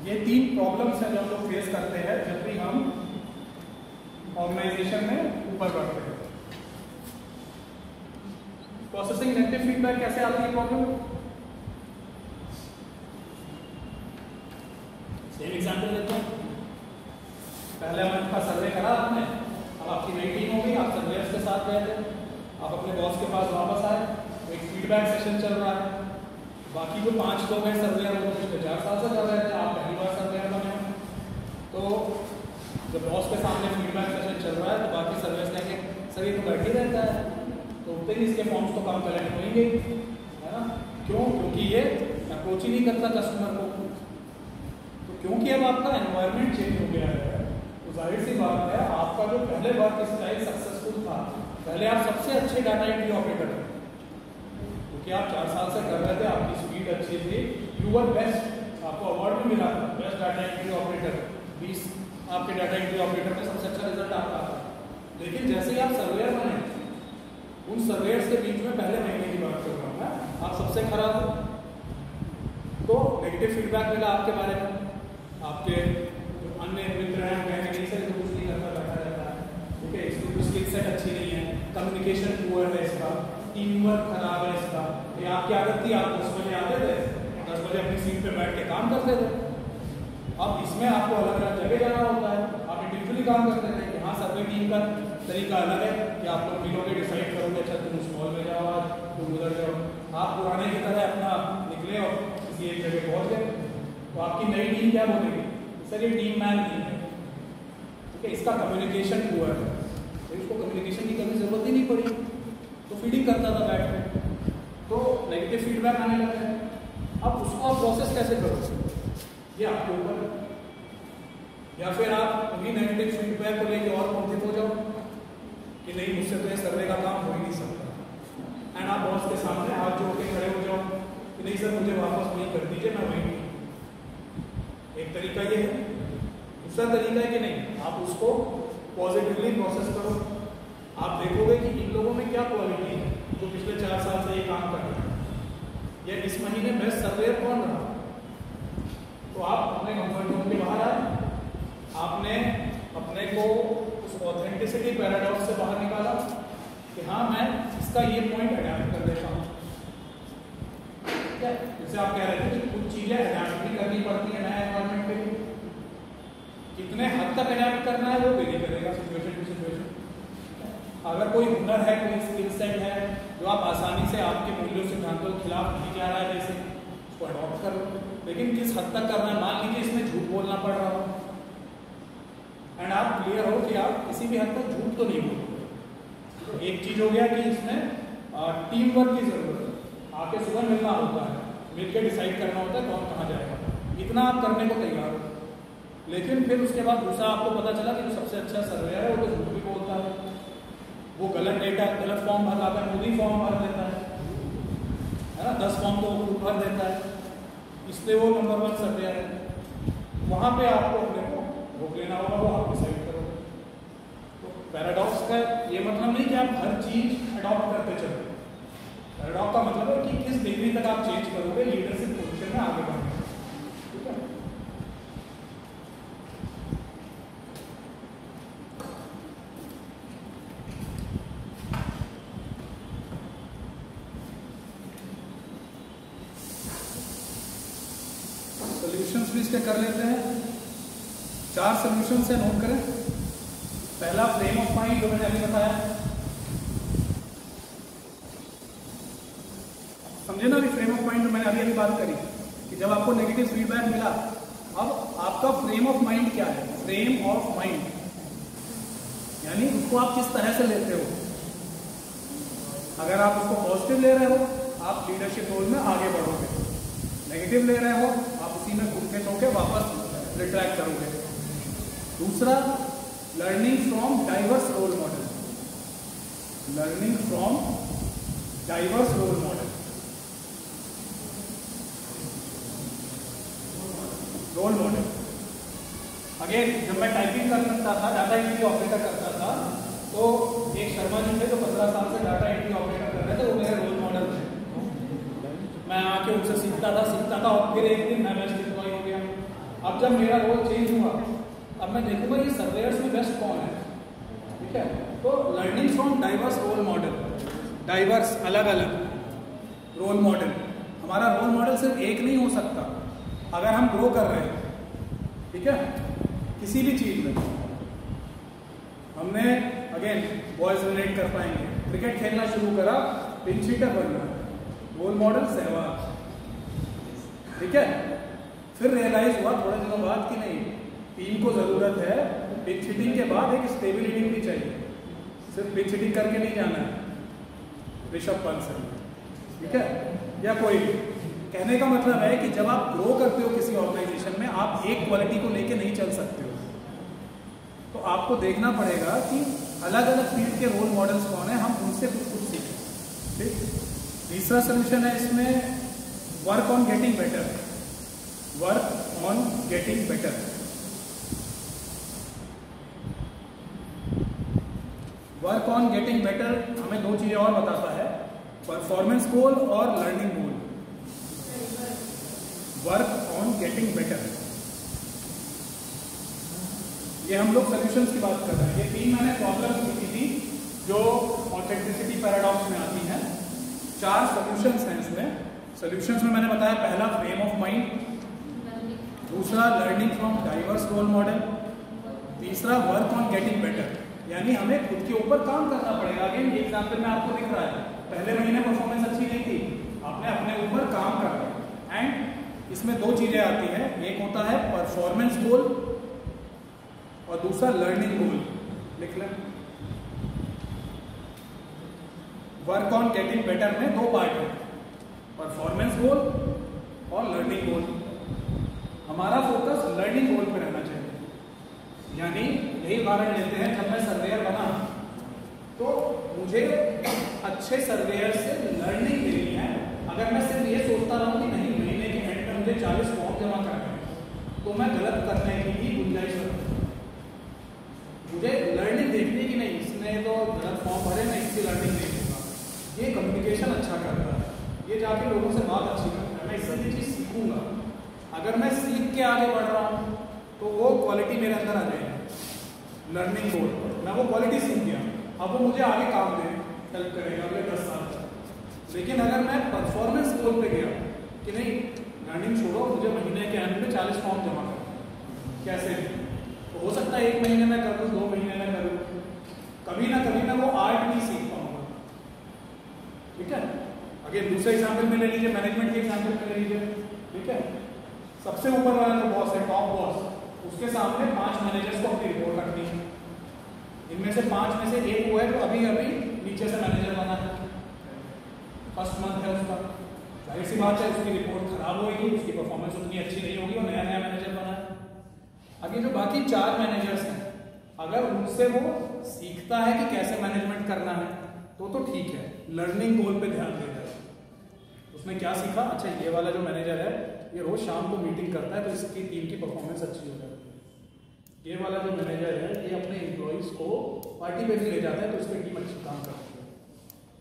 ये 3 प्रॉब्लम्स हैं जो हम लोग फेस करते हैं जब भी हम ऑर्गेनाइजेशन में ऊपर बढ़ते हैं। प्रोसेसिंग नेगेटिव फीडबैक कैसे आती है प्रॉब्लम? सेम एग्जांपल देते हैं। पहले मंथ का सर्वे करा आपने, अब आपकी नई टीम हो गई, आप सर्वेयर्स के साथ गए थे, आप अपने बॉस के पास वापस आए, एक फीडबैक सेशन चल रहा है। बाकी जो 5 लोग हैं सर्वेयर, वो पिछले 4 साल से कर रहे थे, आप पहली बार सर्वेयर बने हो, तो जब बॉस के सामने फीडबैक सेशन चल रहा है तो बाकी सर्वेयर्स कहेंगे सर ये तो बैठ ही रहता है, तो उतने ही इसके फॉर्म्स तो कम कलेक्ट होंगे, है ना। क्यों? क्योंकि ये अप्रोच ही नहीं करता कस्टमर को। तो क्योंकि अब आपका एनवायरनमेंट चेंज हो गया है, तो जाहिर सी बात है आपका जो पहले वर्क स्टाइल सक्सेसफुल था, पहले आप सबसे अच्छे डाटा एंट्री ऑपरेटर थे, क्योंकि आप 4 साल से कर रहे थे, आपकी स्पीड अच्छी थी, यू वर बेस्ट, आपको अवार्ड भी मिला था बेस्ट डाटा एंट्री ऑपरेटर, 20 आपके डाटा एंट्री ऑपरेटर में सबसे अच्छा रिजल्ट आता था। लेकिन जैसे ही आप सर्वेयर बने, उन सर्वेयर्स के बीच में पहले महीने की बात कर रहा हूँ मैं, आप सबसे खराब हो, तो नेगेटिव फीडबैक मिला आपके बारे में। आपके जो अन्य मित्र हैं कहेंगे नहीं सर तो कुछ नहीं करता, बैठा रहता है, ठीक है, इसकी तो स्किल सेट अच्छी नहीं है, कम्युनिकेशन पुअर है इसका, टीम वर्क खराब है इसका। ये आपकी आदत थी, आप 10 बजे आते थे, 10 बजे अपनी सीट पे बैठ के काम करते थे। अब इसमें आपको अलग अलग जगह जाना होता है, आप इंडिविजुअली काम करते थे कि हाँ सर्वे टीम का तरीका अलग है कि आप लोग मिलोगे, डिसाइड करोगे अच्छा तुम उस मॉल में जाओ, आज तुम उधर जाओ, आप पुराने की तरह अपना निकले और किसी एक जगह पहुँच गए, तो आपकी नई टीम क्या बोलेगी सर ये टीम मैन नहीं है, ठीक है, इसका कम्युनिकेशन पुअर है, तो इसको कम्युनिकेशन की कभी जरूरत ही नहीं पड़ी, तो फीडिंग करता था बैठ के, तो नेगेटिव फीडबैक आने लगा है। अब उसको आप प्रोसेस कैसे करोगे, ये आपके ऊपर, या फिर आप उन्हीं नेगेटिव फीडबैक को लेके और कॉन्फिडेंट हो जाओ कि नहीं मुझसे तो ये सर्वे का काम हो ही नहीं सकता, एंड आप बॉस के सामने हाथ जोड़ के खड़े हो जाओ कि नहीं सर मुझे वापस वहीं कर दीजिए, मैं वहीं। एक तरीका ये है। दूसरा तरीका है कि नहीं आप उसको पॉजिटिवली प्रोसेस करो, आप देखोगे कि इन लोगों में क्या क्वालिटी है जो पिछले 4 साल से ये काम कर रहे हैं, या इस महीने बेस्ट सर्वेयर कौन रहा, तो आप अपने कंफर्ट जोन के बाहर आए, आपने अपने को उस ऑथेंटिसिटी पैराडॉक्स से बाहर निकाला कि हाँ मैं इसका ये पॉइंट अडैप्ट कर देता हूँ। जैसे आप कह रहे थे कि कुछ चीजें अडैप्ट भी करनी पड़ती है नए एनवायरनमेंट के लिए, कितने हद तक अडैप्ट करना है वो वेरी करेगा सिचुएशन टू सिचुएशन। अगर कोई हुनर है, कोई स्किल सेट है जो आप आसानी से आपके मूल्यों सिद्धांतों के खिलाफ नहीं जा रहा है जैसे, उसको अडॉप्ट कर लो। लेकिन किस हद तक करना है, मान लीजिए इसमें झूठ बोलना पड़ रहा हो एंड आप क्लियर हो कि आप किसी भी हद तक झूठ तो नहीं बोलोगे। एक चीज हो गया कि इसमें टीम वर्क की जरूरत है, आके सुबह मिलना होता है, मिलकर डिसाइड करना होता है कौन कहाँ जाएगा, इतना आप करने को तैयार हो। लेकिन फिर उसके बाद दूसरा आपको पता चला कि जो सबसे अच्छा सर्वेयर है वो तो झूठ भी बोलता है, वो गलत डेटा गलत फॉर्म भर लाता है, खुद ही फॉर्म भर देता है ना, 10 फॉर्म तो खुद भर देता है, इसलिए वो नंबर 1 सर्वेयर है। वहाँ पे आपको अपने को रोक लेना होगा, वो आप डिसाइड करोगे। तो पैराडॉक्स का ये मतलब नहीं कि आप हर चीज अडॉप्ट करते चलो। पैराडॉक्स का मतलब है कि किस डिग्री तक आप चेंज करोगे लीडरशिप पोजीशन में आगे बढ़ने। ठीक है, सॉल्यूशंस भी इसके कर लेते हैं। 4 सॉल्यूशन से नोट करें। पहला फ्रेम ऑफ माइंड जो मैंने अभी बताया, समझे ना अभी फ्रेम ऑफ माइंड जो मैंने अभी बात करी कि जब आपको नेगेटिव फीडबैक मिला, अब आपका फ्रेम ऑफ माइंड क्या है। फ्रेम ऑफ माइंड यानी उसको आप किस तरह से लेते हो। अगर आप उसको पॉजिटिव ले रहे हो, आप लीडरशिप रोल में आगे बढ़ोगे। नेगेटिव ले रहे हो, आप उसी में घुटने धोके वापस रिट्रैक्ट करोगे। दूसरा, learning from diverse role model. Learning from diverse role model. Role model again, जब मैं टाइपिंग करता था, डाटा एंट्री ऑपरेटर करता था, तो एक शर्मा जी थे जो 15 साल से डाटा एंट्री ऑपरेटर कर रहे थे, वो मेरे रोल मॉडल थे। मैं आके उनसे सीखता था और फिर एक दिन मैं बेस्ट एम्प्लॉय हो गया। अब जब मेरा रोल चेंज हुआ, अब मैं देखूंगा ये सर्वेयर्स में बेस्ट कौन है। ठीक है, तो learning from diverse role model, diverse अलग अलग रोल मॉडल। हमारा रोल मॉडल सिर्फ एक नहीं हो सकता अगर हम ग्रो कर रहे हैं। ठीक है, किसी भी चीज में हमने अगेन बॉयज रिलेट कर पाएंगे, क्रिकेट खेलना शुरू करा, पिंच हिटर बनना, रोल मॉडल सहवाग। ठीक है, फिर रियलाइज हुआ थोड़े दिनों बाद कि नहीं, टीम को जरूरत है पिच हिटिंग के बाद एक स्टेबल हिटिंग भी चाहिए, सिर्फ पिच हिटिंग करके नहीं जाना है। ऋषभ पंत सर, ठीक है, या कोई भी। कहने का मतलब है कि जब आप ग्रो करते हो किसी ऑर्गेनाइजेशन में, आप एक क्वालिटी को लेके नहीं चल सकते हो। तो आपको देखना पड़ेगा कि अलग अलग फील्ड के रोल मॉडल्स कौन है, हम उनसे कुछ सीखें। ठीक, तीसरा सोल्यूशन है इसमें, work on getting better. Work on getting better. Work on getting better हमें 2 चीजें और बताता है, परफॉर्मेंस गोल और learning goal. Work on getting better, ये हम लोग सॉल्यूशंस की बात कर रहे हैं। ये 3 मैंने प्रॉब्लम्स लिखी थी जो ऑथेंटिसिटी पैराडॉक्स में आती हैं। 4 सॉल्यूशंस हैं इसमें। सॉल्यूशंस में मैंने बताया, पहला फ्रेम ऑफ माइंड, दूसरा learning from diverse role model, तीसरा वर्क ऑन गेटिंग बेटर, यानी हमें खुद के ऊपर काम करना पड़ेगा। अगेन ये एग्जाम्पल में आपको दिख रहा है, पहले महीने परफॉर्मेंस अच्छी नहीं थी, आपने अपने ऊपर काम करना। एंड इसमें 2 चीजें आती हैं, एक होता है परफॉर्मेंस गोल और दूसरा लर्निंग गोल। लिख लें, वर्क ऑन गेटिंग बेटर में 2 पार्ट है, परफॉर्मेंस गोल और लर्निंग गोल। हमारा फोकस लर्निंग गोल पे रहना चाहिए। यानी यही उदाहरण लेते हैं, जब मैं सर्वेयर बना तो मुझे अच्छे सर्वेयर से लर्निंग लेनी है। अगर मैं सिर्फ ये सोचता रहूं कि नहीं महीने के एंड में मुझे 40 फॉर्म जमा करने हैं, तो मैं गलत करने की भी गुंजाइश रखता हूं। मुझे लर्निंग देखनी कि नहीं, इसने तो गलत फॉर्म भरे, मैं इसकी लर्निंग नहीं दूंगा। ये कम्युनिकेशन अच्छा करता है, ये जाके लोगों से बात अच्छी करता है, मैं इससे ये चीज़ सीखूंगा। अगर मैं सीख के आगे बढ़ रहा हूँ तो वो क्वालिटी मेरे अंदर आ जाएगी। लर्निंग गोल, मैं वो क्वालिटी सीख गया, अब वो मुझे आगे काम दे हेल्प करेगा अगले 10 साल तक। लेकिन अगर मैं परफॉर्मेंस गोल पे गया कि नहीं लर्निंग छोड़ो, मुझे महीने के एंड में 40 फॉर्म जमा करना, कैसे तो हो सकता है 1 महीने में कर लूँ, 2 महीने में कर लूँ, कभी ना कभी मैं वो आर्ट नहीं सीख पाऊंगा। ठीक है, अगर दूसरे एग्जाम्पल में ले लीजिए, मैनेजमेंट के एग्जाम्पल में ले लीजिए। ठीक है, सबसे ऊपर वाला जो बॉस है, टॉप बॉस, उसके सामने 5 मैनेजर्स को अपनी रिपोर्ट रखनी है। इनमें से 5 में से एक वो है जो अभी अभी नीचे से मैनेजर बना है, फर्स्ट मंथ है उसका, जाहिर सी बात है उसकी रिपोर्ट खराब होगी, उसकी परफॉर्मेंस उतनी अच्छी नहीं होगी, वो नया नया मैनेजर बना है। अब ये जो बाकी 4 मैनेजर्स हैं, अगर उनसे वो सीखता है कि कैसे मैनेजमेंट करना है तो ठीक है, लर्निंग गोल पे ध्यान देता है। उसने क्या सीखा, अच्छा ये वाला जो मैनेजर है ये रोज शाम को मीटिंग करता है तो इसकी टीम की परफॉर्मेंस अच्छी हो जाती है। ये वाला जो मैनेजर है ये अपने एम्प्लॉइज को पार्टी पे भी ले जाता है तो इसकी टीम अच्छी काम करती है।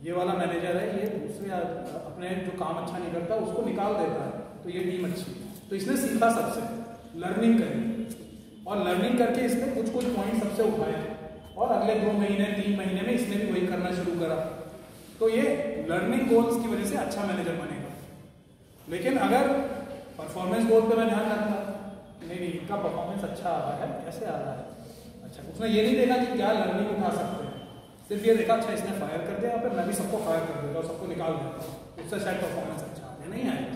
ये वाला मैनेजर है ये दूसरे अपने जो काम अच्छा नहीं करता उसको निकाल देता है तो ये टीम अच्छी है। तो इसने सीखा सबसे, लर्निंग करी और लर्निंग करके इसने कुछ पॉइंट सबसे उठाए और अगले 2 महीने 3 महीने में इसने भी वही करना शुरू करा। तो ये लर्निंग गोल्स की वजह से अच्छा मैनेजर बनेगा। लेकिन अगर परफॉर्मेंस गोल पे मैं ध्यान रखता नहीं इनका परफॉर्मेंस अच्छा आ रहा है, कैसे आ रहा है, अच्छा उसने ये नहीं देखा कि क्या लर्निंग उठा सकते हैं, सिर्फ ये देखा अच्छा इसने फायर कर दिया फिर मैं भी सबको फायर कर देता हूँ, सबको निकाल देता हूँ, उससे शायद परफॉर्मेंस अच्छा आगे नहीं आएगा।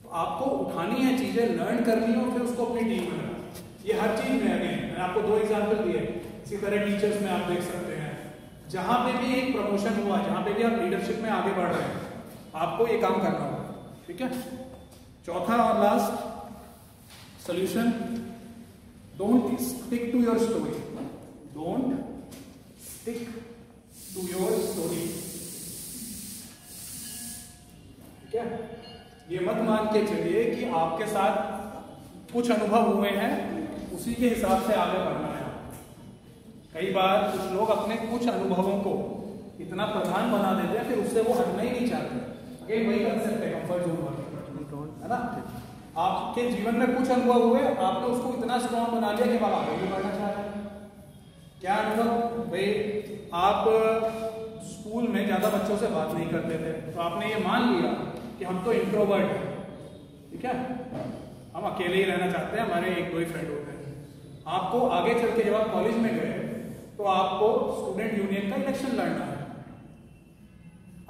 तो आपको उठानी है चीजें, लर्न करनी है और फिर उसको अपनी टीम में लाना। ये हर चीज में है, मैंने आपको 2 एग्जाम्पल दिए। इसी तरह टीचर्स में आप देख सकते हैं, जहां पे भी एक प्रमोशन हुआ, जहां पे भी आप लीडरशिप में आगे बढ़ रहे हैं, आपको ये काम करना होगा। ठीक है, चौथा और last solution, don't stick to your story. Don't stick to your story. ठीक है, ये मत मान के चलिए कि आपके साथ कुछ अनुभव हुए हैं उसी के हिसाब से आगे बढ़ना है। कई बार कुछ लोग अपने कुछ अनुभवों को इतना प्रधान बना देते हैं फिर उससे वो हटना ही नहीं चाहते। अगेन वही कंसेप्ट है कंफर्ट जोन वाला, है ना। आपके जीवन में कुछ अनुभव हुए, आपने उसको इतना स्ट्रॉन्ग बना लिया कि आप आगे भी बढ़ना चाह रहे हैं। क्या अनुभव भाई, आप स्कूल में ज्यादा बच्चों से बात नहीं करते थे तो आपने ये मान लिया कि हम तो इंट्रोवर्ट हैं। ठीक है, हम अकेले ही रहना चाहते हैं, हमारे 1-2 ही फ्रेंड होते हैं। आपको आगे चल के जब आप कॉलेज में गए तो आपको स्टूडेंट यूनियन का इलेक्शन लड़ना है।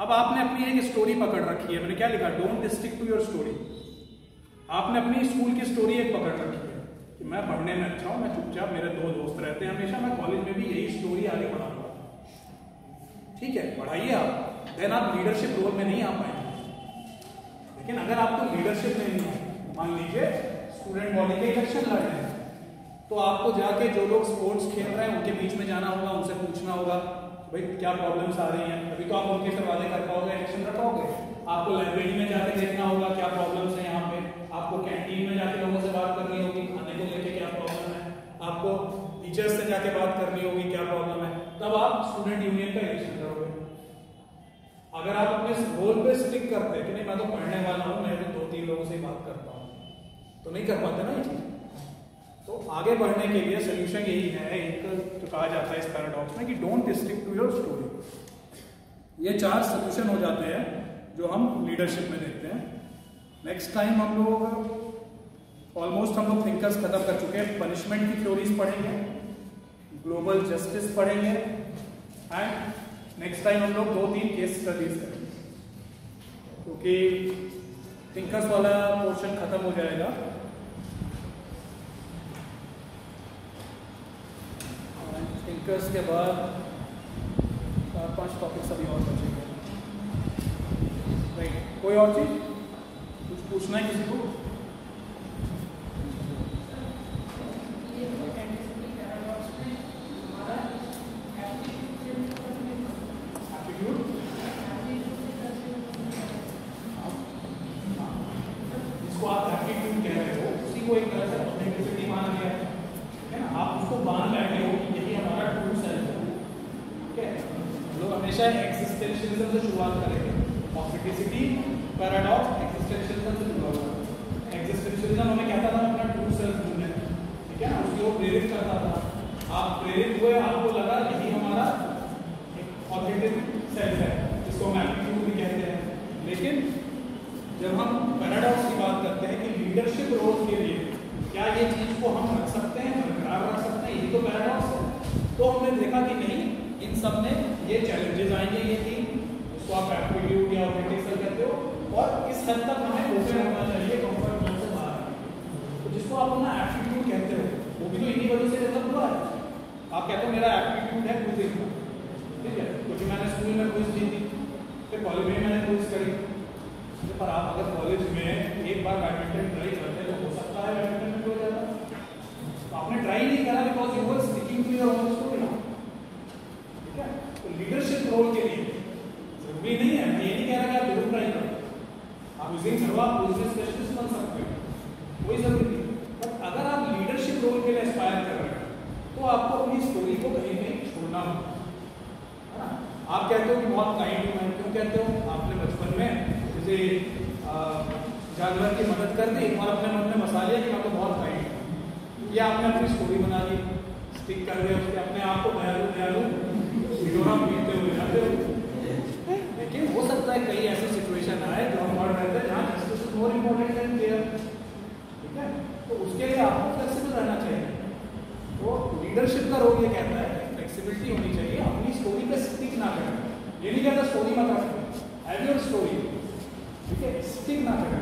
अब आपने अपनी एक स्टोरी पकड़ रखी है, मैंने क्या लिखा, don't stick to your story. आपने अपनी स्कूल की स्टोरी एक पकड़ रखी है कि मैं पढ़ने में अच्छा हूं, मैं चुपचाप, मेरे 2 दोस्त रहते हैं हमेशा, मैं कॉलेज में भी यही स्टोरी आगे बढ़ाऊंगा। ठीक है, पढ़ाइए आप, देन आप लीडरशिप रोल में नहीं आ पाएंगे। लेकिन अगर आपको लीडरशिप में नहीं है, मान लीजिए स्टूडेंट बॉडी के इलेक्शन लड़ रहे हैं तो आपको जाके जो लोग स्पोर्ट्स खेल रहे हैं उनके बीच में जाना होगा, उनसे पूछना होगा भाई क्या प्रॉब्लम्स आ रही हैं, तभी तो आप उनके से वादे कर पाओगे, इलेक्शन रखोगे। आपको लाइब्रेरी में जाके देखना होगा क्या प्रॉब्लम्स हैं यहाँ पे, आपको कैंटीन में जाके लोगों से बात करनी होगी खाने को लेके क्या प्रॉब्लम है, आपको टीचर्स से जाके बात करनी होगी क्या प्रॉब्लम है, तब आप स्टूडेंट यूनियन का इलेक्शन करोगे। अगर आप अपने रोल पे स्टिक करते हैं कि नहीं मैं तो पढ़ने वाला हूँ, मैं तो 2-3 लोगों से बात करता हूँ, तो नहीं कर पाते ना ये चीज। तो आगे बढ़ने के लिए सोल्यूशन यही है, एक तो कहा जाता है इस पैराडॉक्स में कि don't stick to your story. ये 4 सोल्यूशन हो जाते हैं जो हम लीडरशिप में देखते हैं। नेक्स्ट टाइम हम लोग ऑलमोस्ट थिंकर्स खत्म कर चुके हैं। पनिशमेंट की थ्योरीज पढ़ेंगे, ग्लोबल जस्टिस पढ़ेंगे एंड नेक्स्ट टाइम हम लोग 2-3 केस स्टडीज करेंगे, क्योंकि थिंकर्स वाला पोर्शन खत्म हो जाएगा। थिंकर्स के बाद 4-5 टॉपिक्स अभी और बचेंगे। कोई और चीज कुछ पूछना है किसी को? इसको आप एप्टीट्यूड कह रहे हो, उसी को एक तरह से ऑथेंटिसिटी मान लिया है ना। आप उसको मान बैठे हो कि यही हमारा ट्रू सेल्फ है। ठीक है, लोग हमेशा एक्सिस्टेंशियलिज्म से शुरुआत करेंगे, ऑथेंटिसिटी, पैराडॉक्स, एक्सिस्टेंशियलिज्म से शुरुआत करेंगे। एग्जिस्टेंशियलिज्म हमें कहता था अपना ट्रू सेल्फ ढूंढने, ठीक है ना, उसकी ओर प्रेरित करता था। आप प्रेरित हुए, आपको लगा यही हमारा एक ऑथेंटिक सेल्फ है, जिसको हम एप्टीट्यूड भी कहते हैं। लेकिन जब हम पैराडॉक्स की बात करते हैं कि लीडरशिप रोल के लिए क्या ये चीज को हम रख सकते हैं, बरकरार रख सकते हैं, यही तो पैराडॉक्स है। तो हमने देखा कि नहीं, इन सब में ये चैलेंजेस आएंगे, ये तीन, उसको आप एप्टीट्यूड या ऑथेंटिक सेल्फ कहते हो, और इस हद तक हमें ओपन होना चाहिए कंफर्ट जोन से बाहर। तो जिसको आप अपना एप्टीट्यूड कहते हो, वो भी तो इन्हीं वजह से डेवलप हुआ है। आप कहते हो मेरा एप्टीट्यूड है क्विजिंग का, ठीक है, क्योंकि मैंने स्कूल में क्विज दी थी, फिर कॉलेज में मैंने क्विज करी। पर आप अगर कॉलेज में एक बार बैडमिंटन ट्राई करते तो हो सकता है बैडमिंटन में हो जाता, तो आपने ट्राई नहीं करा because you were sticking to your own story, ठीक है। तो लीडरशिप रोल के लिए जरूरी नहीं है, मैं ये नहीं कह रहा कि आप जरूर ट्राई करो, आप उस दिन करो, आप बिजनेस स्पेशलिस्ट बन सकते हो, कोई जरूरी नहीं। बट अगर आप लीडरशिप रोल के लिए एस्पायर कर रहे हो तो आपको अपनी स्टोरी को कहीं नहीं छोड़ना होगा, है ना। आप कहते हो कि बहुत काइंड हूं मैं, क्यों कहते हो? आपने बचपन में जैसे जानवर की मदद कर दी और अपने मन में बसा लिया कि मैं तो बहुत काइंड हूं, या आपने अपनी स्टोरी बना ली, स्टिक कर दिया उसके, अपने आप को दयालु दयालु भिडोरा पीते हुए जाते हो। लेकिन हो सकता है कई ऐसी सिचुएशन आए जो हम और रहते हैं जहाँ justice is more important then care, ठीक है। तो उसके लिए आपको फ्लेक्सिबल रहना चाहिए। तो लीडरशिप का रोल ये कहता है फ्लेक्सिबिलिटी होनी चाहिए, अपनी स्टोरी पे स्टिक ना करें। ये नहीं कहता स्टोरी मत रखो, हैव योर स्टोरी, ठीक है, स्टिक ना करें।